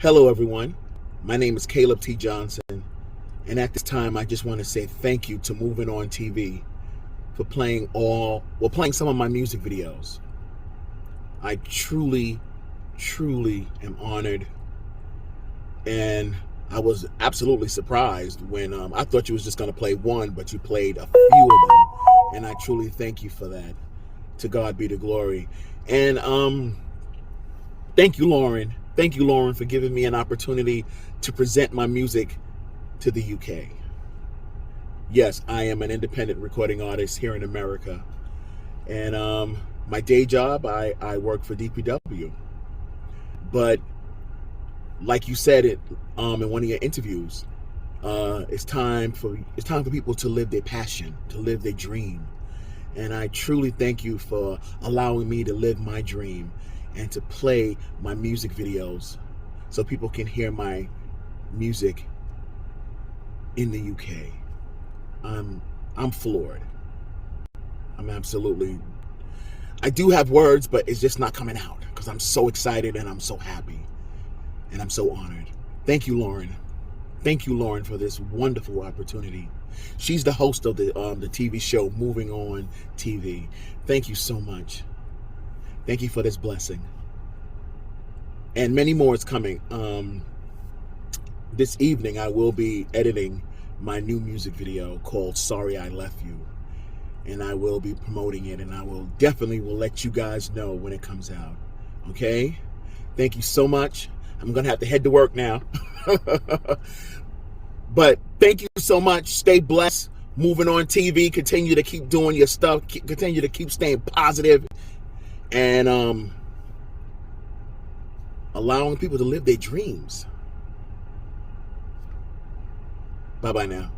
Hello, everyone. My name is Caleb T. Johnson, and at this time, I just want to say thank you to Moving On TV for playing some of my music videos. I truly am honored, and I was absolutely surprised when I thought you was just going to play one, but you played a few of them, and I truly thank you for that. To God be the glory. And thank you, Lauren. Thank you, Lauren, for giving me an opportunity to present my music to the UK. Yes, I am an independent recording artist here in America. And my day job, I work for DPW. But like you said it in one of your interviews, it's time for people to live their passion, to live their dream. And I truly thank you for allowing me to live my dream and to play my music videos so people can hear my music in the UK. I'm I'm floored. I'm absolutely I do have words, but it's just not coming out because I'm so excited and I'm so happy and I'm so honored. Thank you, Lauren. Thank you, Lauren, for this wonderful opportunity. She's the host of the TV show Moving On TV. Thank you so much. Thank you for this blessing, and many more is coming. This evening, I will be editing my new music video called "Sorry I Left You," and I will be promoting it, and I will definitely will let you guys know when it comes out. Okay? Thank you so much. I'm gonna have to head to work now. But thank you so much. Stay blessed. Moving On TV. Continue to keep doing your stuff. Continue to keep staying positive and allowing people to live their dreams. Bye bye now.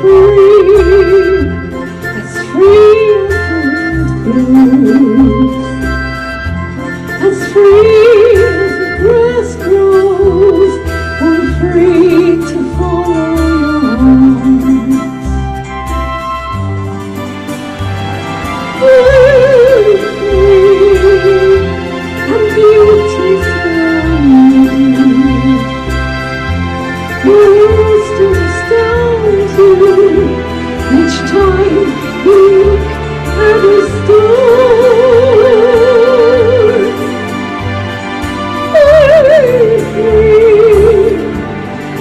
as free as the wind blows, as free as the grass grows. I'm free to follow your arms. Free, and beauty surrounds me. Your words still astound you each time you look at a star. Free,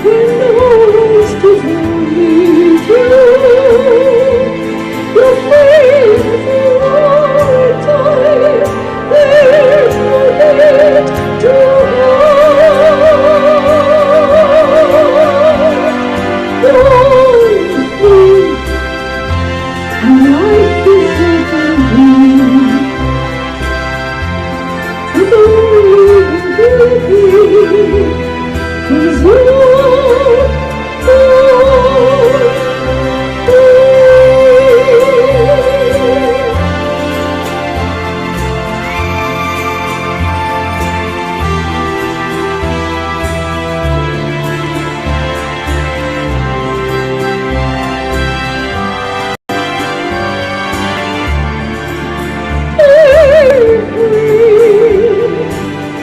when no one's designed you. You're free as you are at times. There's no limit to God. You're free, and life is living. And only living, 'cause you're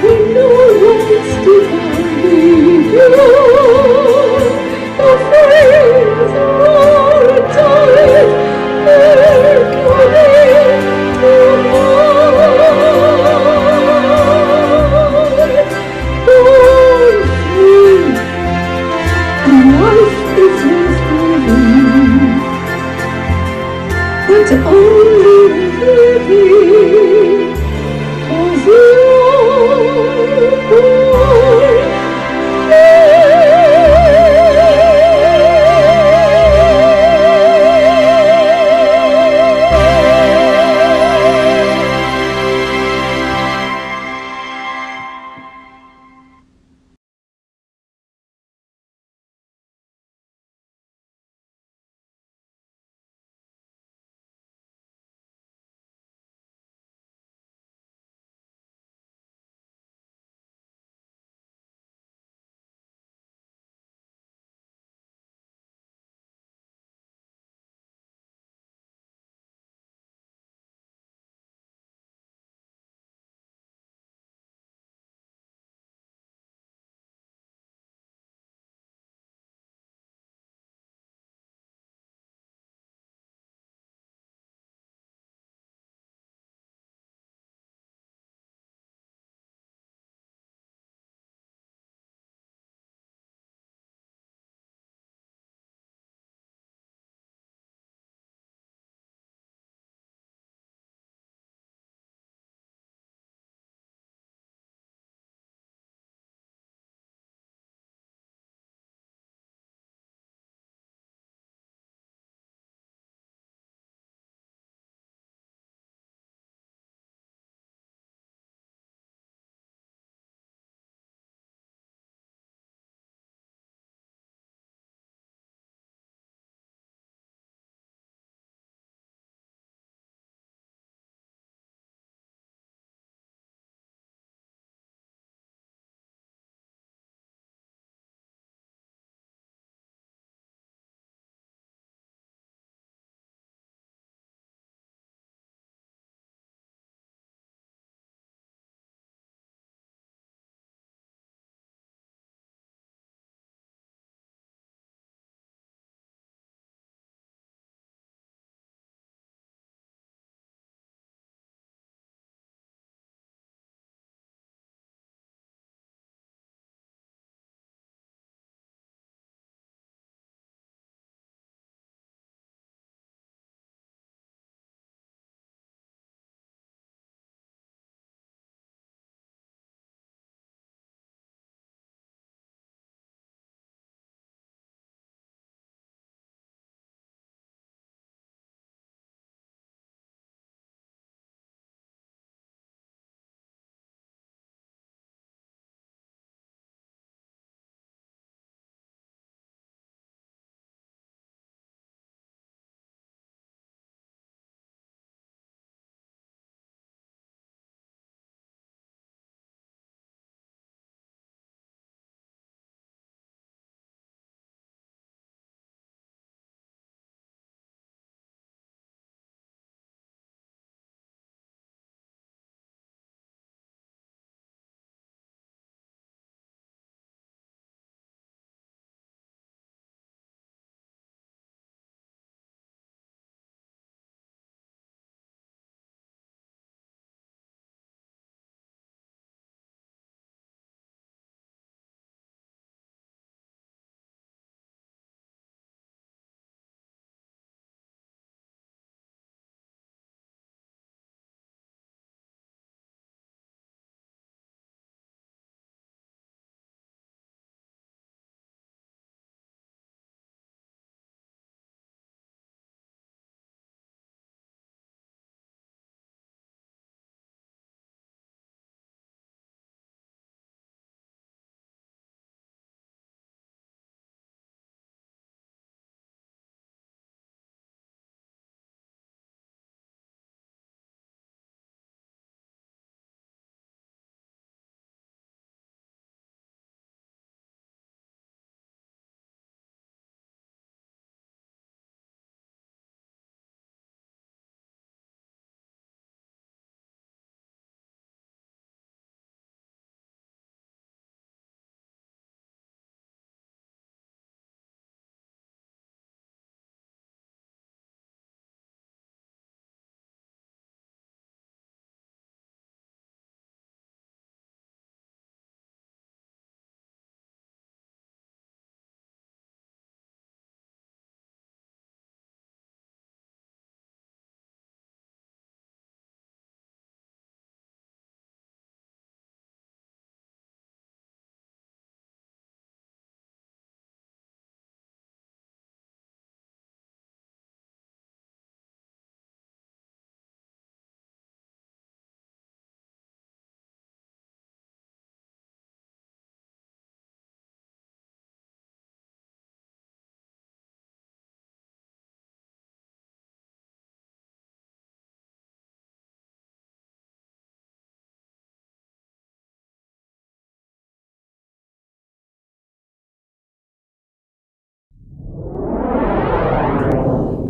when no one's dividing you. You're free as you are at times. There's no need to hide. You're free, and life is worth living, but only living, 'cause you're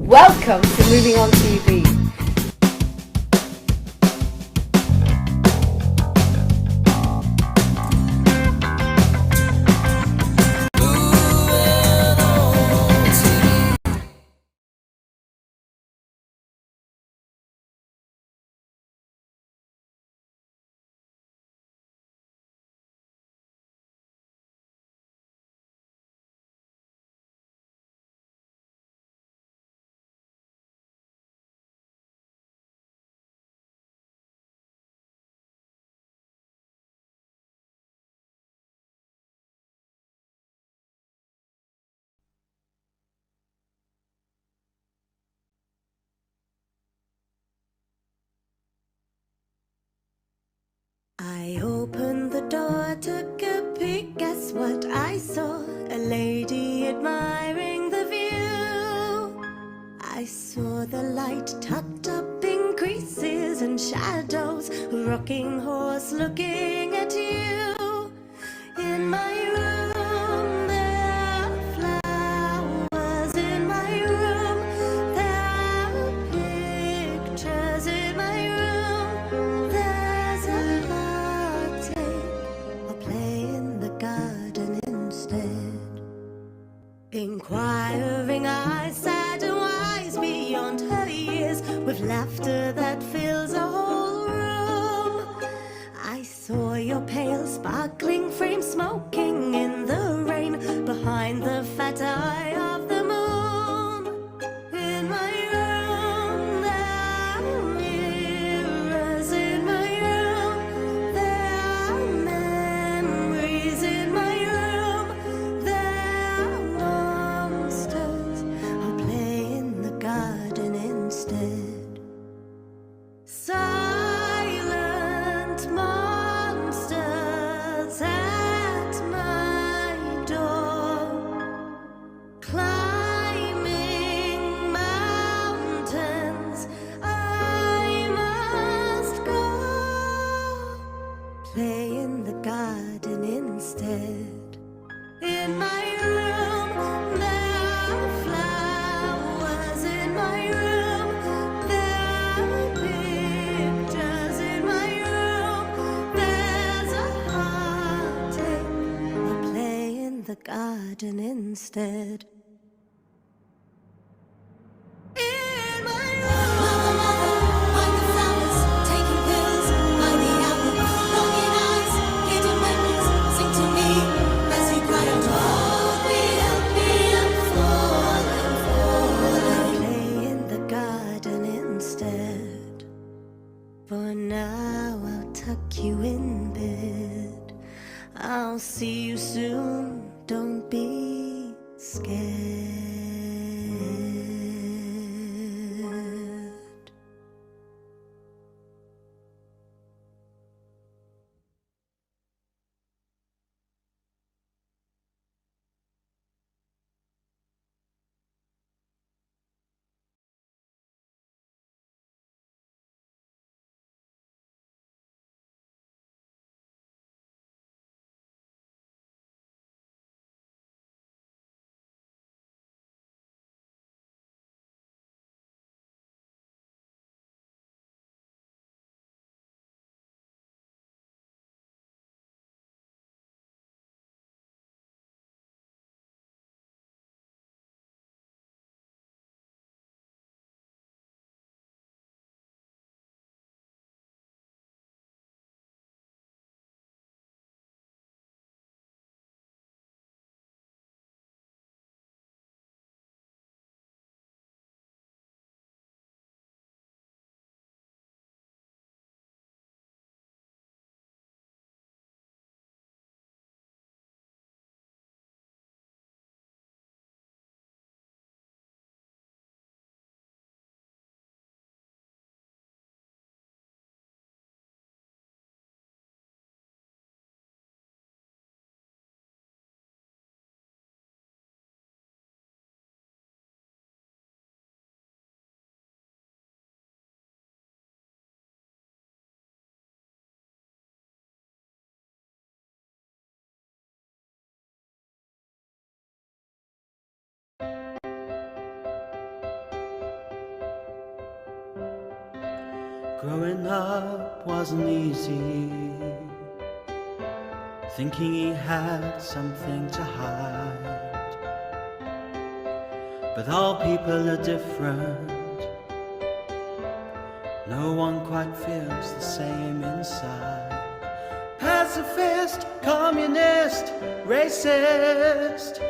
Welcome to Moving On TV. I opened the door, took a peek, guess what I saw? A lady admiring the view. I saw the light tucked up in creases and shadows, a rocking horse looking at you. In my room there are flowers, in my room there are pictures, in my room there's a I'll play in the garden instead. Inquiring eyes, sad and wise beyond her years, with laughter that fills a whole room. I saw your pale, sparkling frame smoking in the rain behind the fat eye of the moon. In my room there are mirrors, in my room there are memories, in my room there are monsters. I'll play in the garden instead. Silent monsters at my door, climbing mountains I must go. Play in the garden instead. In my room there are flowers, in my room there are pictures, in my room there's a heartache. I'll play in the garden instead. In my room, mother, find the flowers, taking pills by the hour, longing eyes, hidden memories, sing to me as you cry out, hold me, help me, I'm falling, falling. Play in the garden instead. For now I'll tuck you in bed. I'll see you soon, don't be scared. Growing up wasn't easy, thinking he had something to hide. But all people are different, no one quite feels the same inside. Pacifist, communist, racist,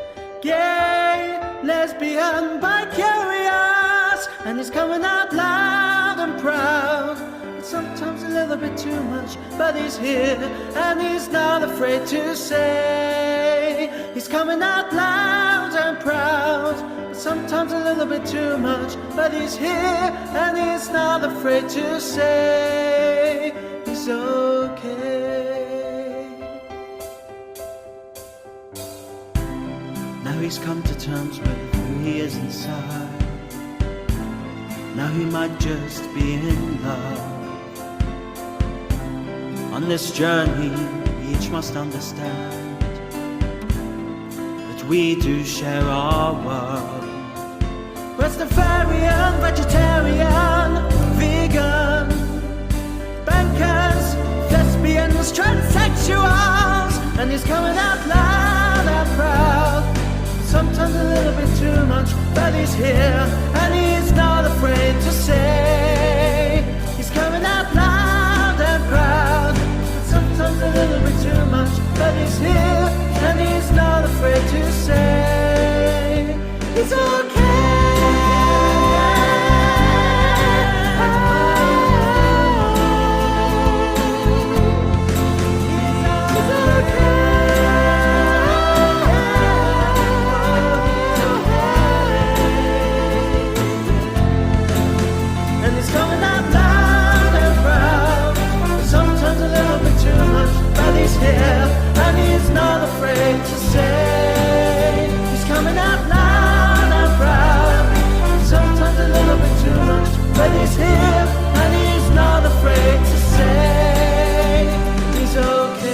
gay, lesbian, bi-curious, and he's coming out loud and proud. It's sometimes a little bit too much, but he's here and he's not afraid to say. He's coming out loud and proud, but sometimes a little bit too much, but he's here and he's not afraid to say he's okay. Now he's come to terms with who he is inside. Now he might just be in love. On this journey, each must understand that we do share our world. Rastafarian, vegetarian, vegan, bankers, lesbians, transsexuals, and he's coming out loud and proud. Sometimes a little bit too much, but he's here and he's not afraid to say he's coming out loud and proud. Sometimes a little bit too much, but he's here and he's not afraid to say he's okay. Here, and he's not afraid to say he's coming out loud and proud. Sometimes a little bit too much, but he's here and he's not afraid to say he's okay.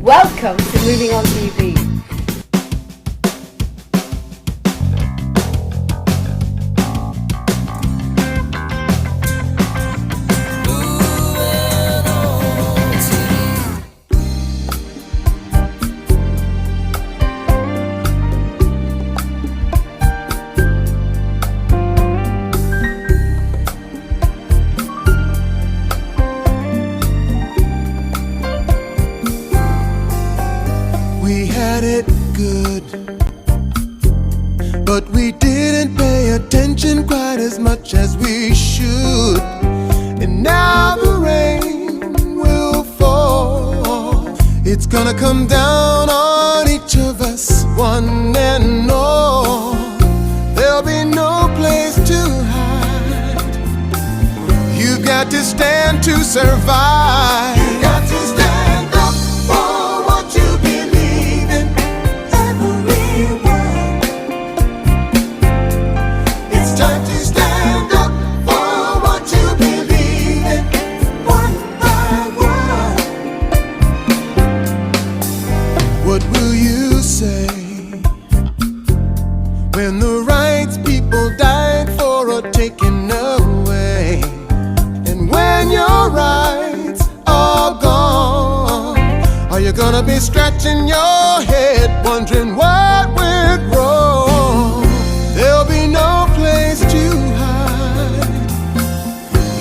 Welcome to Moving On TV. We had it good, but we didn't pay attention quite as much as we should. And now the rain will fall. It's gonna come down on each of us, one and all. There'll be no place to hide. You've got to stand to survive. You got to stand up for what you believe in. Everyone, it's time to stand up for what you believe in. One by one. What will you say when the rights people died for are taken away? And when your rights are gone, are you gonna be scratching your head wondering what went wrong? There'll be no place to hide.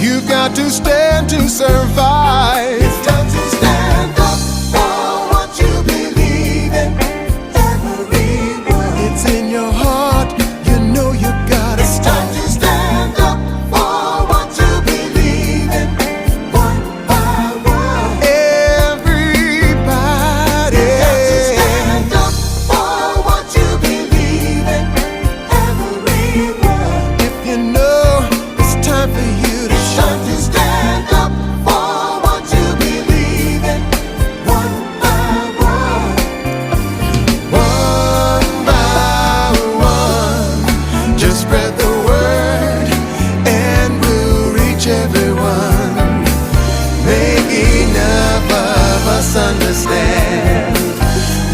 You've got to stand to survive. It's time to stand up for what you believe in. Everyone, it's in your heart. You know you gotta start to stand up for what you believe in. One by one. Everybody, you got to stand up for what you believe in. Everyone, if you know it's time for you to shine, to stand up for what you believe in. One by one. One by one. Just spread the word and we'll reach everyone. Make enough of us understand.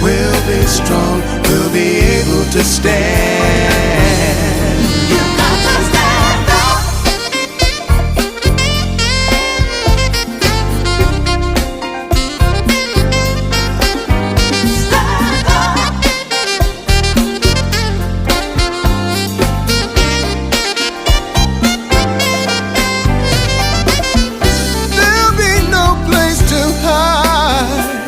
We'll be strong, we'll be able to stand. You got to stand up. Stand up. There'll be no place to hide.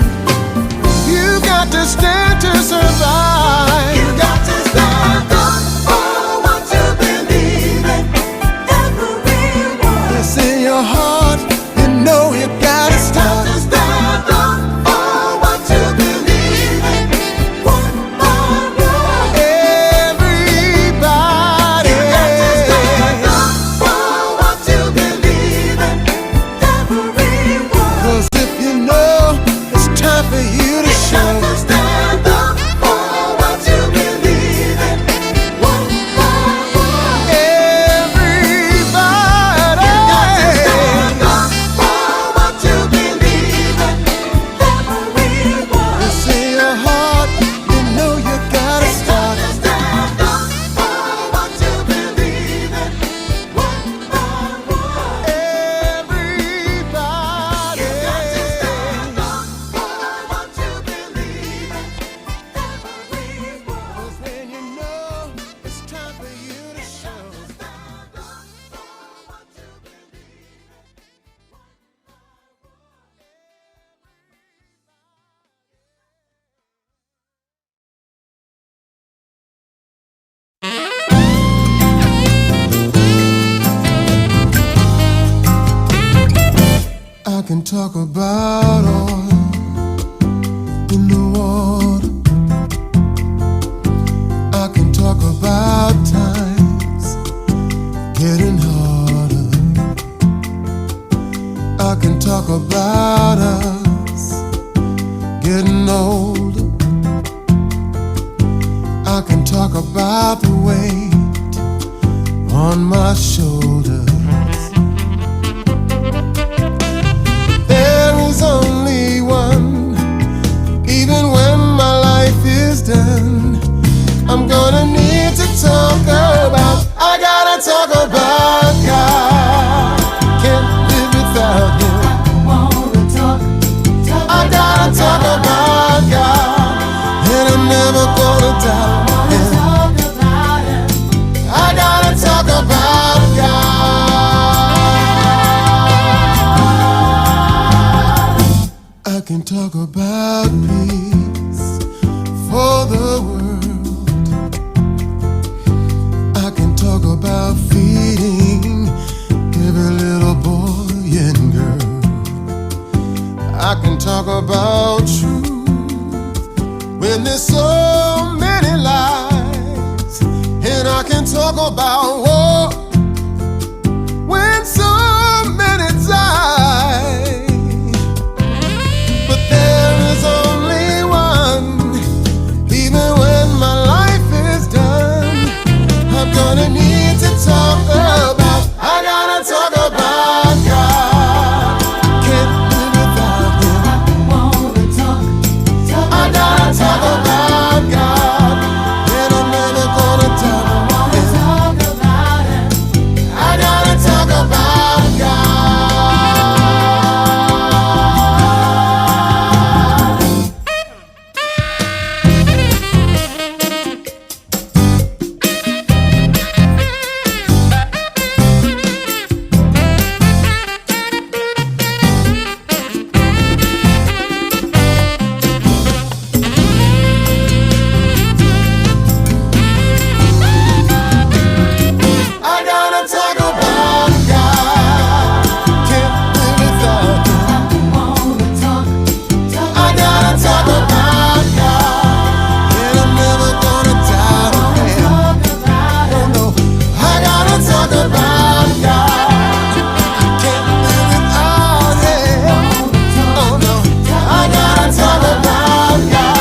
You got to stand to survive. You got to stand up for what you believe in. Everyone, it's in your heart. You know you gotta start to stand up for what you believe in. One by one. Everybody, you got to stand up for what you believe in. Everyone, 'cause if you know it's time for you to show. Stand up for what you believe in. One by one. Everybody, you got to stand up for what you believe in. Everyone, it's in your heart. You know you gotta start. Stand up for what you believe in. One by one. Everybody, you got to stand up for what you believe in. Everyone, 'cause when you know it's time for you to show. Stand up for what you believe in. I can talk about oil in the water. I can talk about times getting harder. I can talk about us getting older. I can talk about the weight on my shoulders. There is only one can talk about peace for the world. I can talk about feeding every little boy and girl. I can talk about truth when there's so many lies. And I can talk about war when so many die. But there is only one. Even when my life is done, I'm gonna need to talk about. I gotta talk about God. Can't live without Him. I wanna talk about God. And I'm never gonna talk about Him. I gotta talk about God. I gotta talk about God. Can't live without Him. I gotta talk about God. And I'm never gonna doubt Him. Oh no, I gotta talk about God. Can't live without Him. Oh no, I gotta talk about God.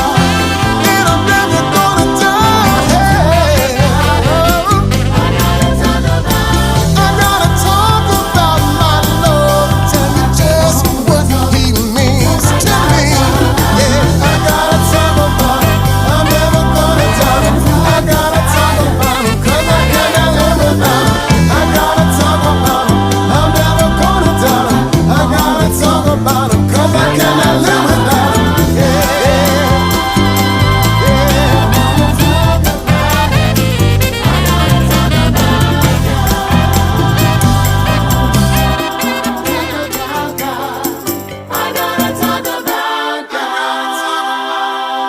And I'm never gonna doubt Him. I gotta talk about my Lord, tell you just what He means to me. Yeah, I gotta talk about Him. I'm never gonna doubt Him. I gotta talk about Him, 'cause I cannot live without Him. I gotta talk about Him. I'm never gonna doubt Him. I gotta talk about Him, 'cause I cannot live without Him. Yeah,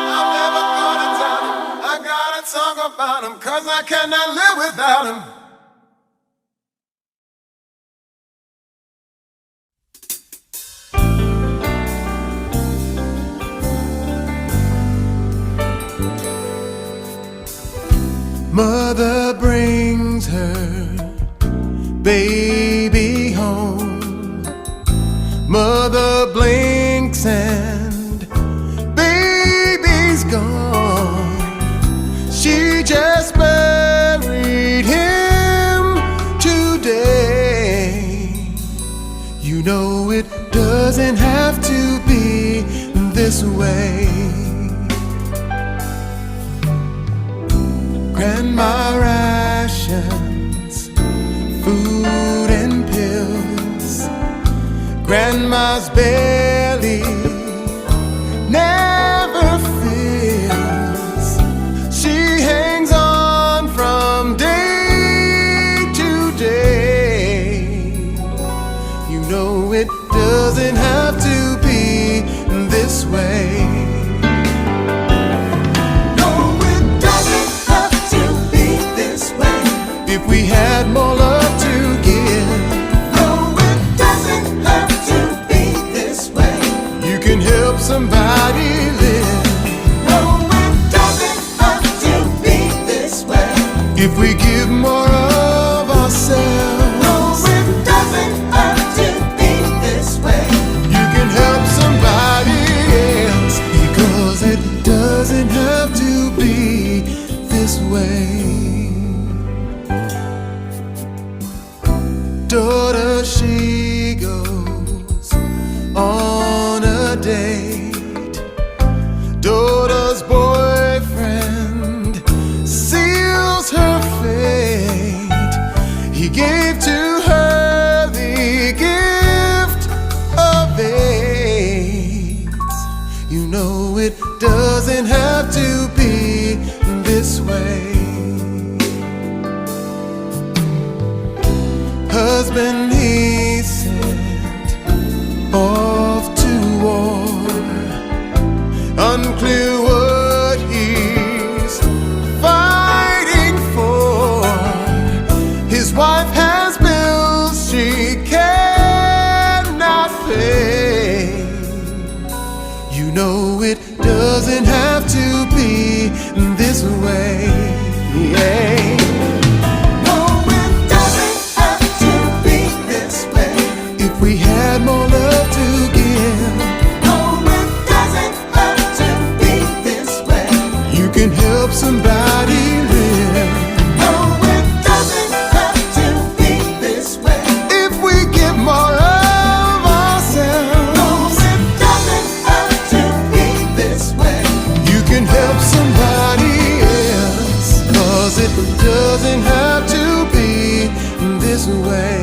I'm never gonna doubt Him. I gotta talk about Him, 'cause I cannot live without Him. Mother brings her baby home. Mother blinks and baby's gone. She just buried him today. You know it doesn't have to be this way. Grandma rations, food and pills. Grandma's belly never fills. She hangs on from day to day. You know it doesn't have to be this way. If we had more love to give. No, it doesn't have to be this way. You can help somebody live. No, it doesn't have to be this way. If we give more of ourselves. No, it doesn't have to be this way. You can help somebody else, because it doesn't have to be this way. Daughter, she goes on a date. Daughter's boyfriend seals her fate. He gave to her the gift of AIDS. You know it doesn't have to be this way. Husband he sent off to war. doesn't have to be this way. Yeah. No, it doesn't have to be this way. If we had more love to give. No, it doesn't have to be this way. You can help somebody live. No, it doesn't have to be this way. If we give more of ourselves. No, it doesn't have to be this way. You can help somebody else. 'Cause it doesn't have to be this way.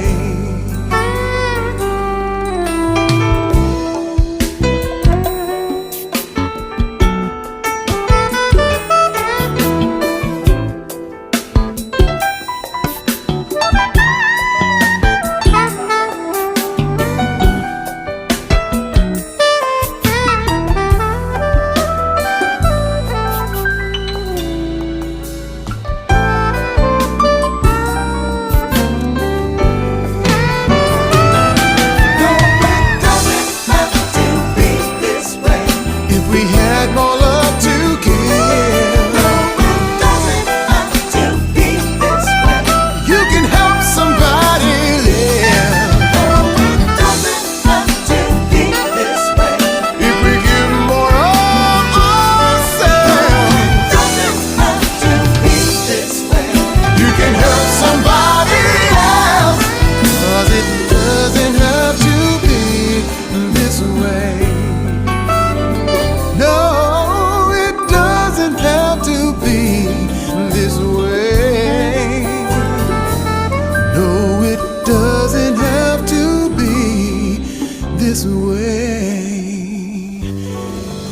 This way.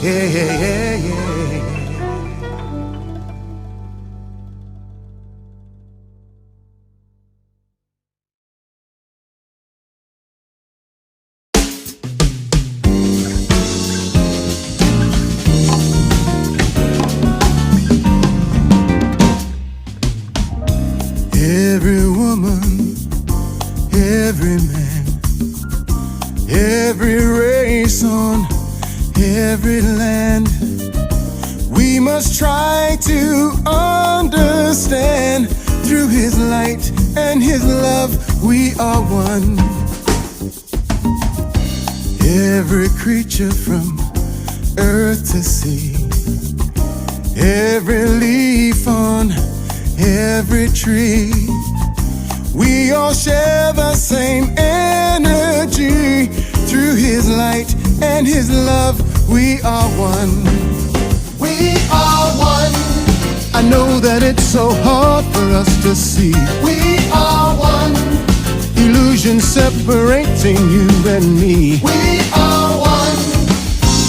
Yeah, yeah, yeah, yeah. Every woman, every man, every race on every land, we must try to understand. Through His light and His love, we are one. Every creature from earth to sea, every leaf on every tree, we all share the same energy. Through His light and His love, we are one. We are one. I know that it's so hard for us to see. We are one. Illusion separating you and me. We are one.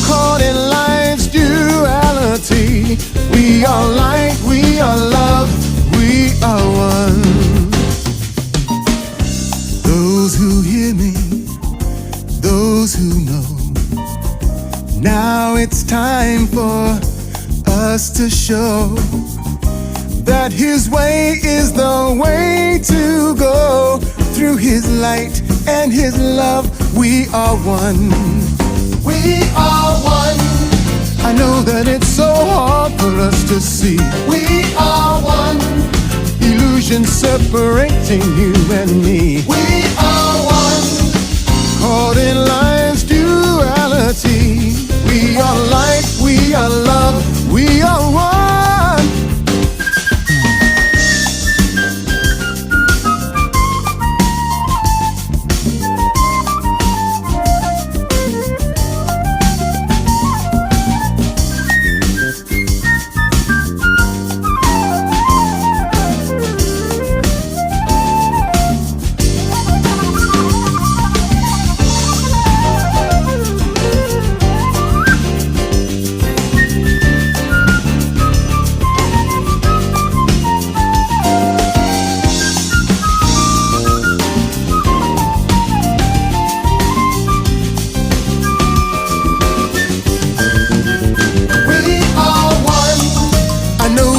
Caught in life's duality. We are light, we are love, we are one. Those who hear me, those who know, now it's time for us to show that His way is the way to go. Through His light and His love, we are one. We are one. I know that it's so hard for us to see. We are one. Illusion separating you and me. We are one. Caught in life's duality. We are light, we are love, we are one.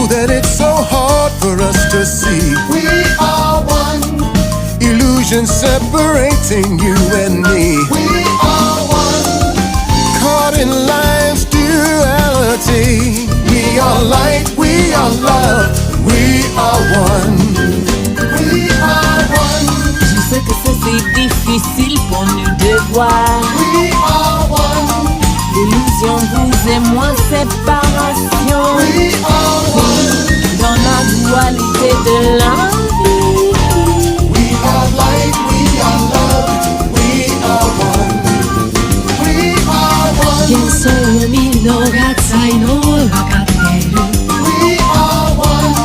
That it's so hard for us to see. We are one. Illusion separating you and me. We are one. Caught in life's duality. are light, we are love, we are one. We are one. Je sais que c'est difficile pour nous de voir. We are one. L'illusion, vous et moi, séparation. We are one. Dans la dualité de la vie. We are light, we are love, we are one. We are one. 幻想を見逃が才能を分かっている We are one.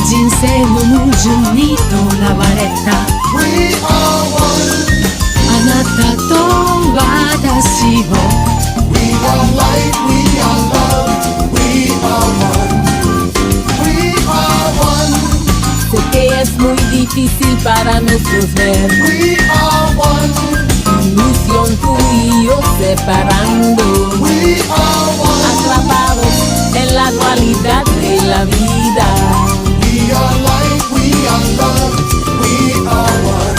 人生の矛盾にとらわれた We are one. あなたと私を We are light, we are love, we are one. We are one. Sé que es muy difícil para nosotros ver. We are one. Ilusión tú y yo separando. We are one. Atrapados en la dualidad de la vida. We are light, we are love, we are one.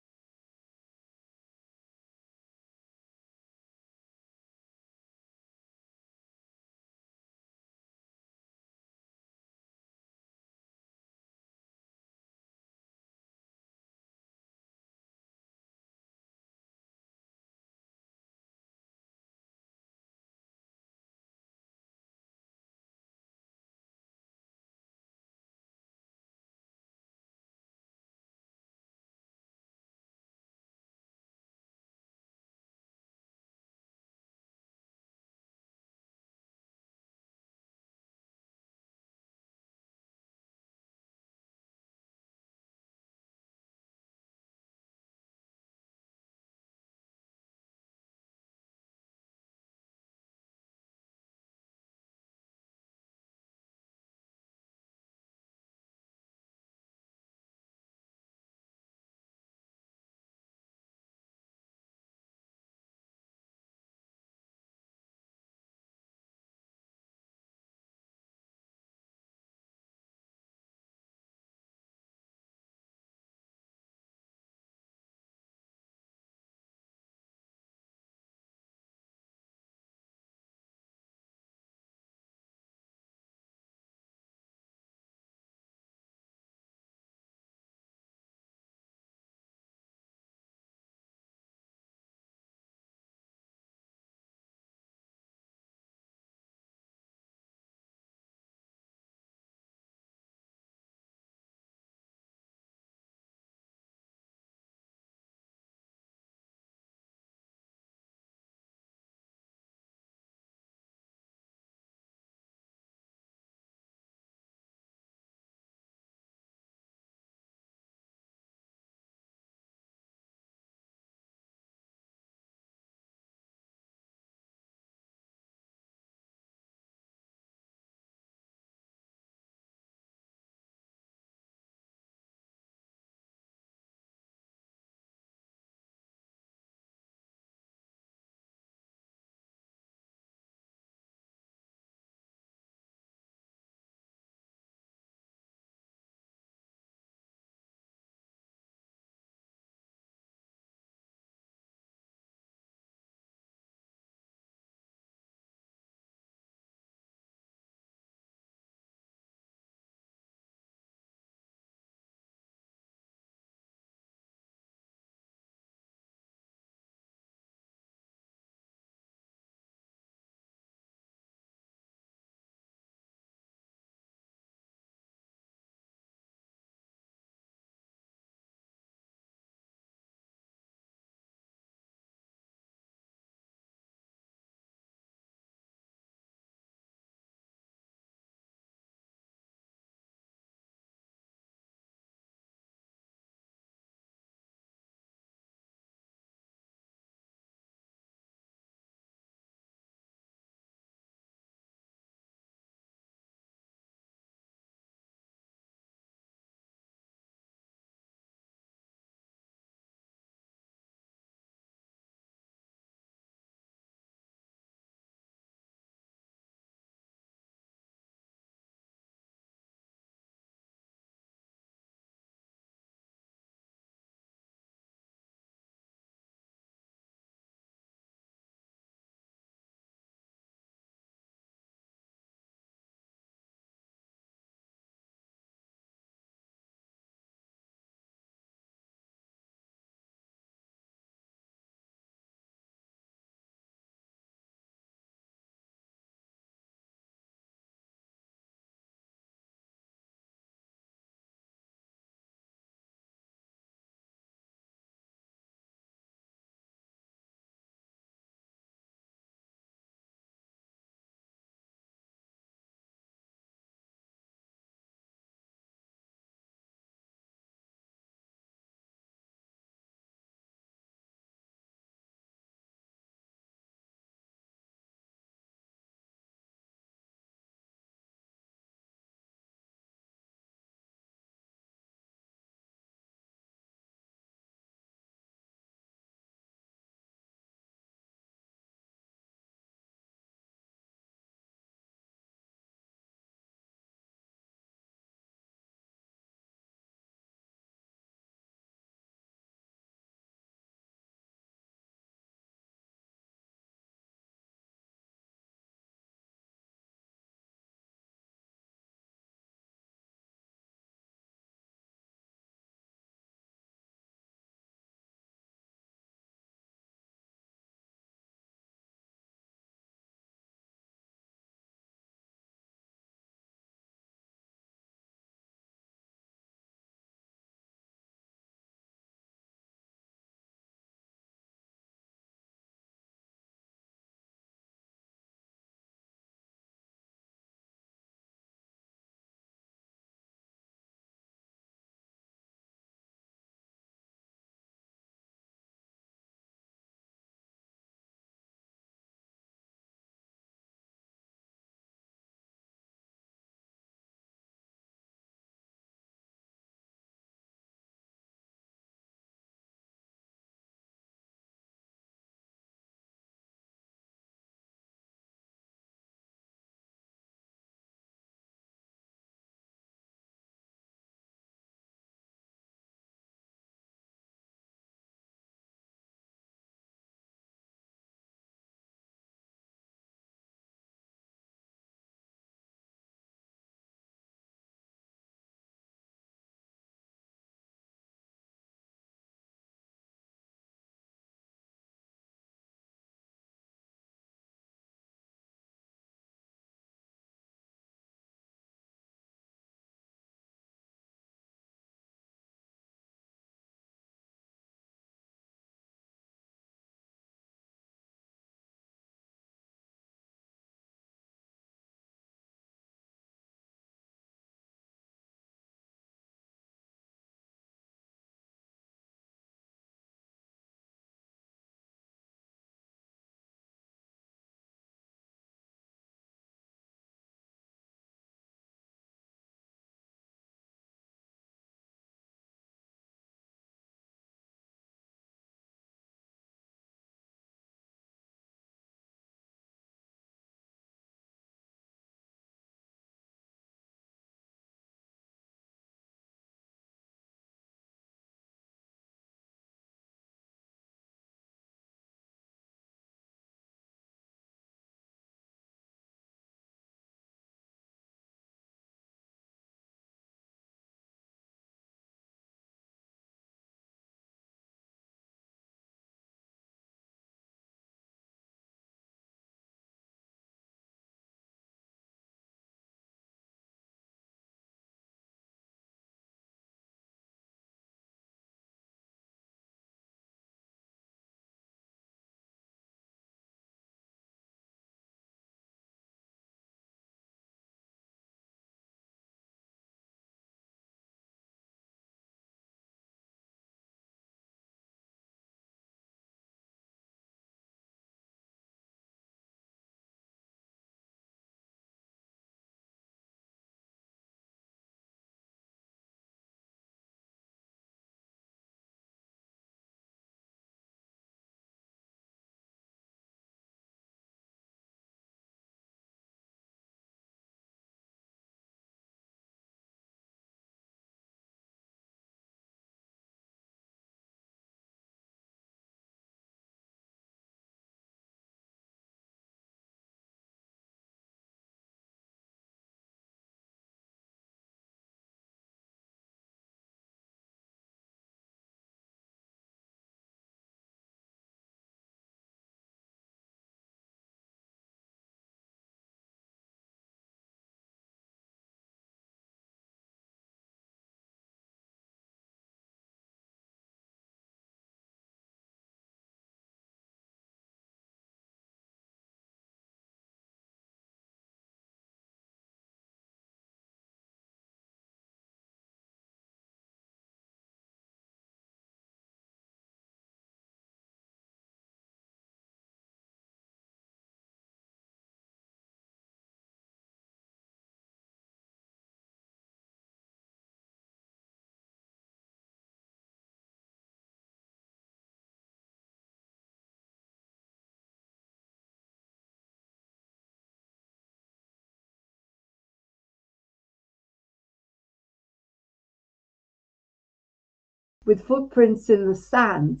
with footprints in the sand.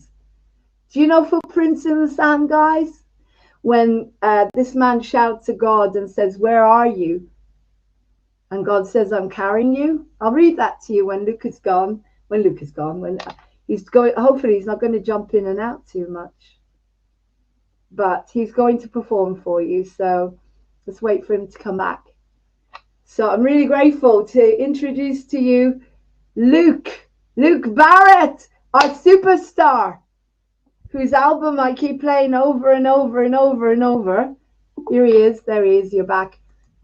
Do you know footprints in the sand, guys? When this man shouts to God and says, "Where are you?" And God says, "I'm carrying you." I'll read that to you when Luke is gone. When Luke is gone, when he's going, hopefully he's not going to jump in and out too much. But he's going to perform for you. So let's wait for him to come back. So I'm really grateful to introduce to you Luke Barrett, our superstar, whose album I keep playing over and over and over and over. Here he is. There he is. You're back.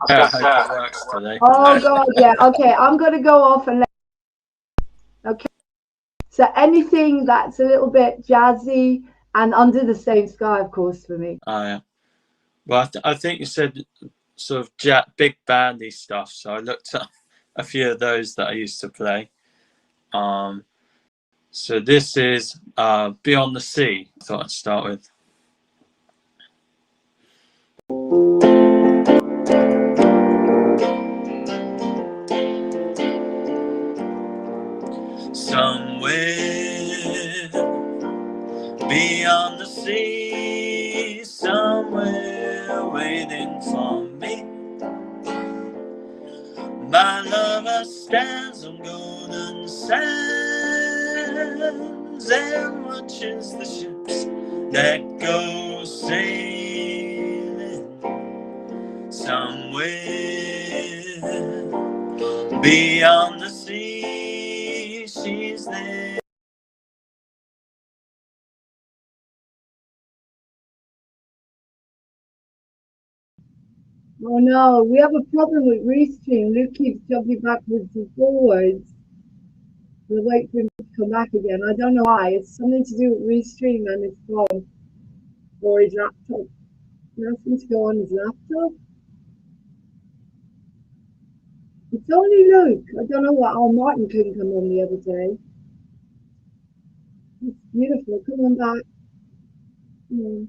Yeah, I hope it works today. Oh God, yeah. Okay, I'm gonna go off and let. Okay. So anything that's a little bit jazzy and under the same sky, of course, for me. Oh, yeah. Well, I think you said sort of big bandy stuff, so I looked at a few of those that I used to play. So this is Beyond the Sea. I thought I'd start with. Somewhere beyond the sea, somewhere waiting for me, my lover stands on golden sands and watches the ships that go sailing. Somewhere beyond the sea, she's there. Oh no, we have a problem with Restream. Luke keeps jumping backwards and forwards. We'll wait for him to come back again. I don't know why. It's something to do with Restream and his phone or his laptop. You asked him to go on his laptop? It's only Luke. I don't know what. Oh, Martin couldn't come on the other day. It's beautiful. Come on back. Yeah.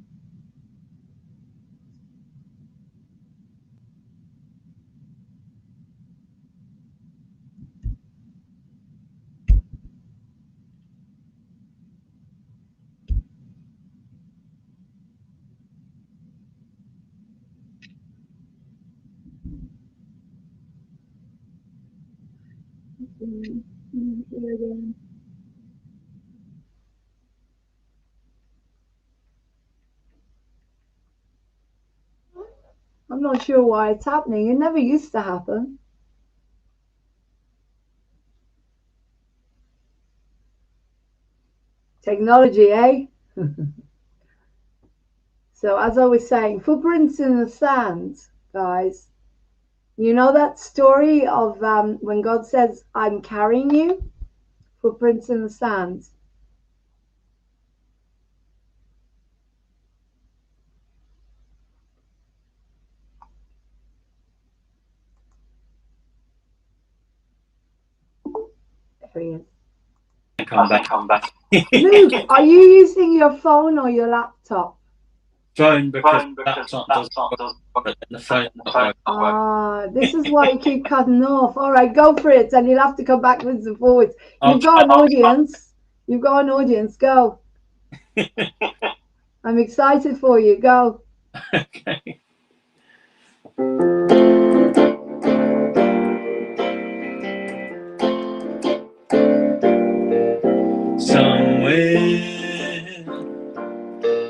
I'm not sure why it's happening. It never used to happen. Technology, eh? So as I was saying, footprints in the sand, guys. You know that story of when God says, "I'm carrying you"? Footprints in the sand. There he is. Come back. Luke, are you using your phone or your laptop? Phone, because laptop doesn't work, but then the phone not working. Ah, this is why you keep cutting off. All right, go for it, and you'll have to come backwards and forwards. You've got an audience. You've got an audience. Go. I'm excited for you. Go. Okay. Somewhere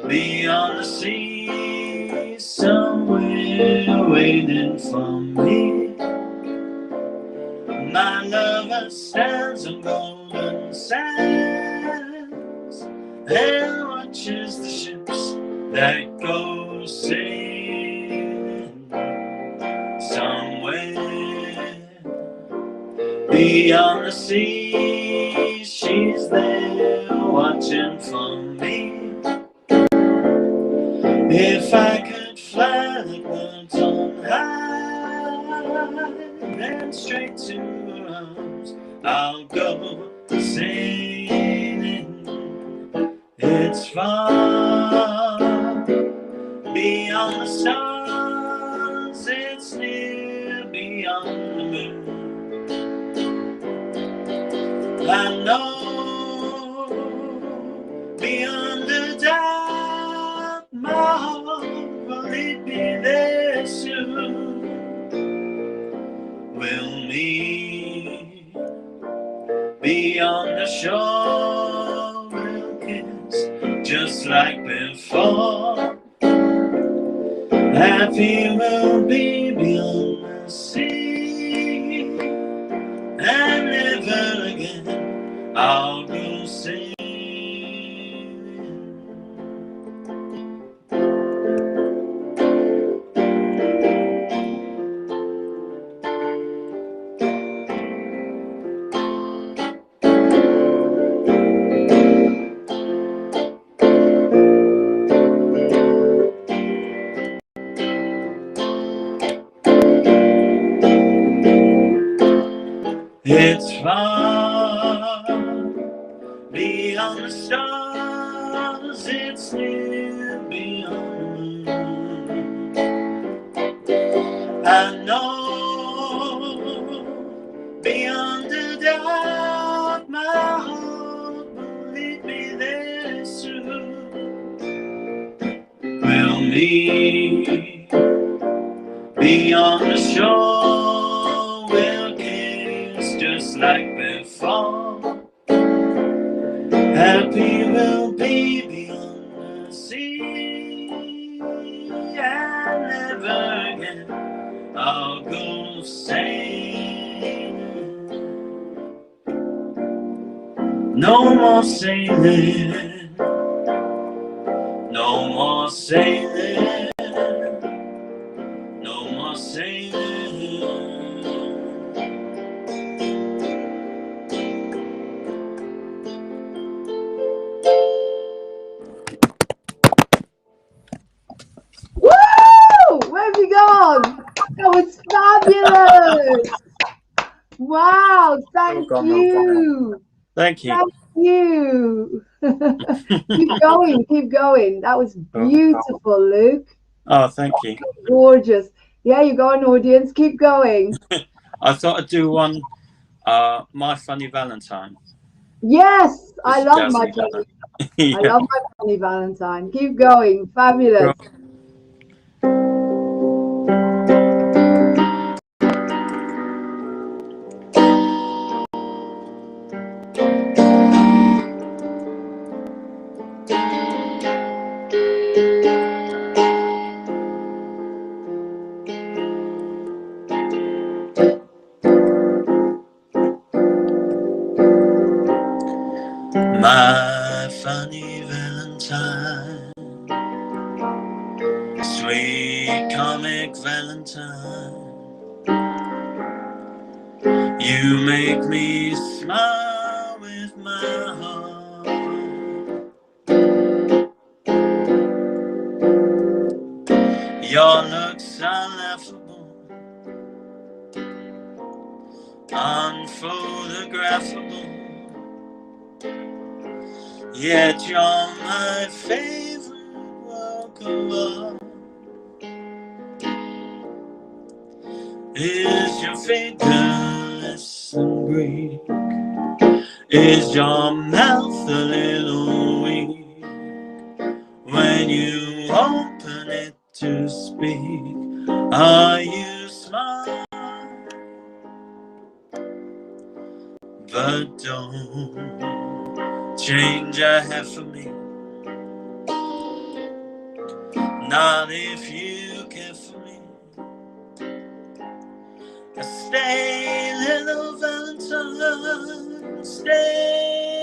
beyond the sea, somewhere waiting for me, my lover stands on golden sands and watches the ships that go sailing. Somewhere beyond the sea, she's there watching for me. If I could fly like birds on high and straight to her arms, I'll go sailing. It's far beyond the stars, it's near beyond the moon. I know lead me there soon. We'll meet beyond the shore. We'll kiss just like before. Happy we'll be beyond the sea, and never again I'll go sailing. It's far beyond the stars, it's near beyond the moon. I know beyond a doubt my heart will lead me there soon. We'll meet beyond the shore, we'll kiss just like before. Happy we'll be beyond the sea, and never again I'll go sailing. No more sailing, no more sailing, no more sailing. Woo! Where have you gone? That was fabulous. Wow, thank you. Thank you. Thank you. Keep going. That was beautiful, Luke. Oh, thank you. Gorgeous. Yeah, you go on, audience. Keep going. I thought I'd do one, My Funny Valentine. Yes, I It's love my jazzy, funny. yeah. I love my funny Valentine. Keep going. Fabulous. My funny Valentine, sweet comic Valentine, you make me smile with my heart. Your looks are laughable, unphotographable, yet you're my favorite work of art. Is your figure less than Greek? Is your mouth a little weak when you open it to speak? Are you smart? But don't change a half for me, not if you care for me. Stay, little Valentine, stay.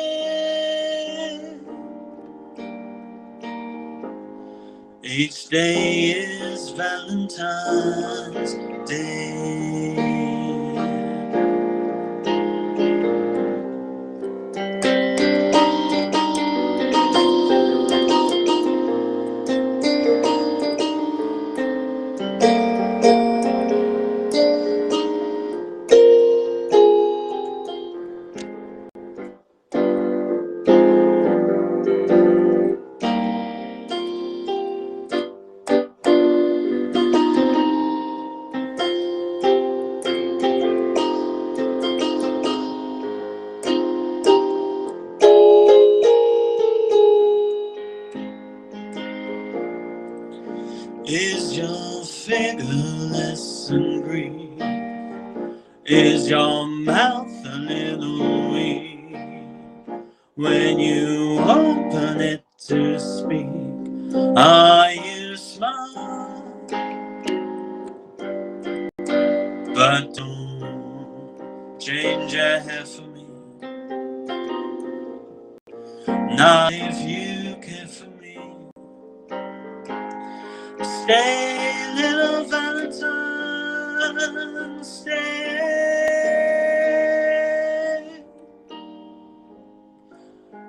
Each day is Valentine's Day. figureless and brief? Is your mouth a little weak when you open it to speak? Are you smart? But don't change your hair for me. Not if you care for me. Stay, little Valentine, stay.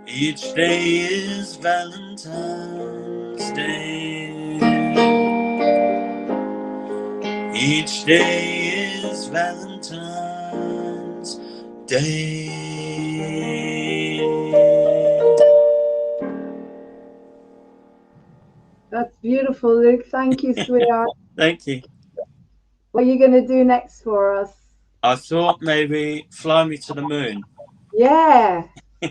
Each day is Valentine's Day. Each day is Valentine's Day. That's beautiful, Luke. Thank you, sweetheart. Thank you. What are you going to do next for us? I thought maybe Fly Me to the Moon. Yeah,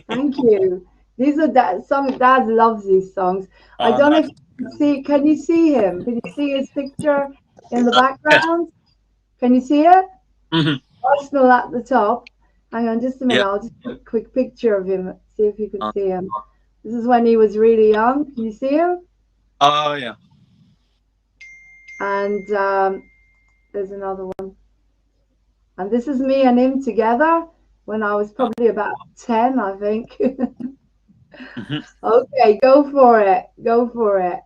thank you. These are some Dad loves these songs. I don't know if you can see. Can you see him? Can you see his picture in the background? Can you see it? Mhm. Arsenal at the top. Hang on, just a minute. Yeah. I'll just take a quick picture of him. See if you can see him. This is when he was really young. Can you see him? Oh, yeah. And there's another one. And this is me and him together when I was probably about 10, I think. Mhm. Okay, go for it. Go for it.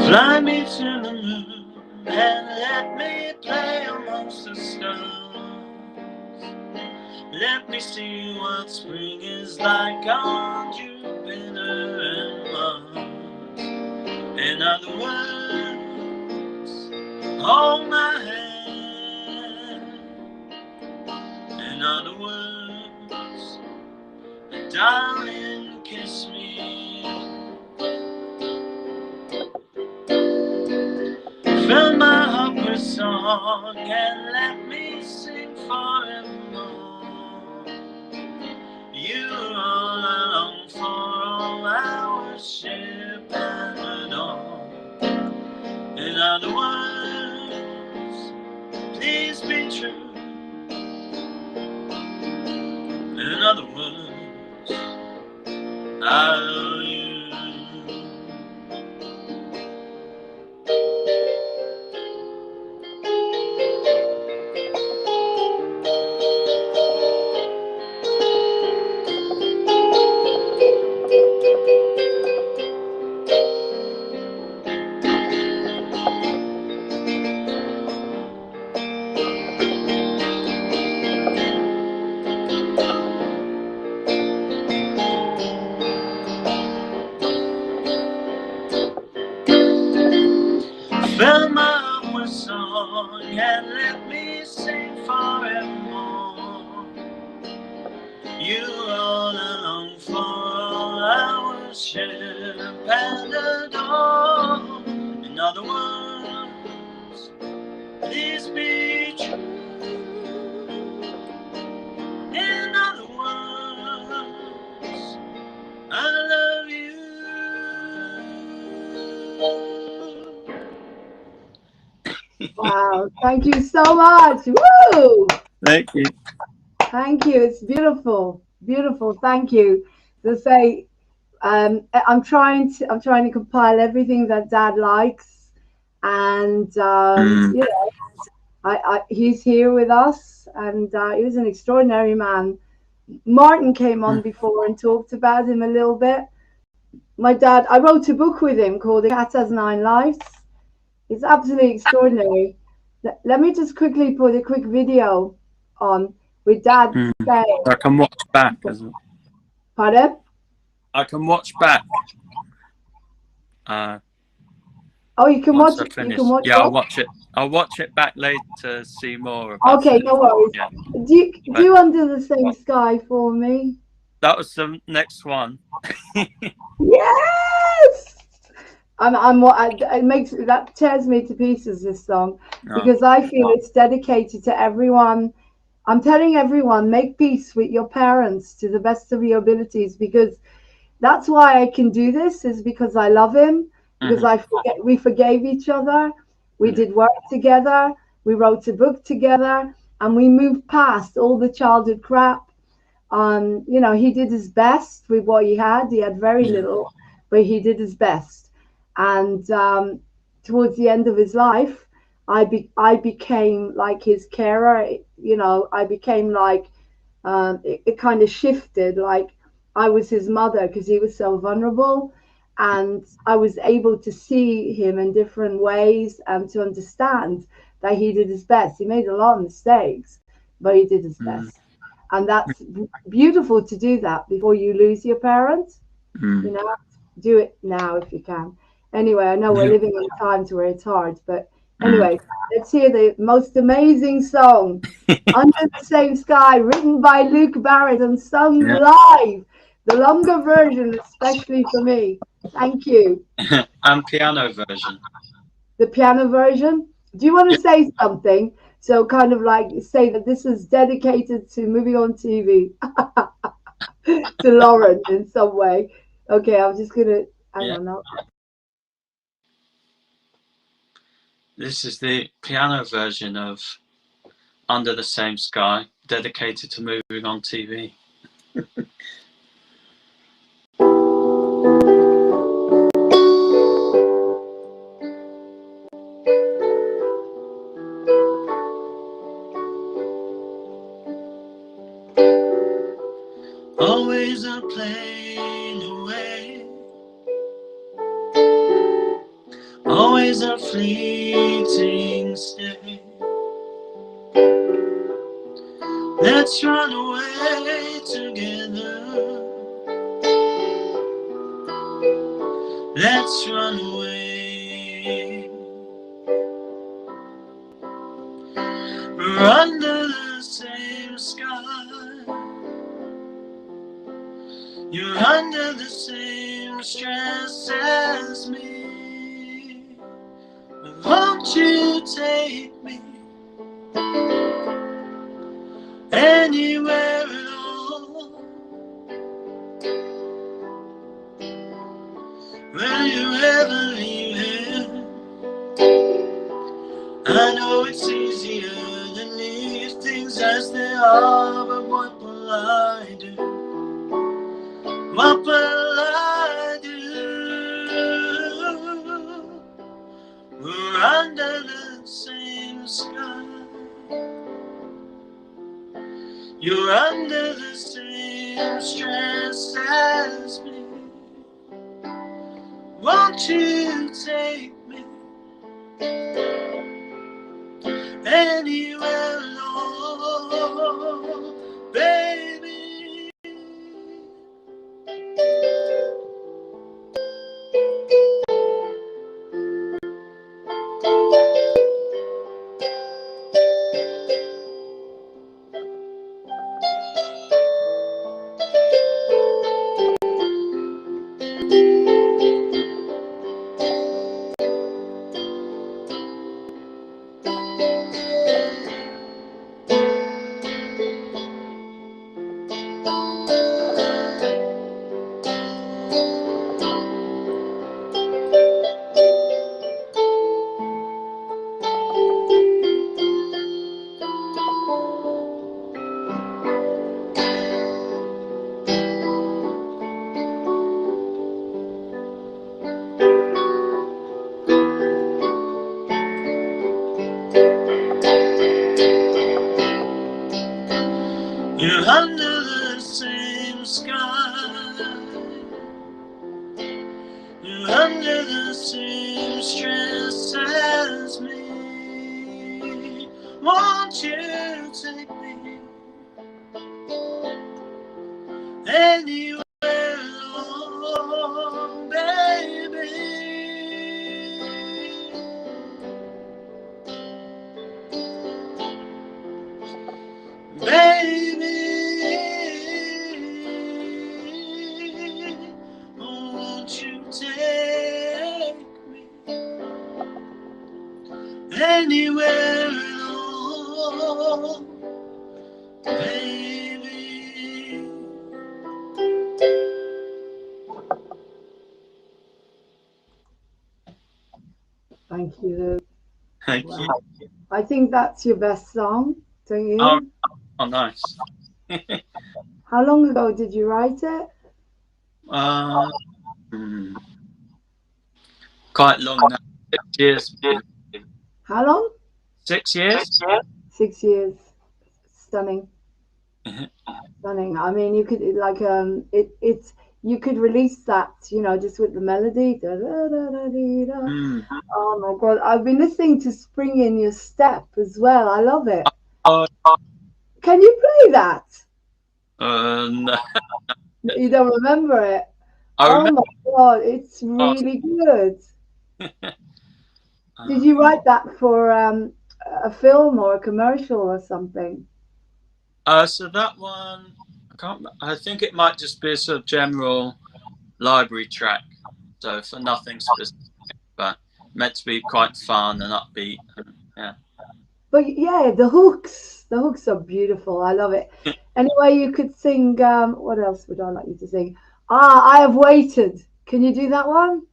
Fly me to the moon and let me play amongst the stars. Let me see what spring is like on Jupiter and Mars. In other words, hold my hand. In other words, darling, kiss me. Fill my heart with song and let me sing forevermore. You all along for all I worship and adore. In other words, please be true. In other words, I love you. Fill my heart with song and let me sing forevermore. You all along for all I worship and adore. In other words, please be true. In other words, I love you. Wow, thank you so much. Woo! Thank you. Thank you. It's beautiful. Beautiful. Thank you. To say, I'm trying to compile everything that Dad likes, and you know, he's here with us, and he was an extraordinary man. Martin came on before and talked about him a little bit. My dad, I wrote a book with him called The Cat Has Nine Lives. It's absolutely extraordinary. Let me just quickly put a quick video on. with Dad saying, I can watch back as well. pardon? I can watch back. Oh, you can Once watch I it. You finish. can watch Yeah, I'll what? watch it. I'll watch it back later. See more about Okay, it. no worries. Yeah. Do Under the Same Sky for me. That was the next one. Yes. It makes that tears me to pieces, this song, because I feel it's dedicated to everyone. I'm telling everyone, make peace with your parents to the best of your abilities, because that's why I can do this, is because I love him, because we forgave each other, we did work together, we wrote a book together, and we moved past all the childhood crap. You know, he did his best with what he had. He had very little, but he did his best. And towards the end of his life, I became like his carer. You know, I became like it kind of shifted. Like I was his mother because he was so vulnerable, and I was able to see him in different ways and to understand that he did his best. He made a lot of mistakes, but he did his best. And that's beautiful to do that before you lose your parents. You know, do it now if you can. Anyway, I know we're living in times where it's hard, but anyway, let's hear the most amazing song, Under the Same Sky, written by Luke Barrett and sung live, the longer version, especially for me. Thank you. And piano version. The piano version. Do you want to say something? So kind of like say that this is dedicated to Moving on TV, to Lauren in some way. Okay, I'm just gonna hang on now. This is the piano version of Under the Same Sky, dedicated to Moving on TV. Always a plane away, always a fleeting stay. Let's run away together. Let's run away. We're under the same sky. You're under the same stress as me. Won't you take me anywhere at all? Will you ever leave here? I know it's easier than leave things as they are, but what will I do? What will I do? We're under the same sky. You're under the same stress as me. Won't you take me anywhere alone, baby? You're under the same sky. You're under the same stress as me. Won't you take me anywhere alone, baby. Baby, won't you take me anywhere alone, baby? Thank you. Thank Wow. you. I think that's your best song, don't you? Oh, nice. How long ago did you write it? Quite long now. 6 years. How long? 6 years? 6 years. Stunning. Stunning. I mean, you could like it's you could release that, you know, just with the melody. Da, da, da, da, dee, da. Oh my God, I've been listening to Spring in Your Step as well. I love it. Oh, Can you play that? no. You don't remember it? I Oh remember. my God, it's really good. Did you write that for a film or a commercial or something? So that one, I think it might just be a sort of general library track. So for nothing specific, but meant to be quite fun and upbeat. Yeah. But yeah, the hooks are beautiful. I love it. Anyway, you could sing. What else would I like you to sing? Ah, I Have Waited. Can you do that one?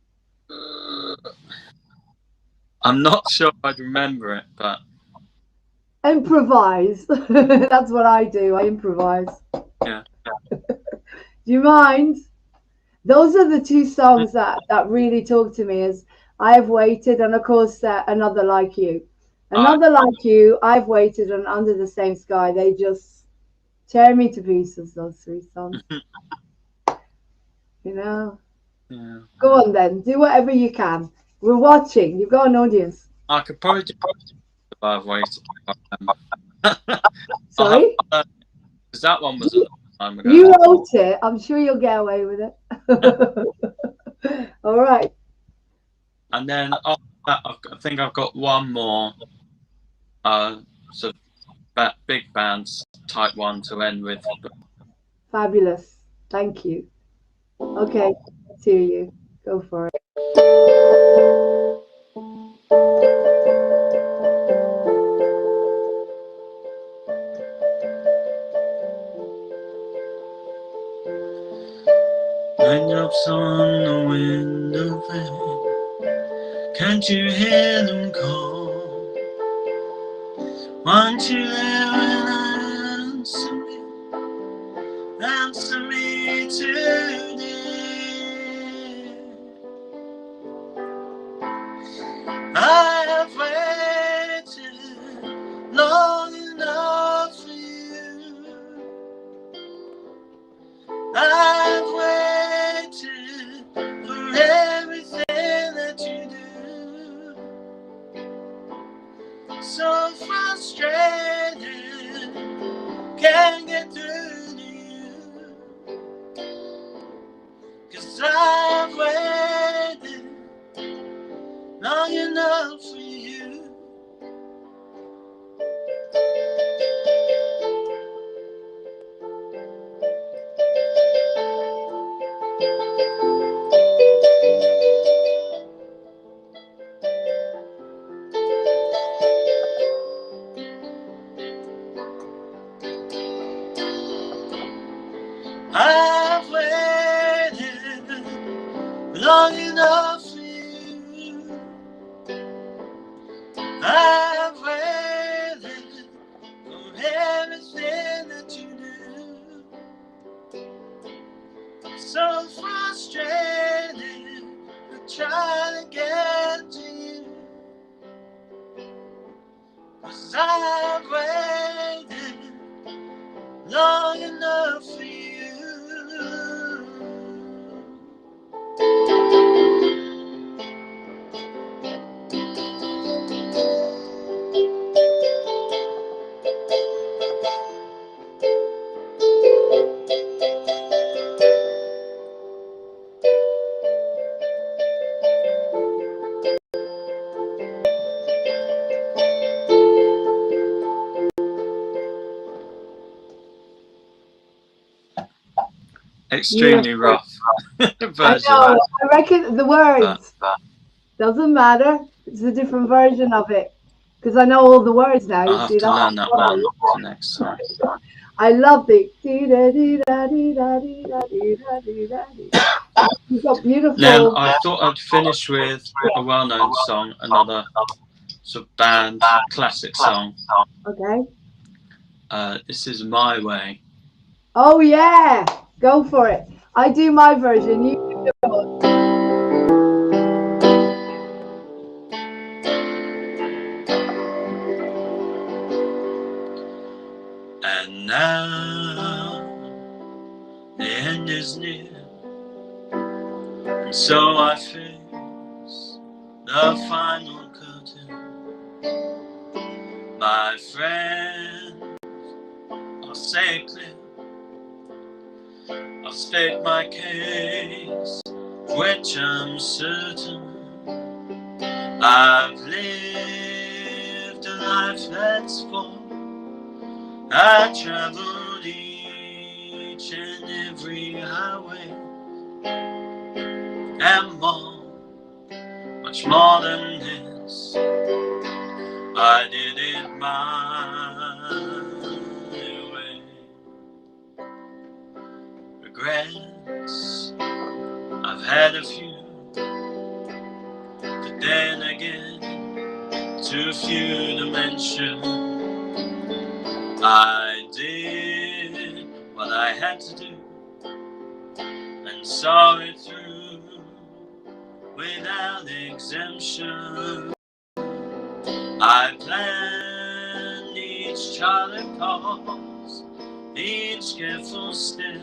I'm not sure I'd remember it, but Improvise. That's what I do. I improvise. yeah. Do you mind? Those are the two songs that really talk to me. Is I Have Waited, and of course Another Like You. Another Like You, I've Waited, and Under the Same Sky. They just tear me to pieces. Those three songs. You know. Yeah. Go on then. Do whatever you can. We're watching. You've got an audience. I could probably do I've waited. Sorry? Because that one was a long time ago. You wrote it. I'm sure you'll get away with it. All right. And then after that, I think I've got one more sort of big bands type one to end with. Fabulous. Thank you. Okay. Let's hear you. Go for it. Raindrops on the window pane, can't you hear them call? Won't you there when I answer me today? I have waited long enough for you. I've waited for everything that you do. So frustrated, can't get through to you. 'Cause I've waited long enough for you. I've waited long enough for you. I've waited for everything that you do. So frustrated, I'm trying to get to you. 'Cause I've waited long enough for you. extremely rough I version. know. I reckon the words But doesn't matter. It's a different version of it because I know all the words now. You I'll have see to that? learn that one for next time. I love the. You've got Then beautiful. I thought I'd finish with a well-known song, another sort of band classic song. Okay. This is My Way. Oh yeah, go for it. I do my version. You do yours. And now the end is near, and so I face the final curtain. My friend, I'll say it clear, I'll state my case, which I'm certain. I've lived a life that's full. I traveled each and every highway, and more, much more than this. I did it my way. Regrets, I've had a few, but then again, too few to mention. I did what I had to do and saw it through without exemption. I planned each charted course, each careful step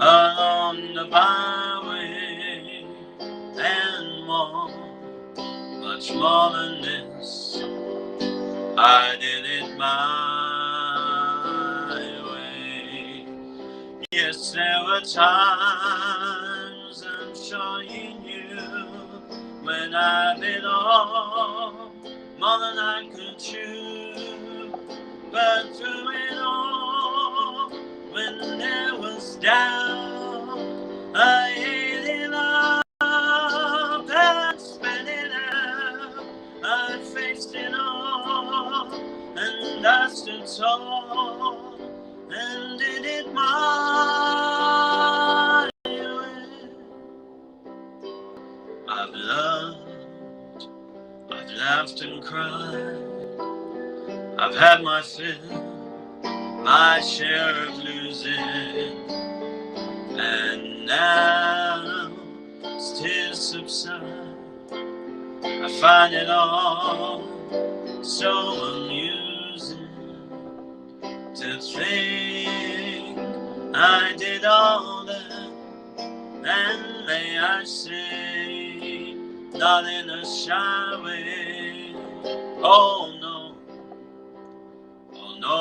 along the byway, and more, much more than this. I did it my way. Yes, there were times, I'm sure you knew, when I bit off more than I could chew. But through it all, when there was doubt, I ate it up and spat it out. I faced it all, and I stood tall, and did it my way. I've loved, I've laughed and cried, I've had my fill, my share of losing, and now as tears subside, I find it all so amusing to think I did all that, and may I say, not in a shy way. Oh no,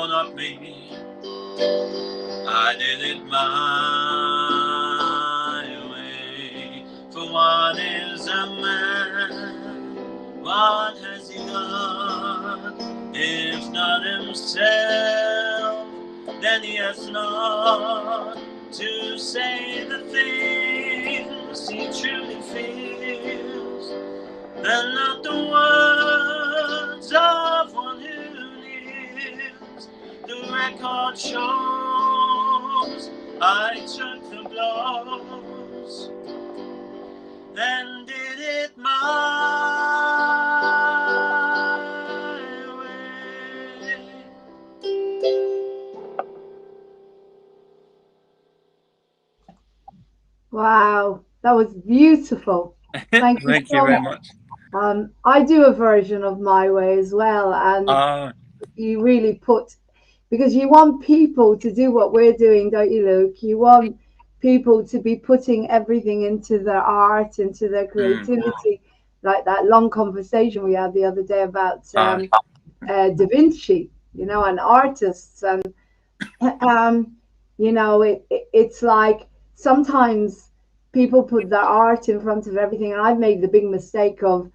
not me. I did it my way. For what is a man? What has he got? If not himself, then he has not to say the things he truly feels. They're not the words of one who lives. The record shows I took the blows and did it my way. Wow, that was beautiful. Thank you Thank you so very much. much. I do a version of My Way as well, and you really put, because you want people to do what we're doing, don't you, Luke? You want people to be putting everything into their art, into their creativity, like that long conversation we had the other day about Da Vinci, and artists, and it's like sometimes people put their art in front of everything, and I've made the big mistake of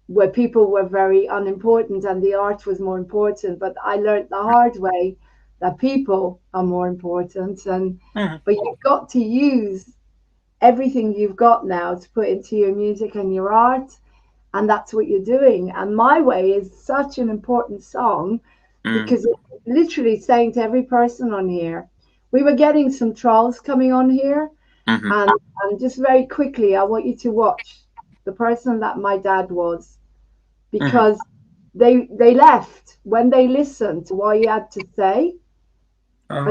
where people were very unimportant and the art was more important. But I learned the hard way that people are more important, and Mhm. but you've got to use everything you've got now to put into your music and your art, and that's what you're doing. And My Way is such an important song Mm. because it's literally saying to every person on here, we were getting some trolls coming on here, Mhm. and just very quickly, I want you to watch the person that my dad was, Mhm. because they left when they listened to what he had to say. Oh.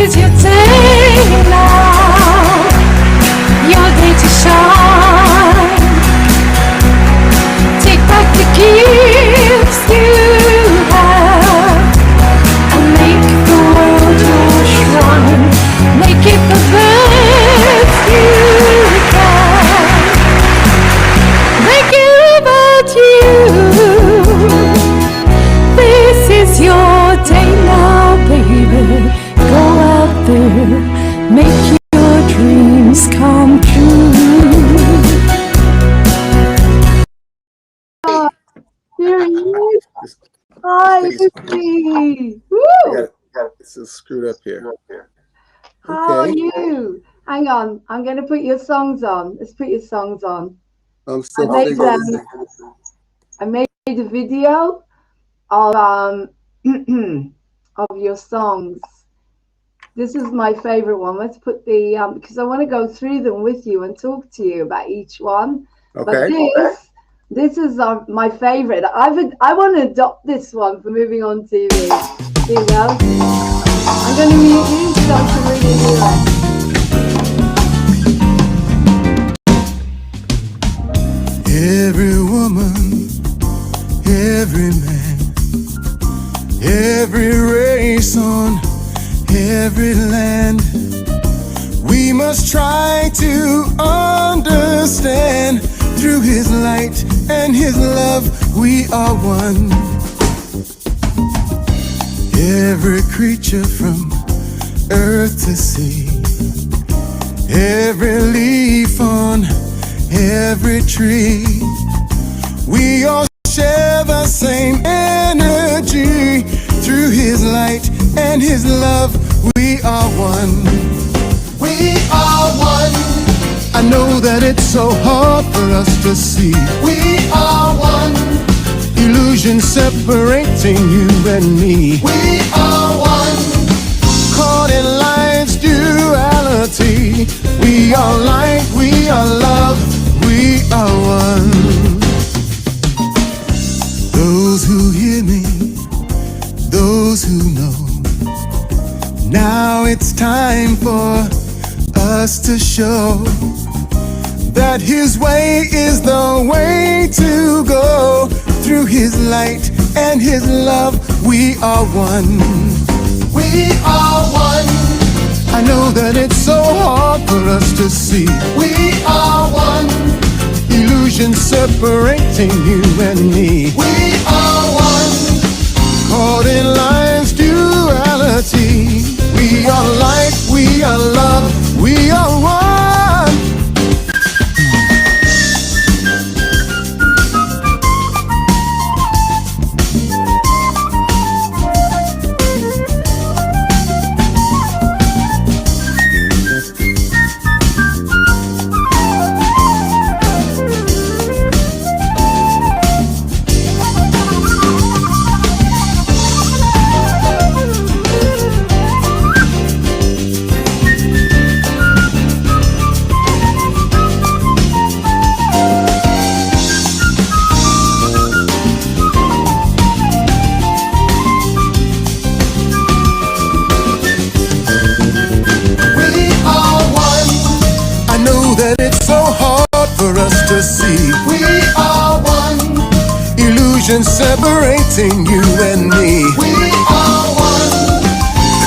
is your day now, your day to shine. Take back the gifts you have and make the world your shrine. Make it the best you can. Make it about you. This is your day now, baby. Go out there, make your dreams come true. Here he is. Hi, Lucy. Woo! This is screwed up here. How are you? Hang on, I'm going to put your songs on. Let's put your songs on. I'm still I made a video of of your songs. This is my favorite one. Let's put the because I want to go through them with you and talk to you about each one. Okay. But this is my favorite. I want to adopt this one for Moving On TV. Here you go. I'm going to mute you so I can really hear it. Every woman, every man, every race on every land, we must try to understand. Through his light and his love, we are one. Every creature from earth to sea, every leaf on every tree, we all share the same energy. Through his light and his love, we are one. We are one. I know that it's so hard for us to see. We are one. Illusion separating you and me. We are one. Caught in life's duality. We are light, we are love, we are one. Those who hear me, those who know, now it's time for us to show that his way is the way to go. Through his light and his love, we are one. We are one. I know that it's so hard for us to see. We are one. Illusion separating you and me. We are one. Caught in life's duality. We are light, we are love, we are one. See, we are one. Illusion separating you and me. We are one.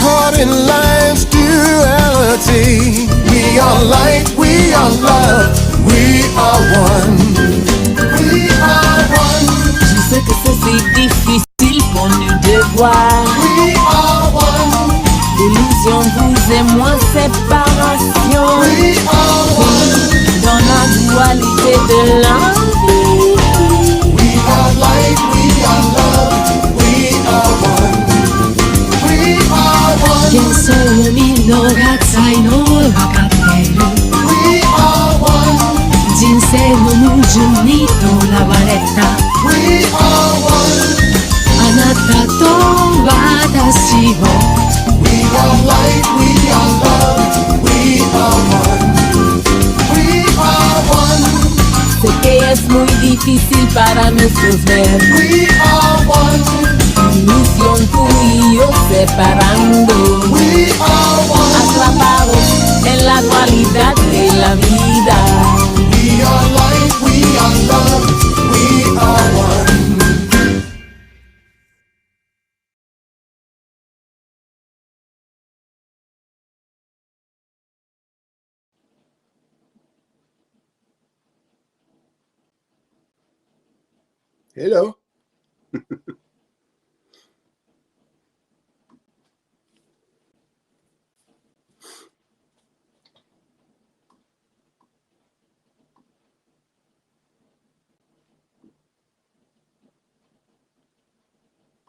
Caught in life's duality. We are light, we are love, we are one. We are one. Je sais que c'est difficile pour nous de voir. We are one. L'illusion, vous et moi, séparation. We are one. Dans la dualité de la vie. We are light, we are love, we are one. We are one. Che solo mille razza in ora capello. We are one. Jinsei no junito la varetta. We are one. Anata to watashi wo. We are light, we are love, we are one. Sé que es muy difícil para nosotros ver. We are one. ilusión tú y yo separando. We are one. Atrapados en la dualidad de la vida. We are light, we are love, we are one. Hello.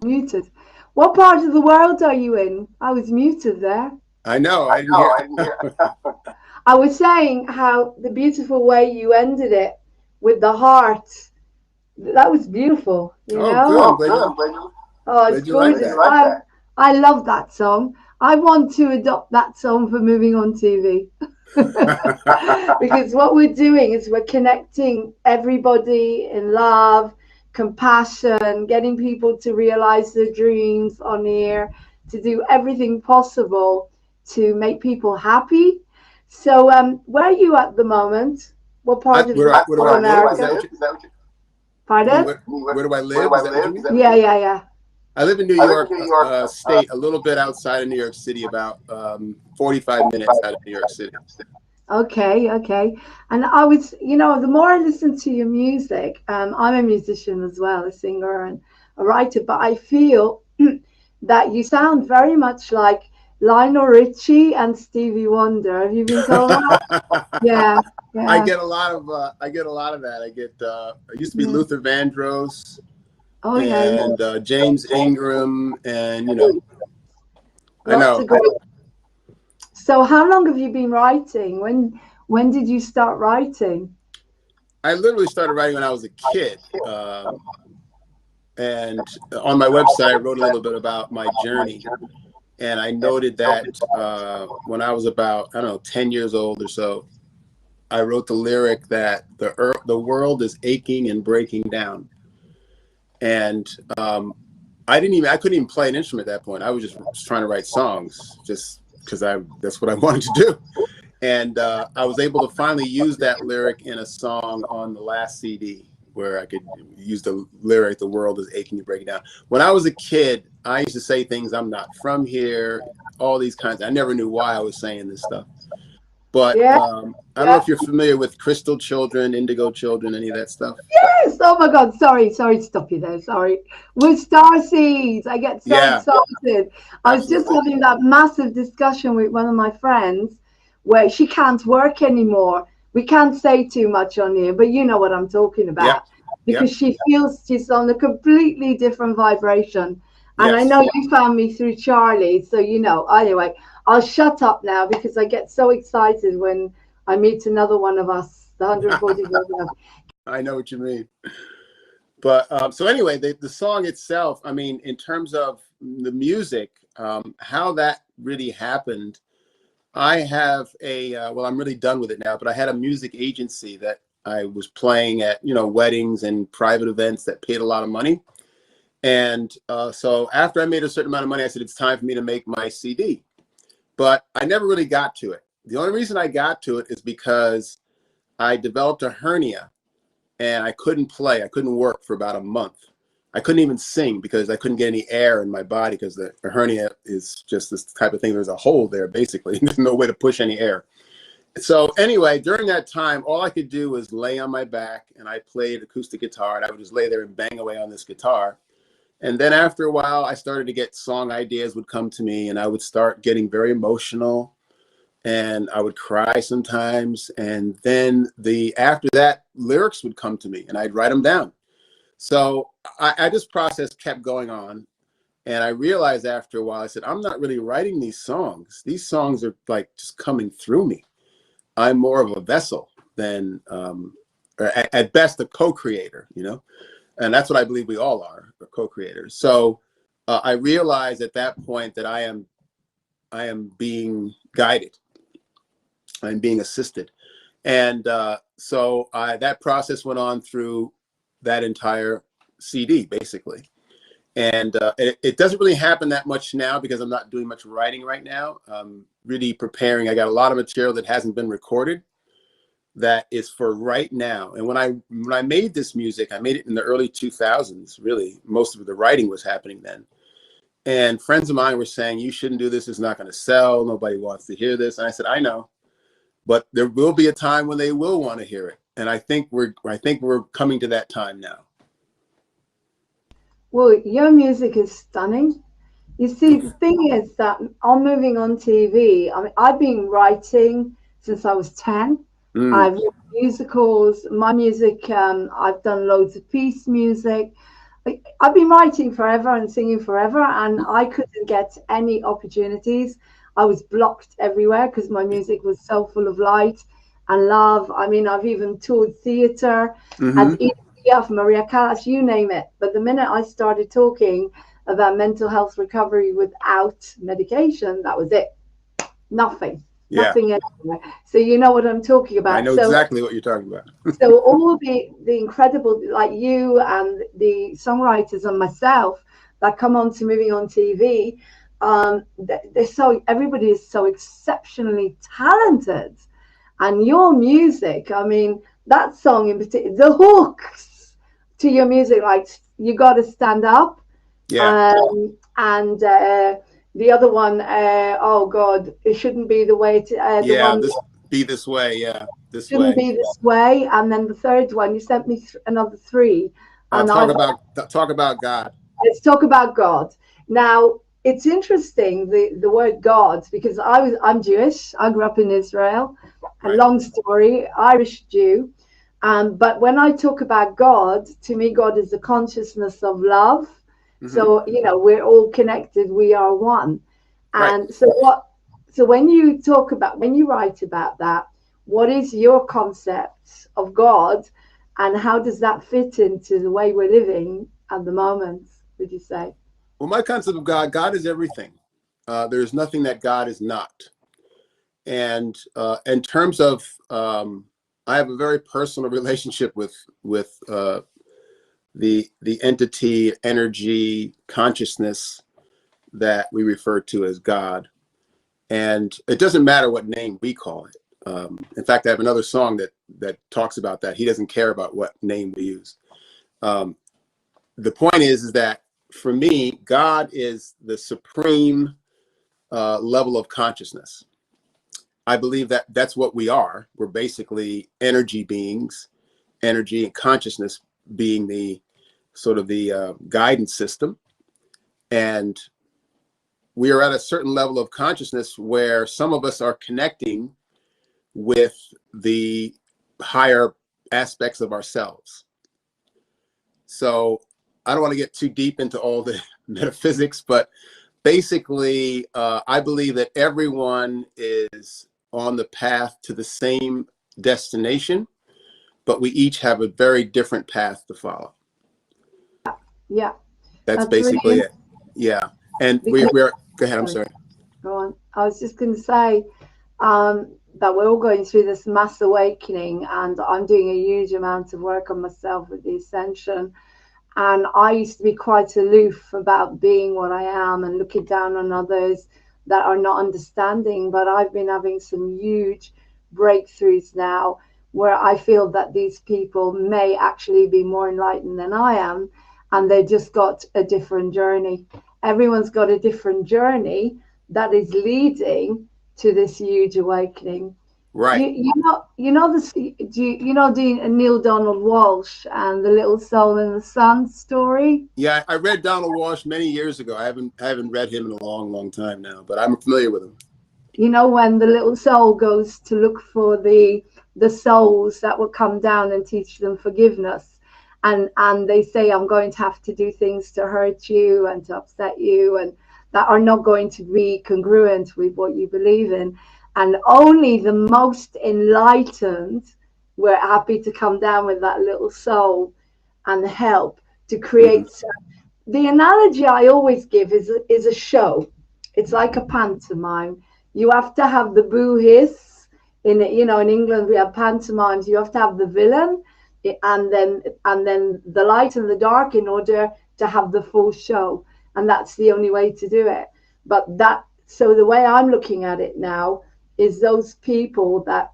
Muted. What part of the world are you in? I was muted there. I know. I didn't hear. I was saying how the beautiful way you ended it with the heart. That was beautiful, you Oh, know? good. I'm glad Oh, it's you like gorgeous. that. I love that song. I want to adopt that song for Moving on TV. Because what we're doing is we're connecting everybody in love, compassion, getting people to realize their dreams on air, to do everything possible to make people happy. So, where are you at the moment? What part of Where do I live? Is America? that what you, Pardon? where do I live? Is that what you mean? Yeah. I live in New York State, a little bit outside of New York City, about 45 minutes out of New York City. Okay. And I was, the more I listen to your music, I'm a musician as well, a singer and a writer, but I feel that you sound very much like Lionel Richie and Stevie Wonder. Have you been told that? Yeah. I get a lot of that. I used to be Luther Vandross Oh yeah. and James Ingram, and I Lots know. of good. So how long have you been writing? When did you start writing? I literally started writing when I was a kid. And on my website, I wrote a little bit about my journey. And I noted that when I was about, 10 years old or so, I wrote the lyric that the world is aching and breaking down. And I couldn't even play an instrument at that point. I was just trying to write songs just because that's what I wanted to do. And I was able to finally use that lyric in a song on the last CD where I could use the lyric, the world is aching and breaking down. When I was a kid, I used to say things, I'm not from here, all these kinds. I never knew why I was saying this stuff. But Yeah. I don't know if you're familiar with Crystal Children, Indigo Children, any of that stuff. Yes. Oh my God. Sorry to stop you there. Sorry. With star seeds, I get so excited. I was just having that massive discussion with one of my friends where she can't work anymore. We can't say too much on here, but you know what I'm talking about. Because she feels she's on a completely different vibration. And I know you found me through Charlie. So, anyway, I'll shut up now because I get so excited when I meet another one of us, the 144. I know what you mean. But so anyway, the song itself, I mean, in terms of the music, how that really happened, I have well, I'm really done with it now, but I had a music agency that I was playing at, weddings and private events that paid a lot of money. And so after I made a certain amount of money, I said, it's time for me to make my CD. But I never really got to it. The only reason I got to it is because I developed a hernia and I couldn't play. I couldn't work for about a month. I couldn't even sing because I couldn't get any air in my body because the hernia is just this type of thing. There's a hole there, basically. There's no way to push any air. So anyway, during that time, all I could do was lay on my back and I played acoustic guitar and I would just lay there and bang away on this guitar. And then after a while, I started to get song ideas would come to me and I would start getting very emotional and I would cry sometimes. And then after that, lyrics would come to me and I'd write them down. So this process kept going on. And I realized after a while, I said, I'm not really writing these songs. These songs are like just coming through me. I'm more of a vessel than, or at best, a co-creator, and that's what I believe we all are, co-creators. So I realized at that point that I am being guided. I'm being assisted. And so that process went on through that entire CD, basically. And it doesn't really happen that much now because I'm not doing much writing right now. I'm really preparing. I got a lot of material that hasn't been recorded that is for right now. And when I made this music, I made it in the early 2000s, really. Most of the writing was happening then. And friends of mine were saying, you shouldn't do this. It's not going to sell. Nobody wants to hear this. And I said, I know, but there will be a time when they will want to hear it. And I think we're coming to that time now. Well, your music is stunning. You see, the thing is that on Moving on TV, I mean, I've been writing since I was 10. I've written musicals, my music, I've done loads of peace music. I've been writing forever and singing forever, and I couldn't get any opportunities. I was blocked everywhere because my music was so full of light and love. I mean, I've even toured theatre as EDF, Maria Callas, you name it. But the minute I started talking about mental health recovery without medication, that was it. Nothing. Yeah. Nothing anywhere. So you know what I'm talking about. I know exactly what you're talking about. So all the incredible, like you and the songwriters and myself that come on to Moving on TV, everybody is so exceptionally talented. And your music, I mean, that song in particular, the hooks to your music, like You Gotta Stand Up. Yeah. And the other one, oh God, it shouldn't be the way to. Be this way. Yeah, this shouldn't way. be this way. And then the third one, you sent me another 3. And talk about God. Let's talk about God. Now it's interesting the word God, because I'm Jewish. I grew up in Israel. A long story, Irish Jew. But when I talk about God, to me, God is the consciousness of love. So, you know, we're all connected. We are one. And so when you write about that, what is your concept of God, and how does that fit into the way we're living at the moment, would you say? Well, my concept of God is everything. There's nothing that God is not. And in terms of, I have a very personal relationship with the entity, energy, consciousness that we refer to as God. And it doesn't matter what name we call it. In fact, I have another song that talks about that. He doesn't care about what name we use. The point is that for me, God is the supreme level of consciousness. I believe that that's what we are. We're basically energy beings, energy and consciousness being the sort of the guidance system. And we are at a certain level of consciousness where some of us are connecting with the higher aspects of ourselves. So I don't want to get too deep into all the metaphysics, but basically, I believe that everyone is on the path to the same destination, but we each have a very different path to follow. Yeah. That's basically it. Yeah. And we're go ahead, I'm sorry. Go on. I was just going to say that we're all going through this mass awakening, and I'm doing a huge amount of work on myself with the ascension. And I used to be quite aloof about being what I am and looking down on others that are not understanding. But I've been having some huge breakthroughs now where I feel that these people may actually be more enlightened than I am, and they just got a different journey. Everyone's got a different journey that is leading to this huge awakening. Right. You know this. You know Neil Donald Walsh and the Little Soul in the Sun story? Yeah, I read Donald Walsh many years ago. I haven't read him in a long, long time now, but I'm familiar with him. You know, when the little soul goes to look for the souls that will come down and teach them forgiveness, and they say, I'm going to have to do things to hurt you and to upset you, and that are not going to be congruent with what you believe in. And only the most enlightened were happy to come down with that little soul and help to create. The analogy I always give is a show. It's like a pantomime. You have to have the boo-hiss. In England we have pantomimes. You have to have the villain and then the light and the dark in order to have the full show, and that's the only way to do it. But so the way I'm looking at it now is those people that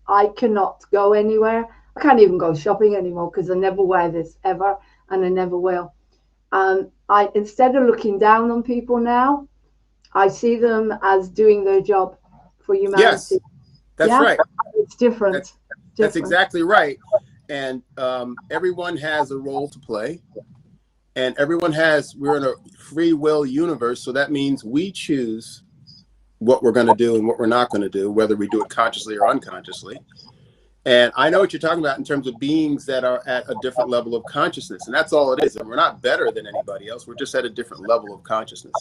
I cannot go anywhere. I can't even go shopping anymore because I never wear this ever, and I never will. I, instead of looking down on people now, I see them as doing their job for humanity. Yes, that's right. It's different. That's exactly right. And everyone has a role to play, and we're in a free will universe. So that means we choose what we're going to do and what we're not going to do, whether we do it consciously or unconsciously. And I know what you're talking about in terms of beings that are at a different level of consciousness. And that's all it is. And we're not better than anybody else. We're just at a different level of consciousness.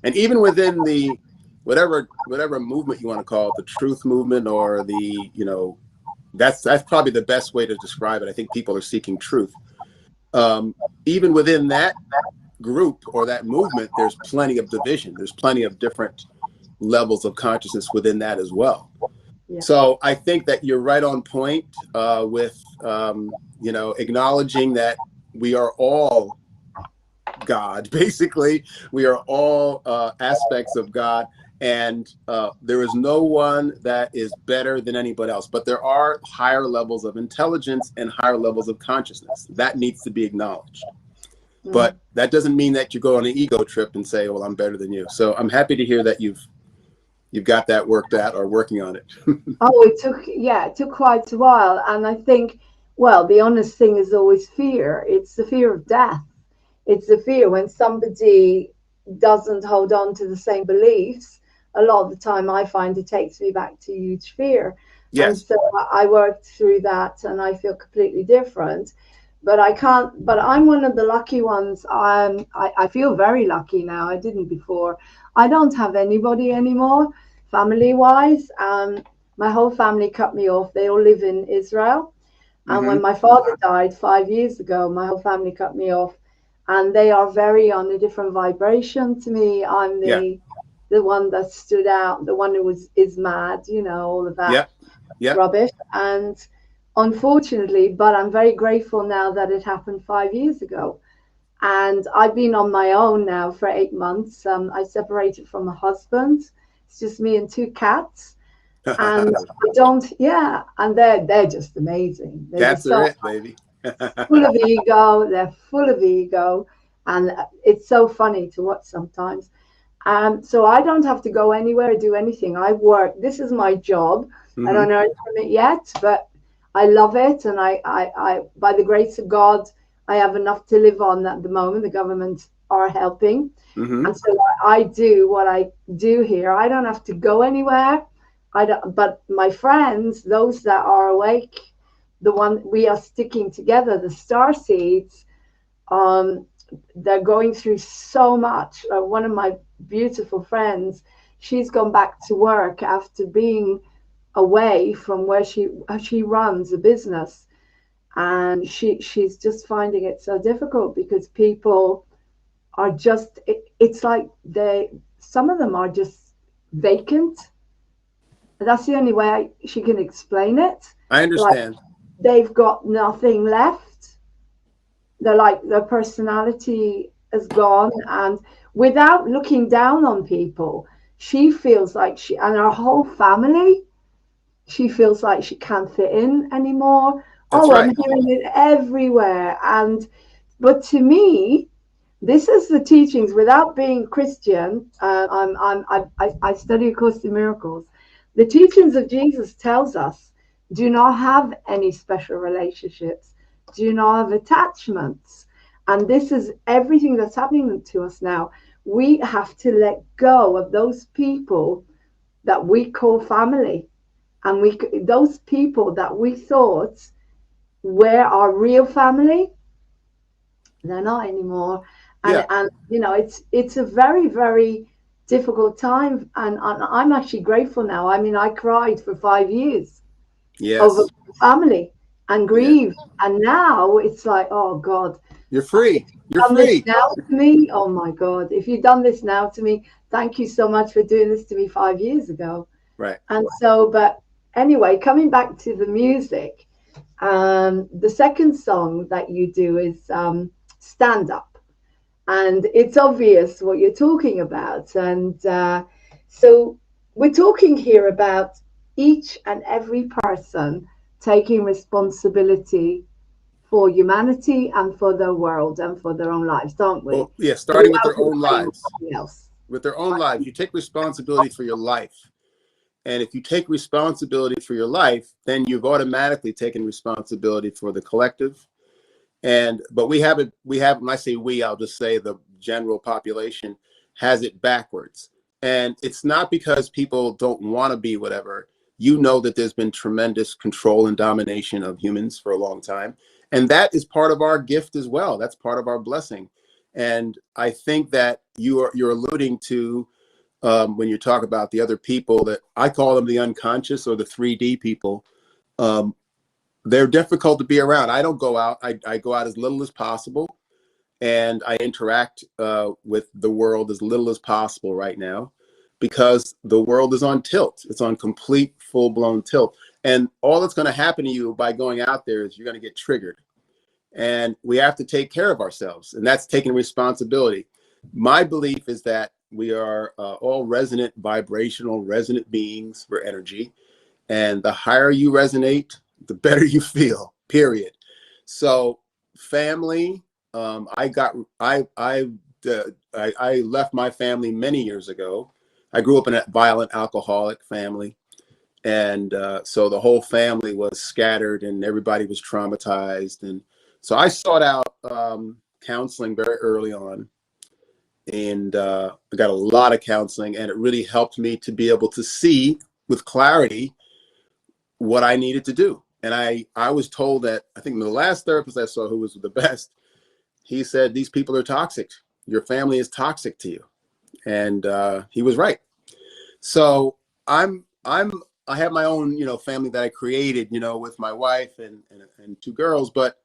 And even within the whatever movement you want to call it, the truth movement, or the, that's probably the best way to describe it. I think people are seeking truth. Even within that group or that movement, there's plenty of division. There's plenty of different levels of consciousness within that as well. Yeah. So I think that you're right on point with, acknowledging that we are all God. Basically, we are all aspects of God. And there is no one that is better than anybody else. But there are higher levels of intelligence and higher levels of consciousness. That needs to be acknowledged. Mm. But that doesn't mean that you go on an ego trip and say, well, I'm better than you. So I'm happy to hear that you've got that worked out or working on it. It took quite a while. And I think, well, the honest thing is always fear. It's the fear of death. It's the fear when somebody doesn't hold on to the same beliefs. A lot of the time I find it takes me back to huge fear. Yes. And so I worked through that and I feel completely different. But I'm one of the lucky ones. I feel very lucky now. I didn't before. I don't have anybody anymore, family-wise. My whole family cut me off. They all live in Israel. And when my father died 5 years ago, my whole family cut me off. And they are very on a different vibration to me. I'm the one that stood out, the one who is mad, all of that rubbish. And unfortunately, but I'm very grateful now that it happened 5 years ago. And I've been on my own now for 8 months. I separated from my husband. It's just me and 2 cats. And and they're just amazing. That's it, baby. Full of ego. They're full of ego. And it's so funny to watch sometimes. So I don't have to go anywhere or do anything. I work. This is my job. I don't earn from it yet, but I love it. And I by the grace of God, I have enough to live on at the moment. The government are helping. And so I do what I do here. I don't have to go anywhere. But my friends, those that are awake, we are sticking together, the star seeds, they're going through so much. One of my beautiful friends, she's gone back to work after being away from where she runs a business. And she's just finding it so difficult because people are just, it's like some of them are just vacant. That's the only way she can explain it. I understand. Like, they've got nothing left. They're like, their personality is gone. And without looking down on people, she feels like and her whole family, she feels like she can't fit in anymore. That's right. I'm hearing it everywhere. But to me, this is the teachings. Without being Christian, I study A Course in Miracles. The teachings of Jesus tells us, do not have any special relationships. Do not have attachments. And this is everything that's happening to us now. We have to let go of those people that we call family. And those people that we thought were our real family, they're not anymore. And it's a very, very difficult time, and I'm actually grateful now. I mean, I cried for 5 years over family and grieved, and now it's like, oh God, you're free. You're free now to me. Oh my God, if you've done this now to me, thank you so much for doing this to me 5 years ago. Right. And so, but anyway, coming back to the music, the second song that you do is Stand Up. And it's obvious what you're talking about. And so we're talking here about each and every person taking responsibility for humanity and for the world and for their own lives, don't we? Well, yeah, starting with their Without own lives. anybody else. With their own lives, you take responsibility for your life. And if you take responsibility for your life, then you've automatically taken responsibility for the collective. But we have, when I say we, I'll just say the general population has it backwards. And it's not because people don't want to be whatever. You know that there's been tremendous control and domination of humans for a long time. And that is part of our gift as well. That's part of our blessing. And I think that you're alluding to, when you talk about the other people, that I call them the unconscious or the 3D people. They're difficult to be around. I don't go out. I go out as little as possible, and I interact with the world as little as possible right now, because the world is on tilt. It's on complete, full-blown tilt. And all that's going to happen to you by going out there is you're going to get triggered. And we have to take care of ourselves, and that's taking responsibility. My belief is that we are all resonant, vibrational, resonant beings for energy. And the higher you resonate, the better you feel, period. So family, I left my family many years ago. I grew up in a violent alcoholic family. And so the whole family was scattered and everybody was traumatized. And so I sought out counseling very early on. And I got a lot of counseling, and it really helped me to be able to see with clarity what I needed to do. And I was told that, I think the last therapist I saw, who was the best, he said, these people are toxic. Your family is toxic to you. And he was right. So I have my own, family that I created, with my wife and 2 girls. But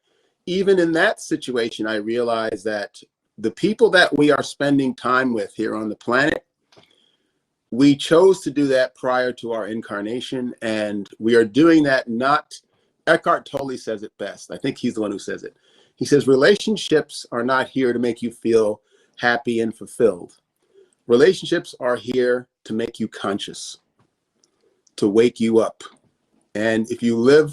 even in that situation, I realized that the people that we are spending time with here on the planet, we chose to do that prior to our incarnation. And we are doing that not, Eckhart Tolle says it best. I think he's the one who says it. He says, relationships are not here to make you feel happy and fulfilled. Relationships are here to make you conscious, to wake you up. And if you live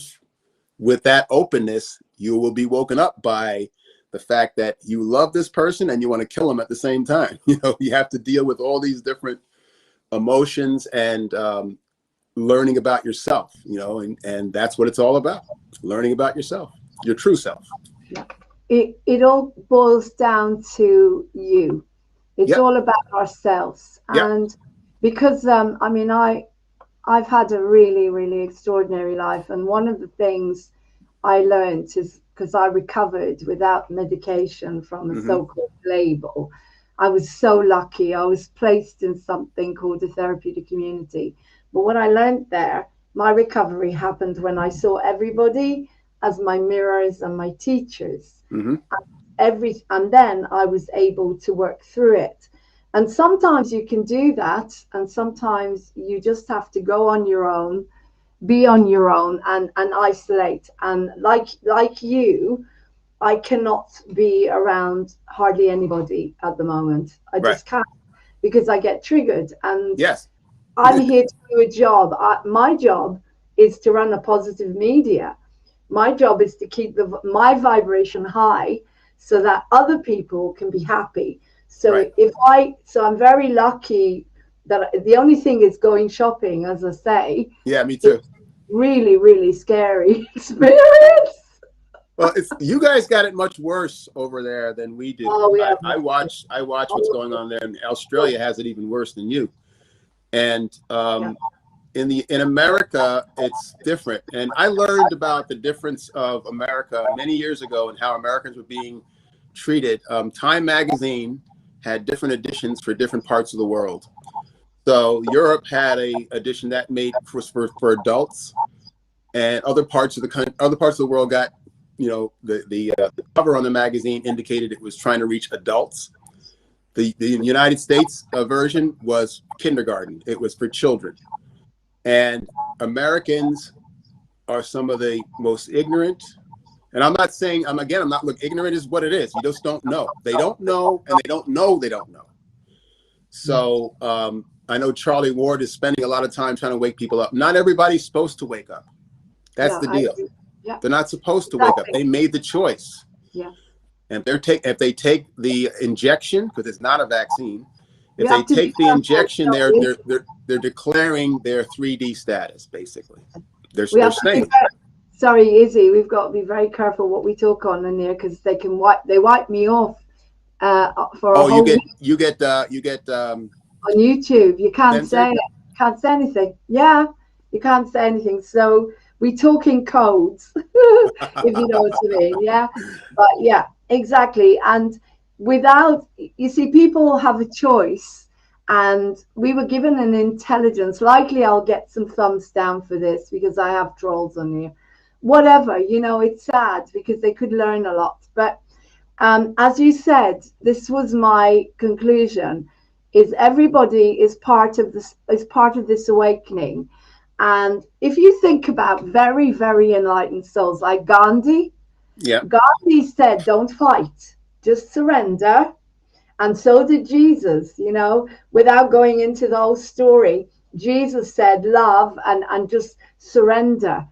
with that openness, you will be woken up by the fact that you love this person and you want to kill them at the same time. You have to deal with all these different emotions and learning about yourself, and that's what it's all about. Learning about yourself, your true self. It all boils down to you. It's all about ourselves. And because, I've had a really, really extraordinary life. And one of the things I learned is, because I recovered without medication from a so-called label. I was so lucky. I was placed in something called a therapeutic community. But what I learned there, my recovery happened when I saw everybody as my mirrors and my teachers. And then I was able to work through it. And sometimes you can do that, and sometimes you just have to go on your own, be on your own, and isolate. And like you, I cannot be around hardly anybody at the moment. I just can't, because I get triggered. And I'm here to do a job. My job is to run a positive media. My job is to keep my vibration high so that other people can be happy. So so I'm very lucky that the only thing is going shopping, as I say. Yeah, me too. Really, really scary experience. Well, you guys got it much worse over there than we do. I watch what's going on there, and Australia has it even worse than you. And in America, it's different. And I learned about the difference of America many years ago and how Americans were being treated. Time magazine had different editions for different parts of the world. So Europe had a edition that made for adults, and other parts of the world got, the cover on the magazine indicated it was trying to reach adults. The United States version was kindergarten. It was for children. And Americans are some of the most ignorant, And I'm not saying, I'm not, look, ignorant is what it is. You just don't know. They don't know, and they don't know they don't know. So I know Charlie Ward is spending a lot of time trying to wake people up. Not everybody's supposed to wake up. That's the deal. They're not supposed to wake up. They made the choice. Yeah. And if they take the injection, because it's not a vaccine, if they take the injection, they're declaring their 3D status, basically. They're saying. Sorry, Izzy, we've got to be very careful what we talk on in here, because they wipe me off for a whole week. you get on YouTube. You can't say anything. Yeah, you can't say anything. So we talk in codes, if you know what I mean. Yeah, but yeah, exactly. And you see, people have a choice, and we were given an intelligence. Likely I'll get some thumbs down for this because I have trolls on here. Whatever, it's sad because they could learn a lot. But as you said, this was my conclusion: is everybody is part of this awakening. And if you think about very, very enlightened souls like Gandhi, Gandhi said, "Don't fight, just surrender." And so did Jesus. Without going into the whole story, Jesus said, "Love and just surrender."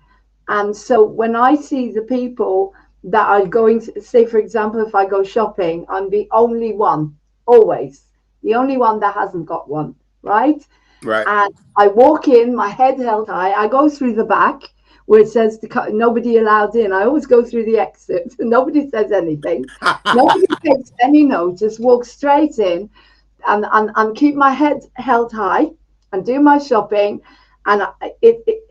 And so when I see the people that are going to, say, for example, if I go shopping, I'm the only one, always, the only one that hasn't got one, right? Right. And I walk in, my head held high. I go through the back where it says nobody allowed in. I always go through the exit. Nobody says anything. Nobody takes any notice, walk straight in and keep my head held high and do my shopping. And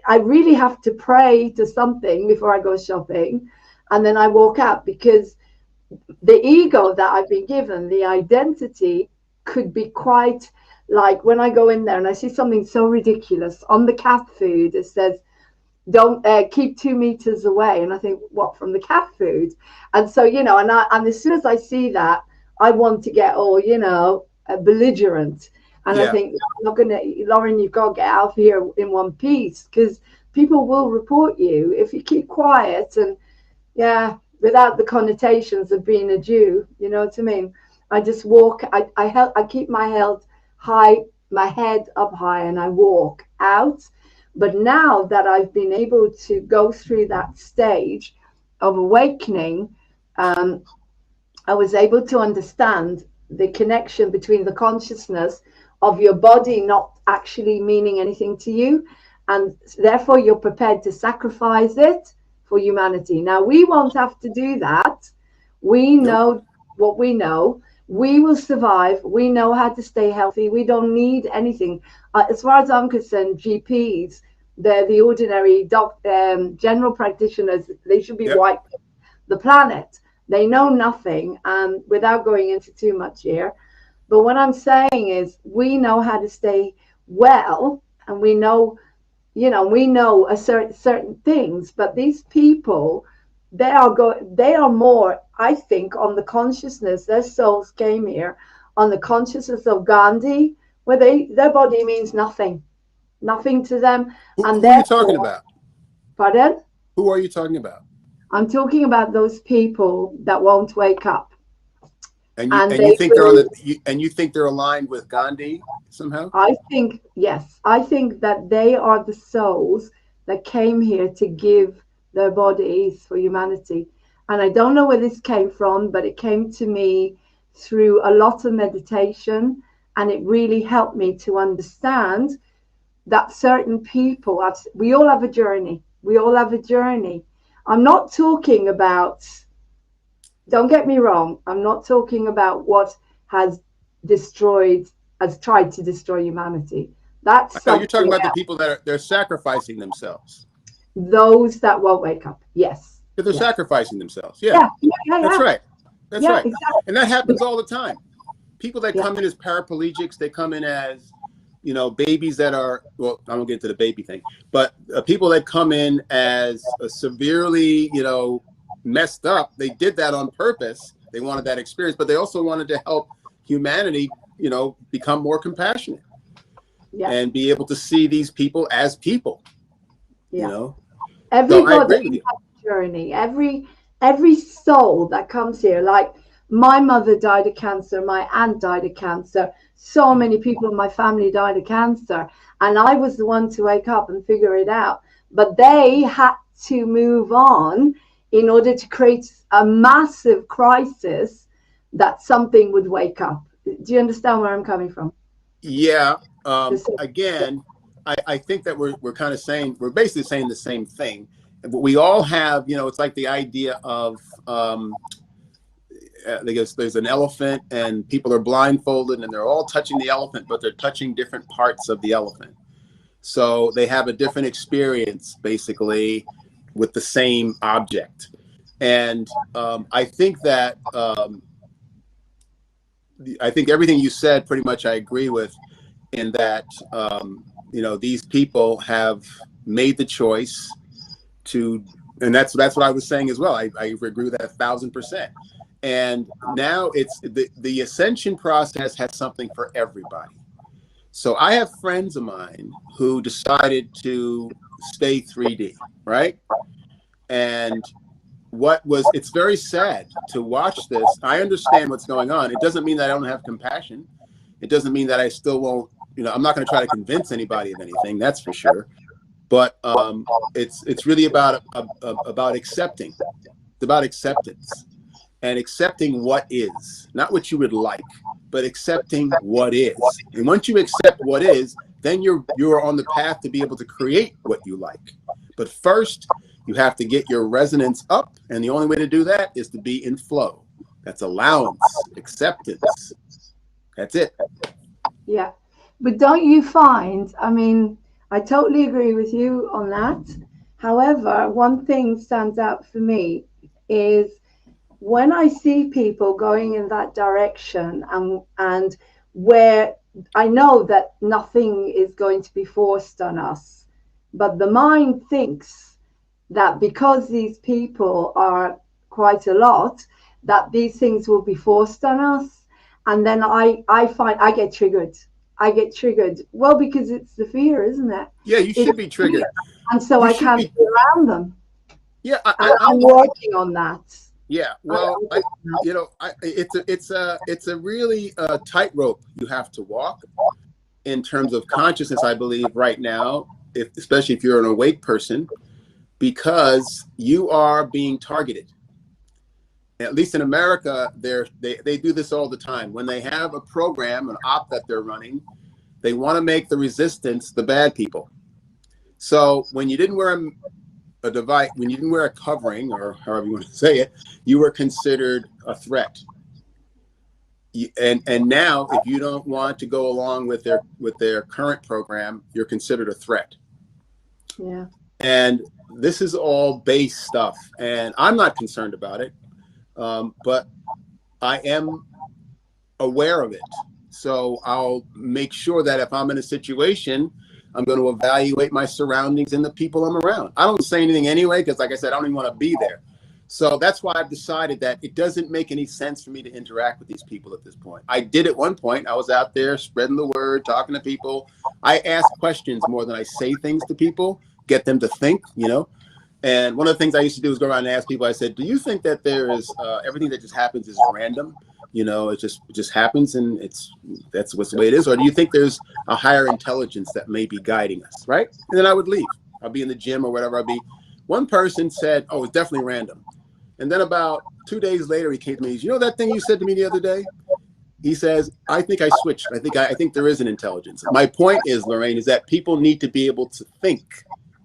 I really have to pray to something before I go shopping. And then I walk out, because the ego that I've been given, the identity, could be quite like when I go in there and I see something so ridiculous. On the cat food, it says, "Don't keep 2 meters away." And I think, what, from the cat food? And so, and as soon as I see that, I want to get all, belligerent. And I think, I'm not going to, Lauren, you've got to get out of here in one piece, because people will report you if you keep quiet and, without the connotations of being a Jew, you know what I mean? I just walk, I keep my head up high, and I walk out. But now that I've been able to go through that stage of awakening, I was able to understand the connection between the consciousness of your body not actually meaning anything to you, and therefore you're prepared to sacrifice it for humanity. Now, we won't have to do that. We know what we know. We will survive. We know how to stay healthy. We don't need anything. As far as I'm concerned, GPs, they're the ordinary general practitioners. They should be wiped off the planet. They know nothing, without going into too much here. But what I'm saying is, we know how to stay well, and we know certain things. But these people, they are more, I think, on the consciousness. Their souls came here on the consciousness of Gandhi, where their body means nothing to them. Who are you talking about? Pardon? Who are you talking about? I'm talking about those people that won't wake up. And you think they're aligned with Gandhi somehow? I think, yes. I think that they are the souls that came here to give their bodies for humanity. And I don't know where this came from, but it came to me through a lot of meditation, and it really helped me to understand that certain people, we all have a journey. We all have a journey. I'm not talking about, don't get me wrong, I'm not talking about what has tried to destroy humanity. That's you're talking about the people that they're sacrificing themselves. Those that won't wake up, yes. But they're sacrificing themselves. Yeah. That's right. That's right. Exactly. And that happens all the time. People that come in as paraplegics, they come in as, babies that are, well, I won't get into the baby thing, but people that come in as severely, messed up, they did that on purpose. They wanted that experience, but they also wanted to help humanity, become more compassionate and be able to see these people as people, Everybody has a journey. every soul that comes here, like my mother died of cancer, my aunt died of cancer, so many people in my family died of cancer, and I was the one to wake up and figure it out. But they had to move on in order to create a massive crisis that something would wake up. Do you understand where I'm coming from? Yeah. Again, I think that we're kind of saying, we're basically saying the same thing. But we all have, you know, it's like the idea of, I guess there's an elephant and people are blindfolded and they're all touching the elephant, but they're touching different parts of the elephant. So they have a different experience, basically, with the same object. And I think that I think everything you said, pretty much I agree with, in that, you know, these people have made the choice to, and that's what I was saying as well. I agree with that 1,000%. And now it's the ascension process has something for everybody. So I have friends of mine who decided to stay 3D, right? And it's very sad to watch this. I understand what's going on. It doesn't mean that I don't have compassion. It doesn't mean that I still won't, you know, I'm not going to try to convince anybody of anything, that's for sure. But it's really about accepting. It's about acceptance and accepting what is, not what you would like, but accepting what is. And once you accept what is, then you're on the path to be able to create what you like. But first, you have to get your resonance up, and the only way to do that is to be in flow. That's allowance, acceptance. That's it. Yeah. But don't you find, I mean, I totally agree with you on that. However, one thing stands out for me is when I see people going in that direction, and where I know that nothing is going to be forced on us, but the mind thinks that because these people are quite a lot, that these things will be forced on us. And then I find I get triggered. Well, because it's the fear, isn't it? Yeah, you should be triggered. And so I can't be around them. Yeah, I'm working on that. Yeah, well, you know, it's a really tightrope you have to walk in terms of consciousness, I believe, right now, especially if you're an awake person, because you are being targeted. At least in America, they do this all the time. When they have a program, an op that they're running, they want to make the resistance the bad people. So when you didn't wear a device, when you didn't wear a covering, or however you want to say it, you were considered a threat. And now, if you don't want to go along with their current program, you're considered a threat. Yeah. And this is all base stuff, and I'm not concerned about it. But I am aware of it. So I'll make sure that if I'm in a situation, I'm going to evaluate my surroundings and the people I'm around. I don't say anything anyway, because like I said, I don't even want to be there. So that's why I've decided that it doesn't make any sense for me to interact with these people at this point. I did at one point. I was out there spreading the word, talking to people. I ask questions more than I say things to people, get them to think, you know. And one of the things I used to do was go around and ask people, I said, do you think that there is everything that just happens is random? You know, it just happens and that's what's the way it is. Or do you think there's a higher intelligence that may be guiding us, right? And then I would leave. I'll be in the gym or whatever I'll be. One person said, oh, it's definitely random. And then about 2 days later, he came to me, you know that thing you said to me the other day? He says, I think I switched. I think there is an intelligence. My point is, Lorraine, is that people need to be able to think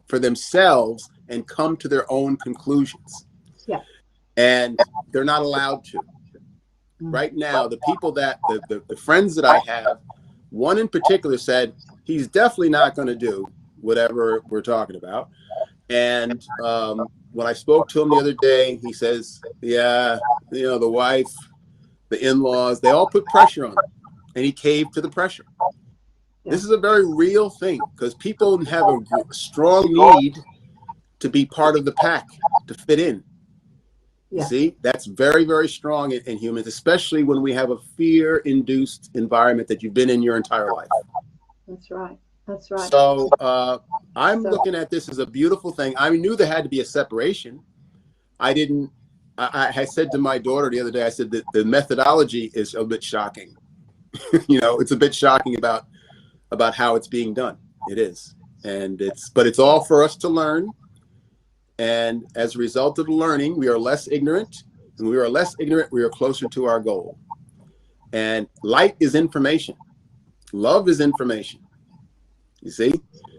for themselves and come to their own conclusions. Yeah. And they're not allowed to. Right now, the people that, the friends that I have, one in particular said, he's definitely not going to do whatever we're talking about. And when I spoke to him the other day, he says, yeah, you know, the wife, the in-laws, they all put pressure on him. And he caved to the pressure. Yeah. This is a very real thing, because people have a strong need to be part of the pack, to fit in. Yeah. See, that's very, very strong in humans, especially when we have a fear-induced environment that you've been in your entire life. That's right. That's right. So I'm looking at this as a beautiful thing. I knew there had to be a separation. I didn't I said to my daughter the other day, I said that the methodology is a bit shocking. It's a bit shocking about how it's being done. It is. But it's all for us to learn. And as a result of learning, we are less ignorant. And we are less ignorant, we are closer to our goal. And light is information. Love is information. You see?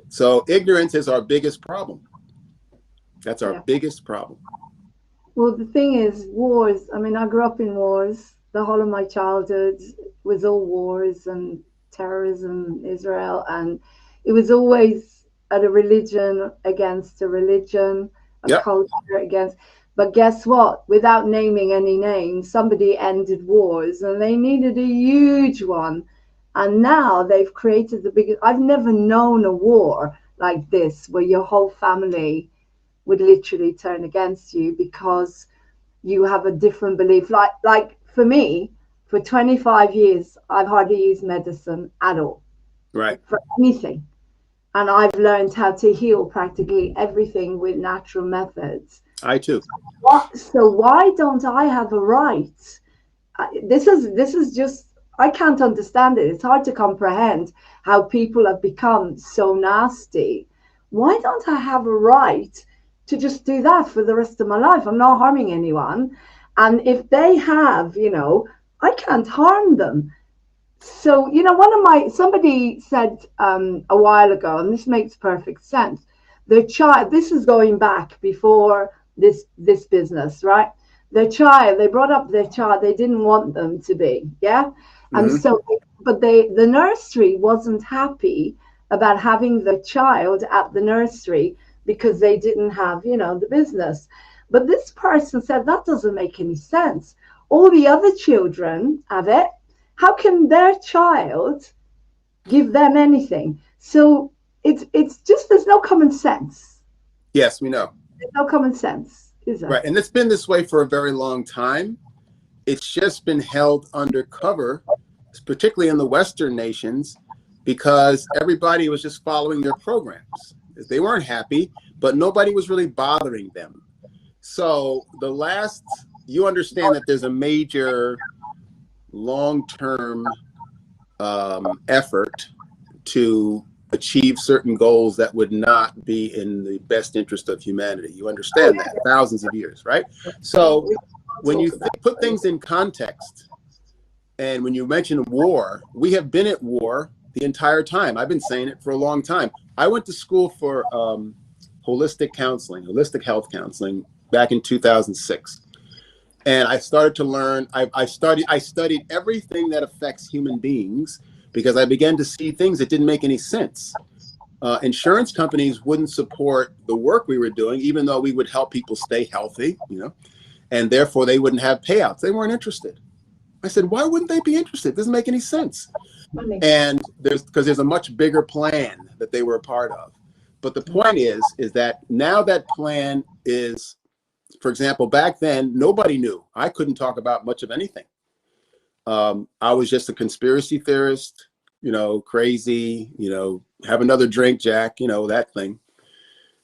So ignorance is our biggest problem. That's our biggest problem. Well, the thing is, wars, I mean, I grew up in wars. The whole of my childhood was all wars and terrorism, Israel. And it was always a religion against a religion, a culture against. But guess what? Without naming any names, somebody ended wars, and they needed a huge one. And now they've created the biggest. I've never known a war like this, where your whole family would literally turn against you because you have a different belief. Like for me, for 25 years, I've hardly used medicine at all. Right. For anything. And I've learned how to heal practically everything with natural methods. I too. So why don't I have a right? This is just, I can't understand it. It's hard to comprehend how people have become so nasty. Why don't I have a right to just do that for the rest of my life? I'm not harming anyone. And if they have, I can't harm them. So, somebody said a while ago, and this makes perfect sense. This is going back before this business, right? They brought up their child, they didn't want them to be, yeah? And so, but the nursery wasn't happy about having the child at the nursery because they didn't have, the business. But this person said, that doesn't make any sense. All the other children have it. How can their child give them anything? So it's just, there's no common sense. Yes, we know. There's no common sense, is there? Right, and it's been this way for a very long time. It's just been held undercover, particularly in the Western nations, because everybody was just following their programs. They weren't happy, but nobody was really bothering them. So you understand that there's a major long-term effort to achieve certain goals that would not be in the best interest of humanity. You understand that, thousands of years, right? So when you put things in context, and when you mention war, we have been at war the entire time. I've been saying it for a long time. I went to school for holistic health counseling back in 2006. And I started to learn, I studied everything that affects human beings because I began to see things that didn't make any sense. Insurance companies wouldn't support the work we were doing, even though we would help people stay healthy, and therefore they wouldn't have payouts. They weren't interested. I said, why wouldn't they be interested? It doesn't make any sense. And because there's a much bigger plan that they were a part of. But the point is that now that plan is, for example, back then, nobody knew. I couldn't talk about much of anything. I was just a conspiracy theorist, crazy, have another drink, Jack, that thing.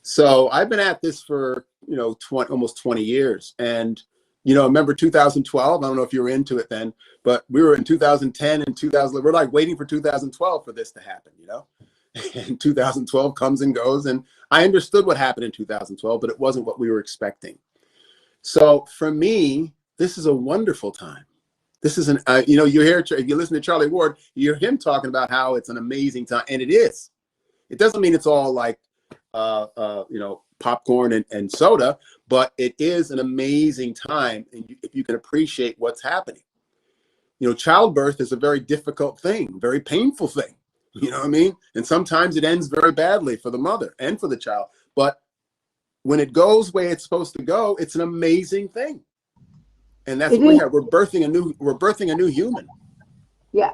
So I've been at this for, almost 20 years. And, remember 2012? I don't know if you were into it then, but we were in 2010 and 2000. We're like waiting for 2012 for this to happen, And 2012 comes and goes. And I understood what happened in 2012, but it wasn't what we were expecting. So for me, this is a wonderful time. This is you hear, if you listen to Charlie Ward, you hear him talking about how it's an amazing time, and it is. It doesn't mean it's all like, popcorn and soda, but it is an amazing time, and if you can appreciate what's happening. Childbirth is a very difficult thing, very painful thing. You know what I mean? And sometimes it ends very badly for the mother and for the child. But when it goes where it's supposed to go, it's an amazing thing. And that's what we have. We're birthing a new human. Yeah,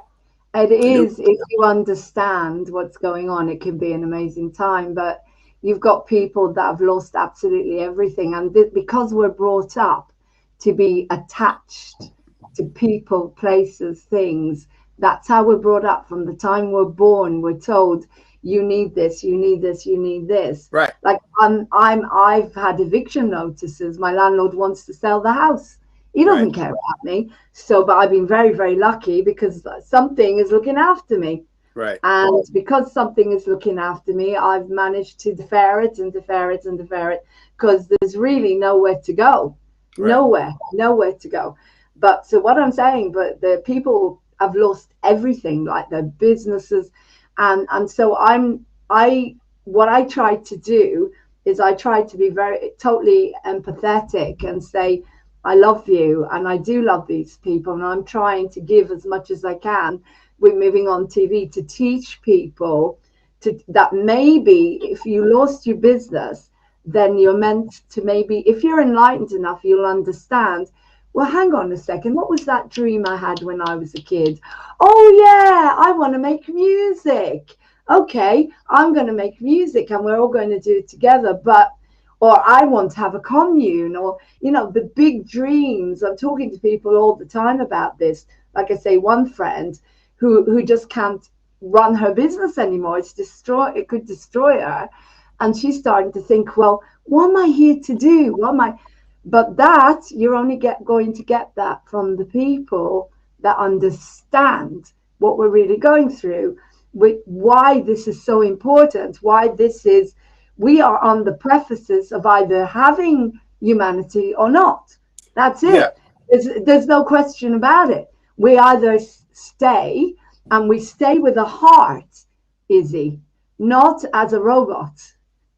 it is. If you understand what's going on, it can be an amazing time. But you've got people that have lost absolutely everything. And because we're brought up to be attached to people, places, things, that's how we're brought up. From the time we're born, we're told you need this, you need this, you need this. Right. Like I've had eviction notices. My landlord wants to sell the house. He doesn't care about me. So, but I've been very, very lucky because something is looking after me. Right. And because something is looking after me, I've managed to defer it and defer it and defer it, because there's really nowhere to go. Right. Nowhere to go. But so what I'm saying, but the people have lost everything, like their businesses. And so what I try to do is I try to be totally empathetic and say, I love you and I do love these people, and I'm trying to give as much as I can with Moving On TV to teach people that maybe if you lost your business, then you're meant to, maybe if you're enlightened enough, you'll understand, well, hang on a second, what was that dream I had when I was a kid? Oh yeah, I want to make music. Okay, I'm going to make music and we're all going to do it together. Or I want to have a commune, or, you know, the big dreams. I'm talking to people all the time about this. Like I say, one friend who just can't run her business anymore. It could destroy her. And she's starting to think, well, what am I here to do? But that, you're only going to get that from the people that understand what we're really going through, with why this is so important, we are on the precipice of either having humanity or not. That's it. Yeah. There's no question about it. We either stay, and we stay with a heart, Izzy, not as a robot.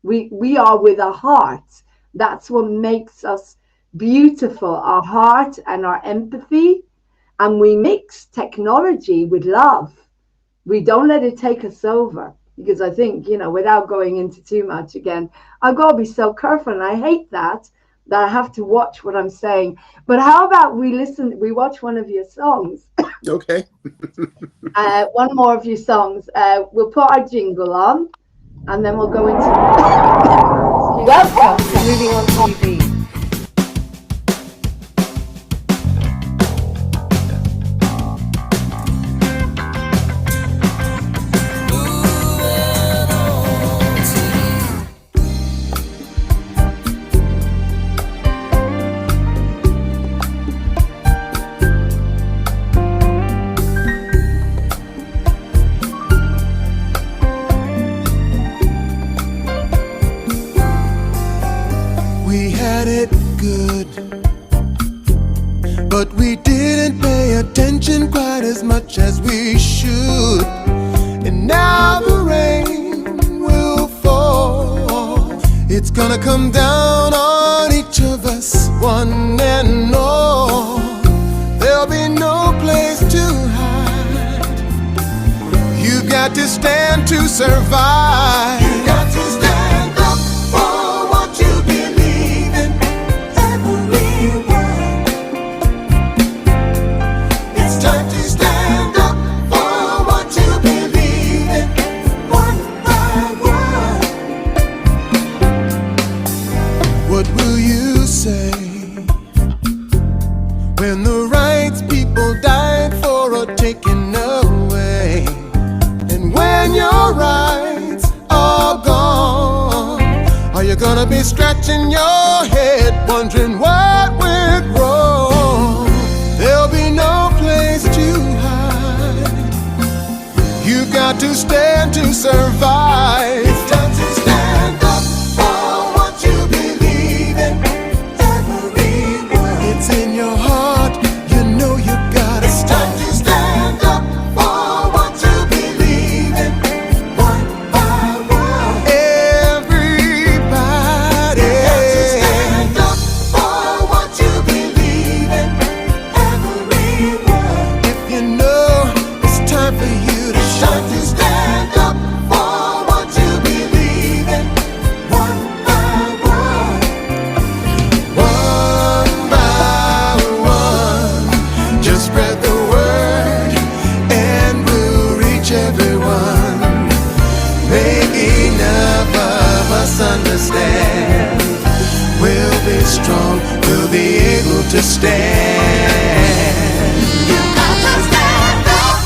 We are with a heart. That's what makes us beautiful, our heart and our empathy. And we mix technology with love. We don't let it take us over. Because I think, you know, without going into too much again, I've got to be so careful. And I hate that I have to watch what I'm saying. But how about we watch one of your songs? Okay. One more of your songs. We'll put our jingle on, and then we'll go into... Welcome to Moving On TV. But we didn't pay attention quite as much as we should. And now the rain will fall. It's gonna come down on each of us, one and all. There'll be no place to hide. You've got to stand to survive. You've got to stand up for what you believe in. Everyone, it's time to stand up for what you believe in. One by one. What will you say when the rights people died for are taken away? And when your rights are gone, are you gonna be scratching your head wondering what went wrong? There'll be no place to hide. You've got to stand to survive. It's time to stand up for what you believe in. Everyone, it's in your heart. You know you gotta stand. It's time to stand up for what you believe in. One by one. Everybody, you got to stand up for what you believe in. Everyone, if you know it's time for you to shine. It's time to stand up for what you believe in. One by one. One by one. Just spread the word and we'll reach everyone. Make enough of us understand. We'll be strong, we'll be able to stand. You got to stand up.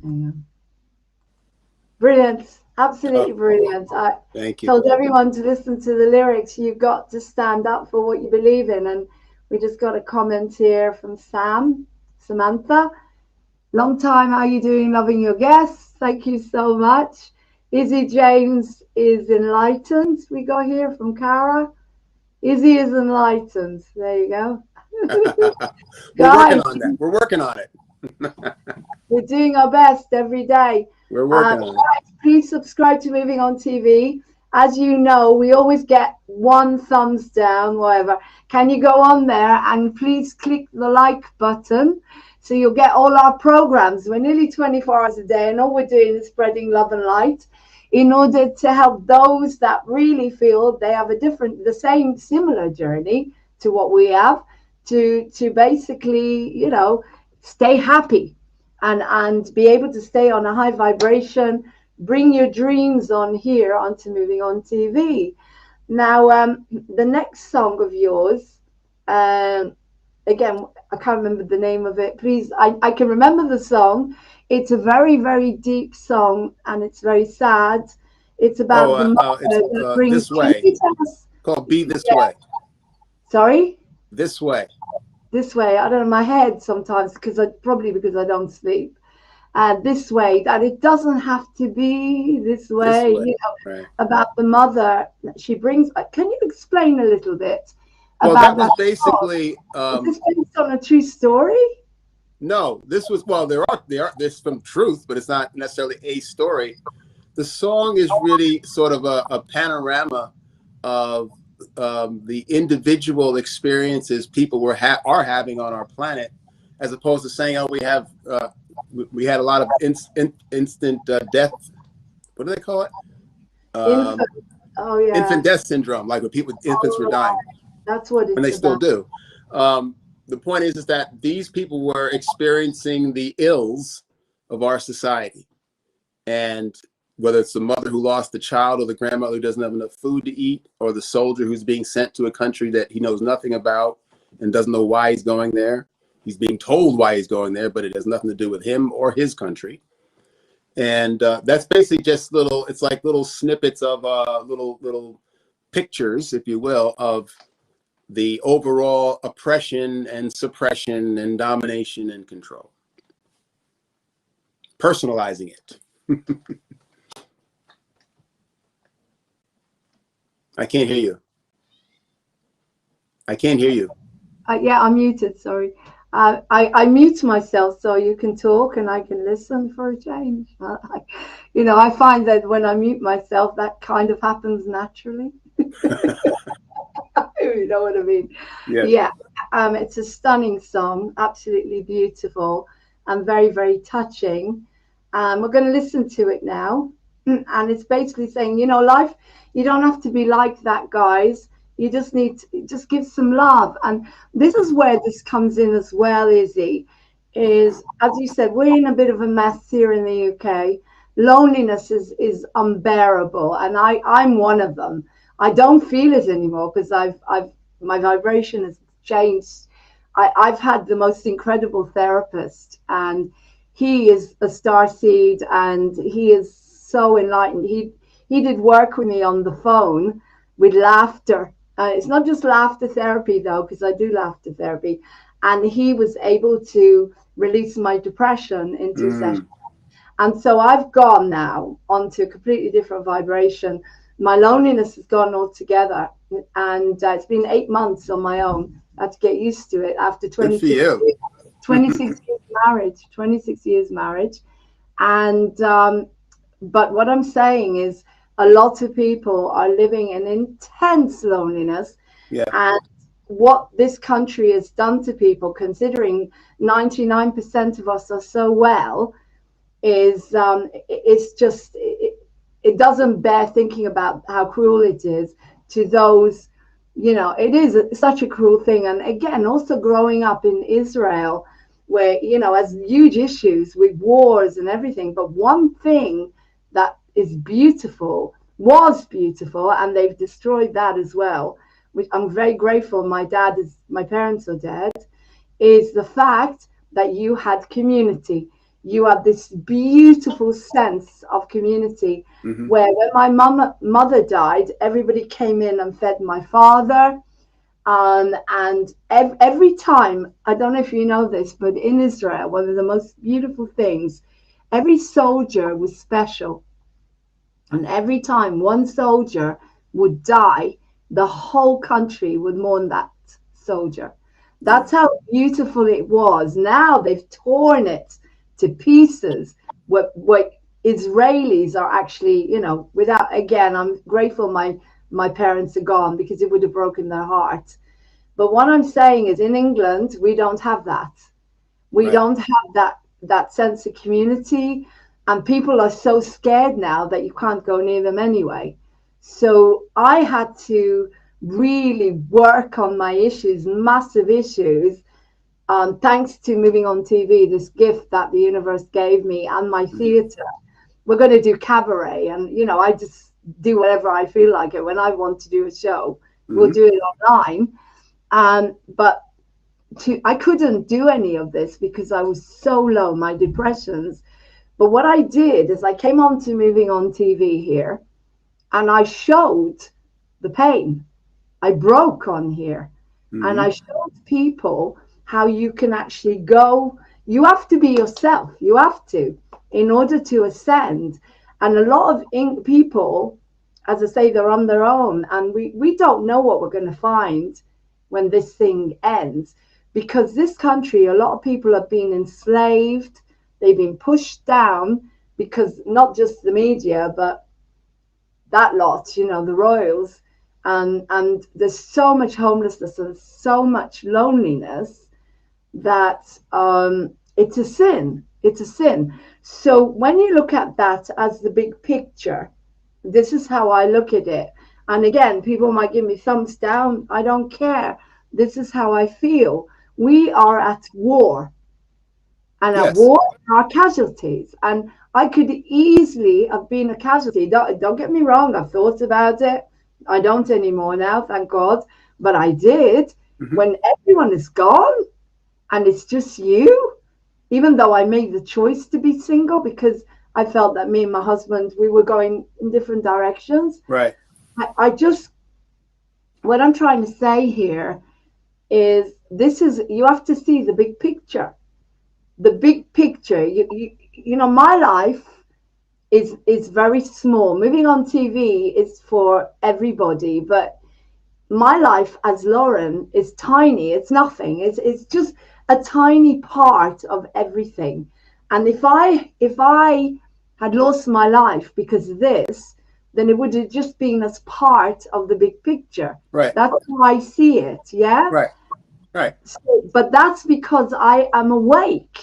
Yeah. Brilliant, absolutely Oh, brilliant. I thank you. told everyone to listen to the lyrics. You've got to stand up for what you believe in. And we just got a comment here from Samantha. Long time, how you doing? Loving your guests. Thank you so much. Izzy James is enlightened. We got here from Cara. Izzy is enlightened. There you go. We're working Guys, on that. We're working on it. we're doing our best every day. We're working on it. Guys, please subscribe to Moving On TV. As you know, we always get one thumbs down, whatever. Can you go on there and please click the like button so you'll get all our programs? We're nearly 24 hours a day, and all we're doing is spreading love and light in order to help those that really feel they have the same, similar journey to what we have, to basically, stay happy and be able to stay on a high vibration. Bring your dreams on here onto Moving On TV. Now, the next song of yours, again, I can't remember the name of it. Please, I can remember the song. It's a very, very deep song, and it's very sad. It's about the mother that it's brings. This Way. Can you tell us? Called Be This Yeah. Way. Sorry? This Way. This way. I don't know, my head sometimes, because I don't sleep. This way, that it doesn't have to be this way, Right. about the mother that she brings. Can you explain a little bit Well, about that was basically Is this based on a true story? no, this was, well, there's some truth, but it's not necessarily a story. The song is really sort of a panorama of the individual experiences people are having on our planet, as opposed to saying, oh, we had a lot of instant death. What do they call it? Infant. Oh yeah. Infant death syndrome, like when infants were dying. That's what it's and they still about. do. The point is that these people were experiencing the ills of our society. And whether it's the mother who lost the child, or the grandmother who doesn't have enough food to eat, or the soldier who's being sent to a country that he knows nothing about and doesn't know why he's going there. He's being told why he's going there, but it has nothing to do with him or his country. And that's basically just it's like little snippets of little pictures, if you will, of the overall oppression and suppression and domination and control. Personalizing it. I can't hear you. I can't hear you. Yeah, I'm muted, sorry. I mute myself so you can talk and I can listen for a change. I find that when I mute myself, that kind of happens naturally. You know what I mean? Yeah. It's a stunning song, absolutely beautiful and very, very touching. We're going to listen to it now. And it's basically saying, life, you don't have to be like that, guys. You just need to just give some love. And this is where this comes in as well, Izzy, is, as you said, we're in a bit of a mess here in the UK. Loneliness is unbearable. And I'm one of them. I don't feel it anymore because my vibration has changed. I've had the most incredible therapist, and he is a starseed, and he is so enlightened. He did work with me on the phone with laughter. It's not just laughter therapy though, because I do laughter therapy, and he was able to release my depression in 2 sessions. And so I've gone now onto a completely different vibration. My loneliness has gone altogether, and it's been 8 months on my own. I had to get used to it after 26 years, 26 years marriage, 26 years marriage. And but what I'm saying is a lot of people are living in intense loneliness. Yeah. And what this country has done to people, considering 99% of us are so well, is it's just it doesn't bear thinking about how cruel it is to those. It is such a cruel thing. And again, also growing up in Israel, where has huge issues with wars and everything, but one thing that is was beautiful, and they've destroyed that as well, which I'm very grateful my parents are dead, is the fact that you had community. you had this beautiful sense of community. Where when my mother died, everybody came in and fed my father. And every time, I don't know if you know this, but in Israel, one of the most beautiful things, every soldier was special. And every time one soldier would die, the whole country would mourn that soldier. That's how beautiful it was. Now they've torn it to pieces. What Israelis are actually, you know, without, again, I'm grateful my parents are gone, because it would have broken their heart. But what I'm saying is, in England, we don't have that. We don't have that sense of community, and people are so scared now that you can't go near them anyway. So I had to really work on my issues, massive issues, thanks to moving on TV, this gift that the universe gave me, and my theatre. We're going to do cabaret, and you know, I just do whatever I feel like it. When I want to do a show, we'll do it online. But I couldn't do any of this because I was so low, my depressions. But what I did is I came on to moving on TV here, and I showed the pain. I broke on here, and I showed people how you can actually go. You have to be yourself. You have to, in order to ascend. And a lot of people, as I say, they're on their own, and we don't know what we're going to find when this thing ends, because this country, a lot of people have been enslaved. They've been pushed down, because not just the media, but that lot, you know, the royals, and there's so much homelessness and so much loneliness that it's a sin. It's a sin. So when you look at that as the big picture, this is how I look at it. And again, people might give me thumbs down. I don't care. This is how I feel. We are at war. And at war, there are casualties. And I could easily have been a casualty. Don't get me wrong. I've thought about it. I don't anymore now, thank God. But I did. When everyone is gone and it's just you, even though I made the choice to be single, because I felt that me and my husband, we were going in different directions. Right. I just, what I'm trying to say here is, you have to see the big picture. The big picture. You know, my life is very small. Moving on TV is for everybody, but my life as Lauren is tiny. It's nothing. It's just a tiny part of everything. And if I had lost my life because of this, then it would have just been as part of the big picture. Right. That's how I see it. Yeah. Right. Right. So, but that's because I am awake.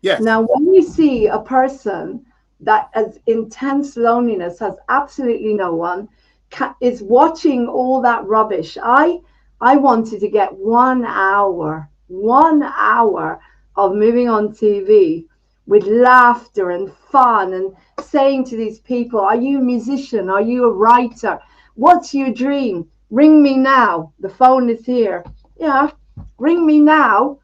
Yes. Now, when you see a person that has intense loneliness, has absolutely no one, is watching all that rubbish. I wanted to get 1 hour of moving on TV with laughter and fun, and saying to these people, are you a musician? Are you a writer? What's your dream? Ring me now. The phone is here. Yeah, ring me now.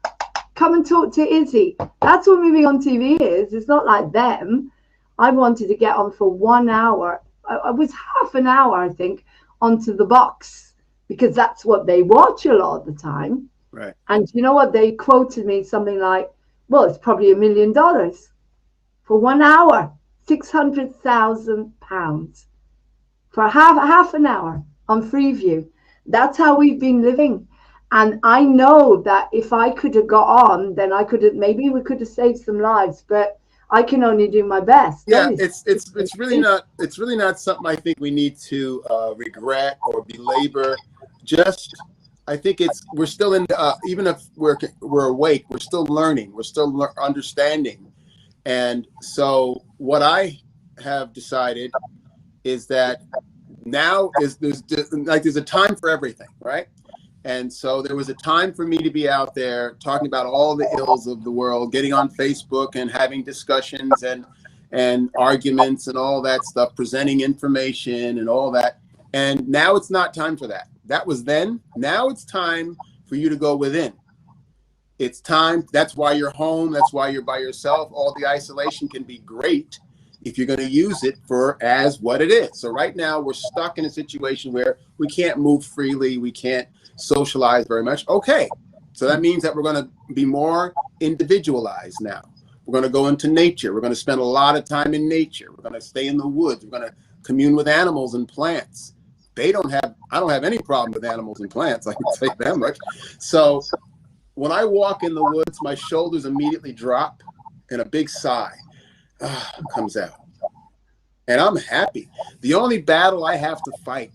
Come and talk to Izzy. That's what moving on TV is. It's not like them. I wanted to get on for 1 hour. I was half an hour, I think, onto the box, because that's what they watch a lot of the time. Right. And you know what? They quoted me something like, well, it's probably $1 million for 1 hour, £600,000 for half an hour on Freeview. That's how we've been living. And I know that if I could have got on, then maybe we could have saved some lives, but I can only do my best. Yeah, it's really not something I think we need to regret or belabor. Just, I think we're still in, even if we're awake, we're still learning, we're still understanding. And so what I have decided is that now there's a time for everything, right? And so there was a time for me to be out there talking about all the ills of the world, getting on Facebook and having discussions and arguments and all that stuff, presenting information and all that. And now it's not time for that. That was then. Now it's time for you to go within. It's time. That's why you're home. That's why you're by yourself. All the isolation can be great if you're going to use it for as what it is. So right now we're stuck in a situation where we can't move freely. We can't socialize very much. Okay. So that means that we're going to be more individualized now. We're going to go into nature. We're going to spend a lot of time in nature. We're going to stay in the woods. We're going to commune with animals and plants. I don't have any problem with animals and plants. I can say that much. So when I walk in the woods, my shoulders immediately drop and a big sigh comes out. And I'm happy. The only battle I have to fight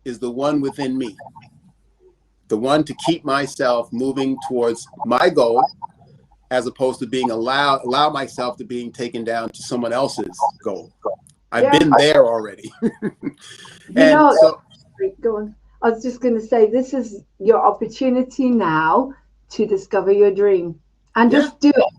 is the one within me. The one to keep myself moving towards my goal, as opposed to being allow myself to being taken down to someone else's goal. I've been there already. Go on. I was just going to say, this is your opportunity now to discover your dream, and just do it,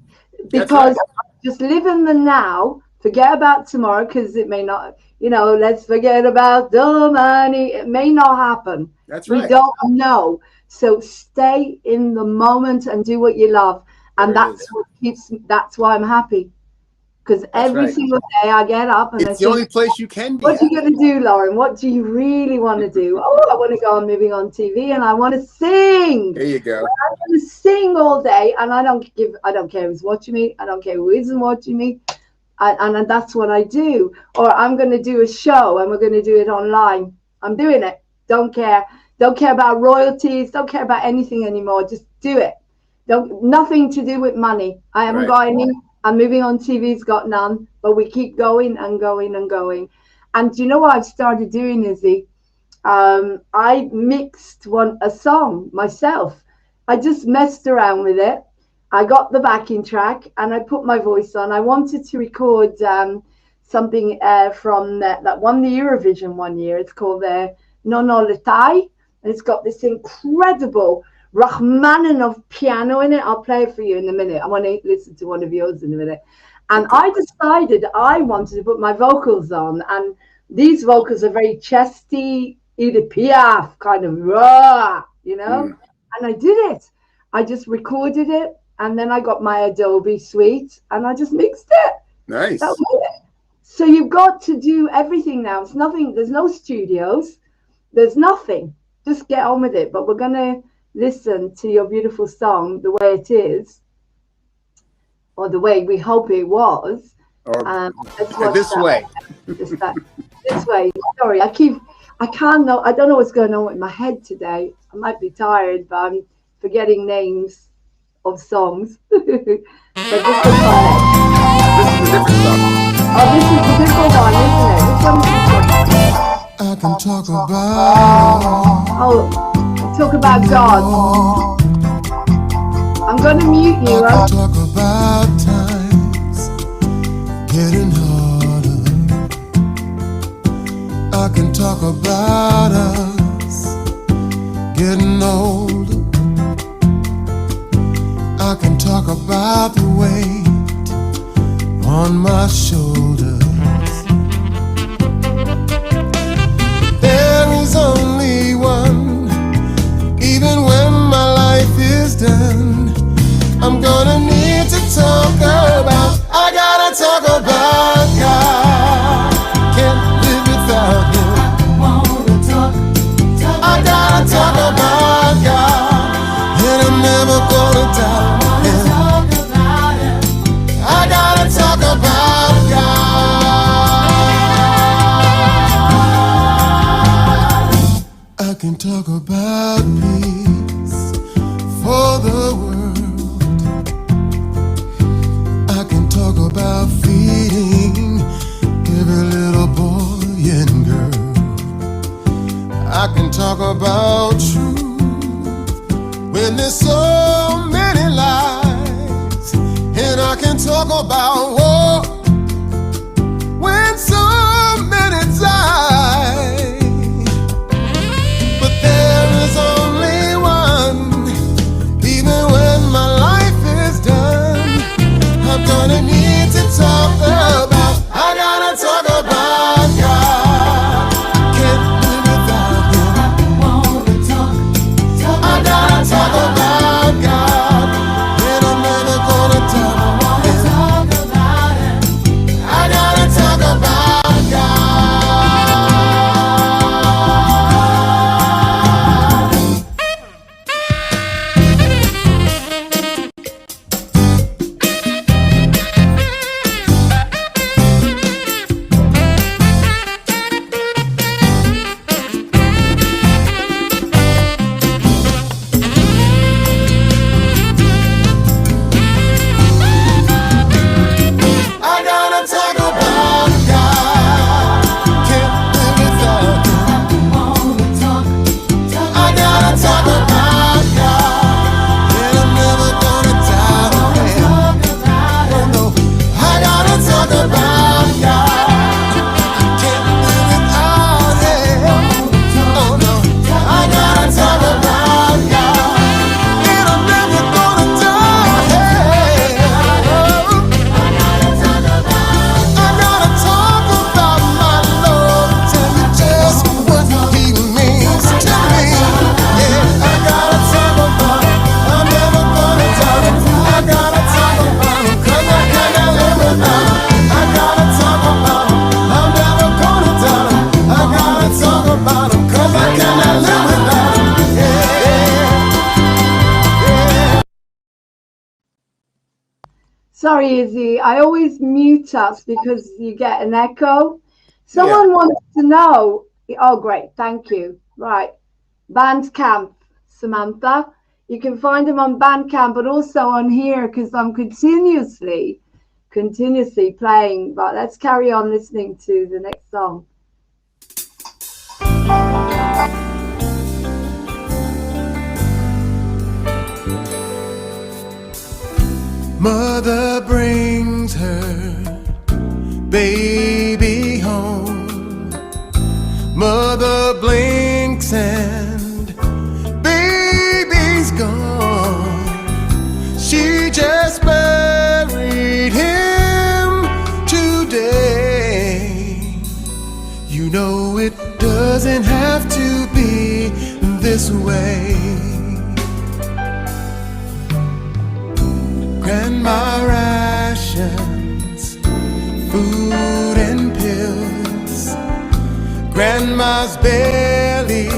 because just live in the now. Forget about tomorrow, because it may not, let's forget about the money. It may not happen. That's right. We don't know. So stay in the moment and do what you love. And that's why I'm happy. Because every single day I get up and it's the only place you can be. What are you going to do, Lauren? What do you really want to do? Oh, I want to go on Moving On TV and I want to sing. There you go. I want to sing all day, and I don't care who's watching me. I don't care who isn't watching me. And that's what I do. Or I'm going to do a show and we're going to do it online. I'm doing it. Don't care. Don't care about royalties. Don't care about anything anymore. Just do it. Nothing to do with money. I haven't got any. And Moving On TV's got none. But we keep going and going and going. And do you know what I've started doing, Izzy? I mixed a song myself. I just messed around with it. I got the backing track and I put my voice on. I wanted to record something from that won the Eurovision one year. It's called Non Ho Letai. And it's got this incredible Rachmaninoff piano in it. I'll play it for you in a minute. I want to listen to one of yours in a minute. And I decided I wanted to put my vocals on. And these vocals are very chesty, Edith Piaf, kind of raw, And I did it. I just recorded it. And then I got my Adobe suite and I just mixed it. Nice. That was it. So you've got to do everything now. It's nothing. There's no studios. There's nothing. Just get on with it. But we're going to listen to your beautiful song the way it is, or the way we hope it was. Or this way. This way. Sorry, I don't know what's going on with my head today. I might be tired, but I'm forgetting names of songs. But this is fun. This is a different song. Oh, this is the different one, isn't it? Which one is this one? I can talk about God. I'm going to mute you. I can talk about times getting harder. I can talk about us getting older. I can talk about the weight on my shoulders. There is only one. Even when my life is done, I'm gonna need to talk about. I gotta talk about God. Can't live without Him. I gotta talk about God, and I'm never gonna doubt Him. I gotta talk about God. I can talk about peace for the world. I can talk about feeding every little boy and girl. I can talk about truth when there's so many lies, and I can talk about war when so many die. But there is only one. Even when my life is done, I'm gonna need to talk about. I gotta talk about God. Can't live without Him. I gotta talk about God. Sorry, Izzy. I always mute us because you get an echo. Yeah. Someone wants to know. Oh, great. Thank you. Right. Bandcamp, Samantha. You can find them on Bandcamp, but also on here because I'm continuously playing. But let's carry on listening to the next song. Mother brings her baby home. Mother blinks and baby's gone. She just buried him today. You know it doesn't have to be this way. Grandma rations, food and pills. Grandma's belly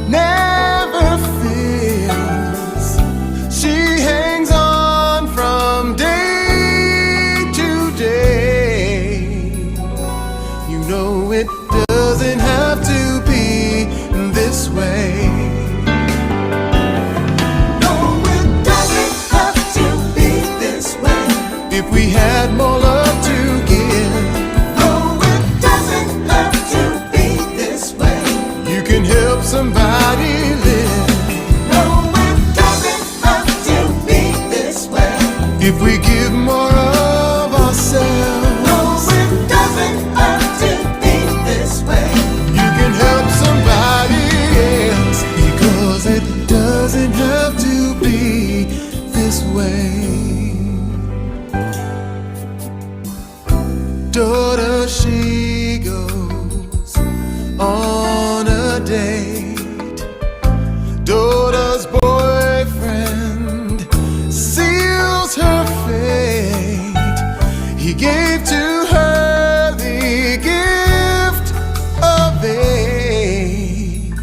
never fills. She hangs on from day to day. You know it doesn't have to be this way. If we had more love to give. No, it doesn't have to be this way. You can help somebody live. No, it doesn't have to be this way. If we give more of ourselves. No, it doesn't have to be this way. You can help somebody else. Because it doesn't have to be this way. Daughter, she goes on a date. Daughter's boyfriend seals her fate. He gave to her the gift of AIDS.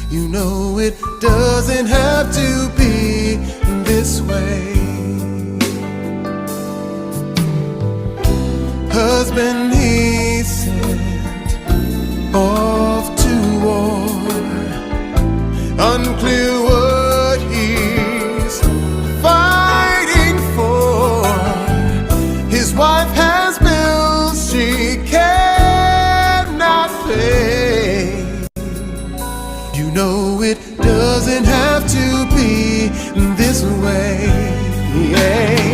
You know it doesn't have to be this way. Husband he sent off to war. Unclear what he's fighting for. His wife has bills she cannot pay. You know it doesn't have to be this way. Yeah.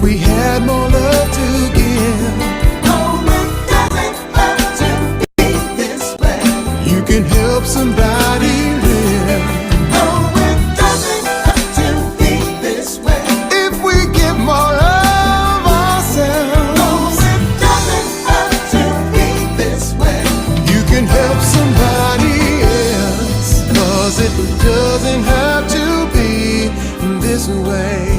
We had more love to give. No, it doesn't have to be this way. You can help somebody live. No, it doesn't have to be this way. If we give more of ourselves. No, it doesn't have to be this way. You can help somebody else. 'Cause it doesn't have to be this way.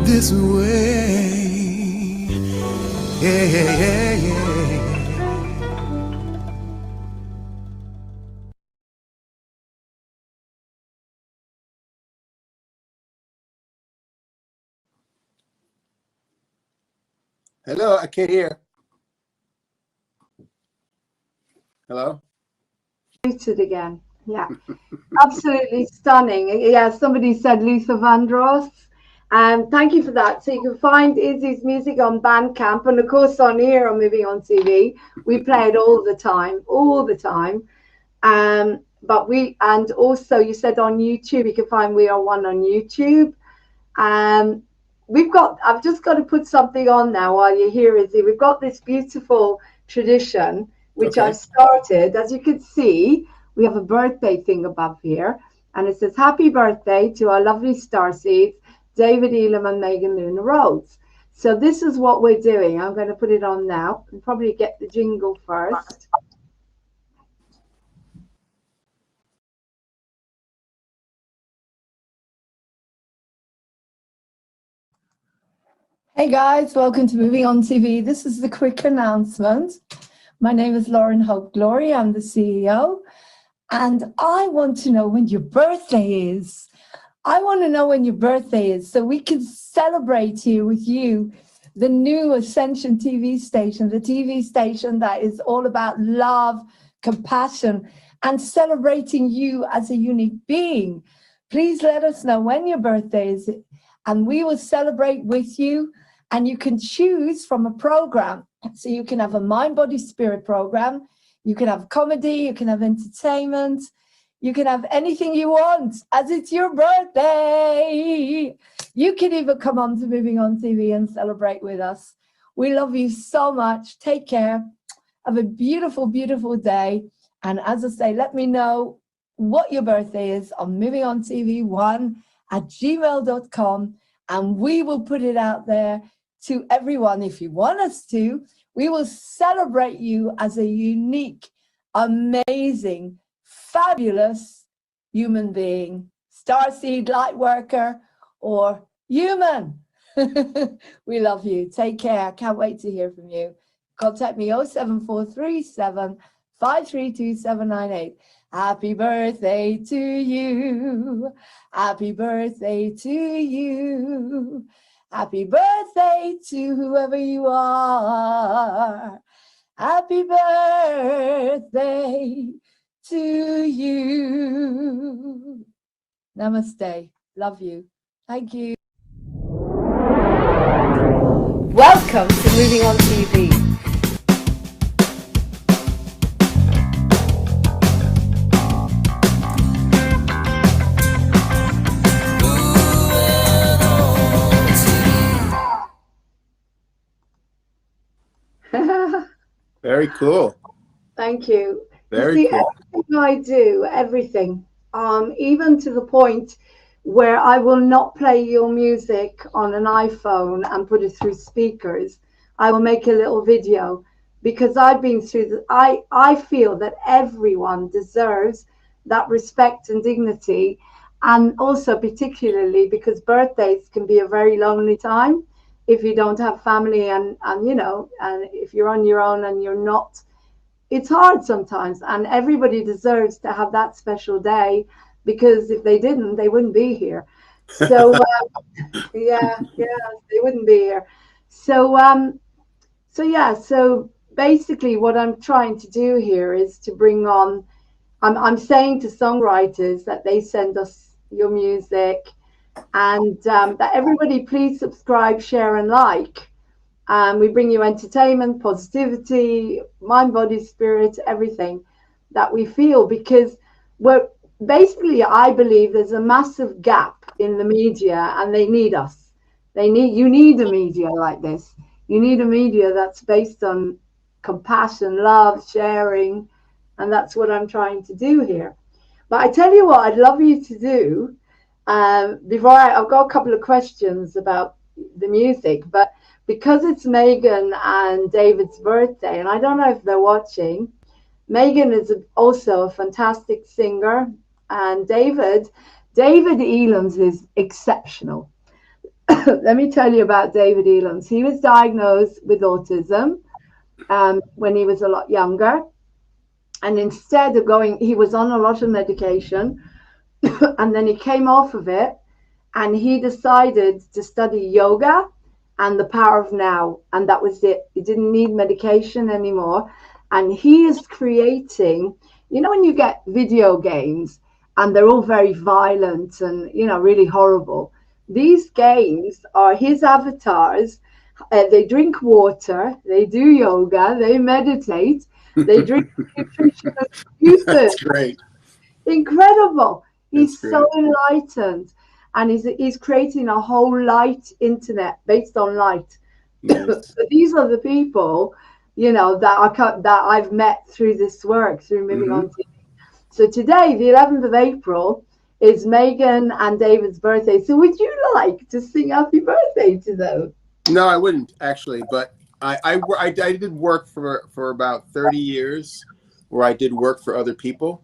This way. Yeah, yeah, yeah. Hello, I can't hear. Hello? Muted again. Yeah. Absolutely stunning. Yeah, somebody said Luther Vandross. Thank you for that. So you can find Izzy's music on Bandcamp, and of course on here on Moving On TV. We play it all the time, all the time. But we, and also you said on YouTube, you can find We Are One on YouTube. We've got, I've just got to put something on now while you're here, Izzy. We've got this beautiful tradition, which Okay. I've started. As you can see, we have a birthday thing above here. And it says, happy birthday to our lovely starseeds, David Elam and Megan Luna Rhodes. So this is what we're doing. I'm going to put it on now and probably get the jingle first. Hey guys, welcome to Moving On TV. This is the quick announcement. My name is Lauren Hope Glory. I'm the CEO. And I want to know when your birthday is. I want to know when your birthday is so we can celebrate you with you, the new Ascension TV station, the TV station that is all about love, compassion, and celebrating you as a unique being. Please let us know when your birthday is, and we will celebrate with you. And you can choose from a program. So you can have a mind, body, spirit program. You can have comedy, you can have entertainment, you can have anything you want, as it's your birthday. You can even come on to Moving On TV and celebrate with us. We love you so much. Take care. Have a beautiful, beautiful day. And as I say, let me know what your birthday is on Moving On TV 1@gmail.com. And we will put it out there to everyone. If you want us to, we will celebrate you as a unique, amazing, fabulous human being, starseed, light worker, or human. We love you. Take care. Can't wait to hear from you. Contact me 07437 532 798. Happy birthday to you. Happy birthday to you. Happy birthday to whoever you are. Happy birthday to you. Namaste. Love you. Thank you. Welcome to Moving On TV. Very cool. Thank you. Very You see, cool. everything I do, everything, even to the point where I will not play your music on an iPhone and put it through speakers. I will make a little video because I've been through the, I feel that everyone deserves that respect and dignity. And also particularly because birthdays can be a very lonely time if you don't have family and you know, and if you're on your own and you're not, it's hard sometimes, and everybody deserves to have that special day, because if they didn't, they wouldn't be here. So yeah, they wouldn't be here. So so basically what I'm trying to do here is to bring on, I'm saying to songwriters that they send us your music, and that everybody please subscribe, share, and like. We bring you entertainment, positivity, mind, body, spirit, everything that we feel, because we're basically, I believe there's a massive gap in the media and they need us. You need a media like this. You need a media that's based on compassion, love, sharing, and that's what I'm trying to do here. But I tell you what, I'd love you to do, before I've got a couple of questions about the music, but because it's Megan and David's birthday, and I don't know if they're watching. Megan is also a fantastic singer, and David Elams is exceptional. Let me tell you about David Elams. He was diagnosed with autism when he was a lot younger, and instead of going, he was on a lot of medication, and then he came off of it, and he decided to study yoga and the power of now, and that was it. He didn't need medication anymore, and he is creating, you know, when you get video games and they're all very violent and, you know, really horrible, these games are his avatars. They drink water, they do yoga, they meditate, they drink nutritionist juices. That's great. Incredible. That's He's great. so enlightened, and he's creating a whole light internet based on light. Nice. So these are the people, you know, that I've met through this work, through Moving On TV. So today, the 11th of April, is Megan and David's birthday. So would you like to sing happy birthday to them? No, I wouldn't actually, but I did work for about 30 years where I did work for other people.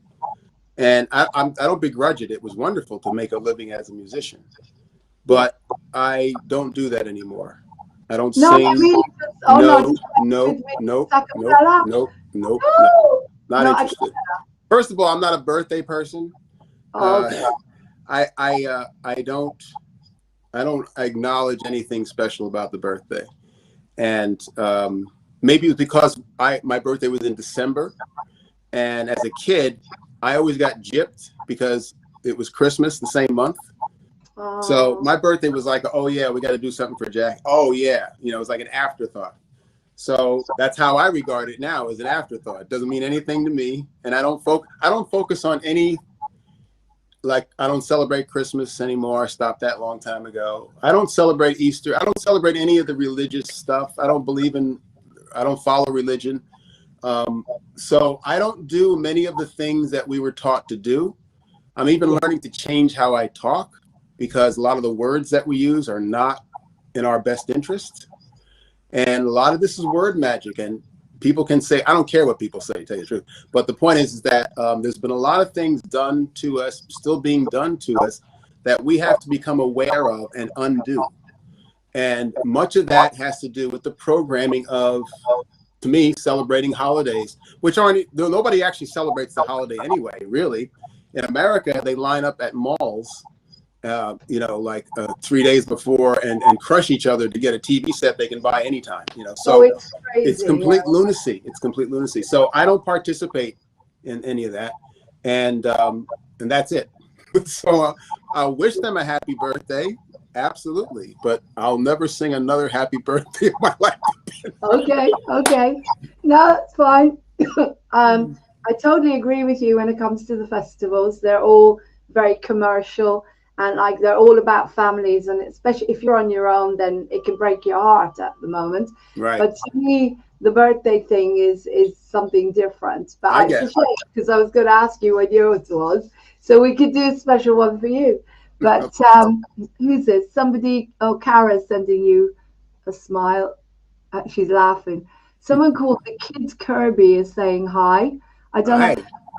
And I don't begrudge it. It was wonderful to make a living as a musician, but I don't do that anymore. I don't sing. Really No, no. not interested. First of all, I'm not a birthday person. Okay. I don't acknowledge anything special about the birthday, and maybe it was because my birthday was in December, and as a kid, I always got gypped because it was Christmas the same month. So my birthday was like, oh yeah, we got to do something for Jack. Oh yeah, you know, it was like an afterthought. So that's how I regard it now, as an afterthought. It doesn't mean anything to me, and I don't focus on any. Like, I don't celebrate Christmas anymore. I stopped that a long time ago. I don't celebrate Easter. I don't celebrate any of the religious stuff. I don't follow religion. So I don't do many of the things that we were taught to do. I'm even learning to change how I talk, because a lot of the words that we use are not in our best interest. And a lot of this is word magic, and people can say, I don't care what people say, to tell you the truth. But the point is that there's been a lot of things done to us, still being done to us, that we have to become aware of and undo. And much of that has to do with the programming of, to me, celebrating holidays, which nobody actually celebrates the holiday anyway, really. In America, they line up at malls, you know, like 3 days before and crush each other to get a TV set they can buy anytime, you know. So it's crazy, it's complete lunacy. It's complete lunacy. So I don't participate in any of that. And that's it. So I wish them a happy birthday. Absolutely. But I'll never sing another happy birthday in my life. Okay. No, that's fine. I totally agree with you when it comes to the festivals. They're all very commercial, and like they're all about families, and especially if you're on your own, then it can break your heart at the moment. Right. But to me, the birthday thing is something different. But it's a shame, because I was going to ask you what yours was, so we could do a special one for you. But who's this? Somebody, Kara's sending you a smile. She's laughing. Someone called the Kids Kirby is saying hi. I don't know.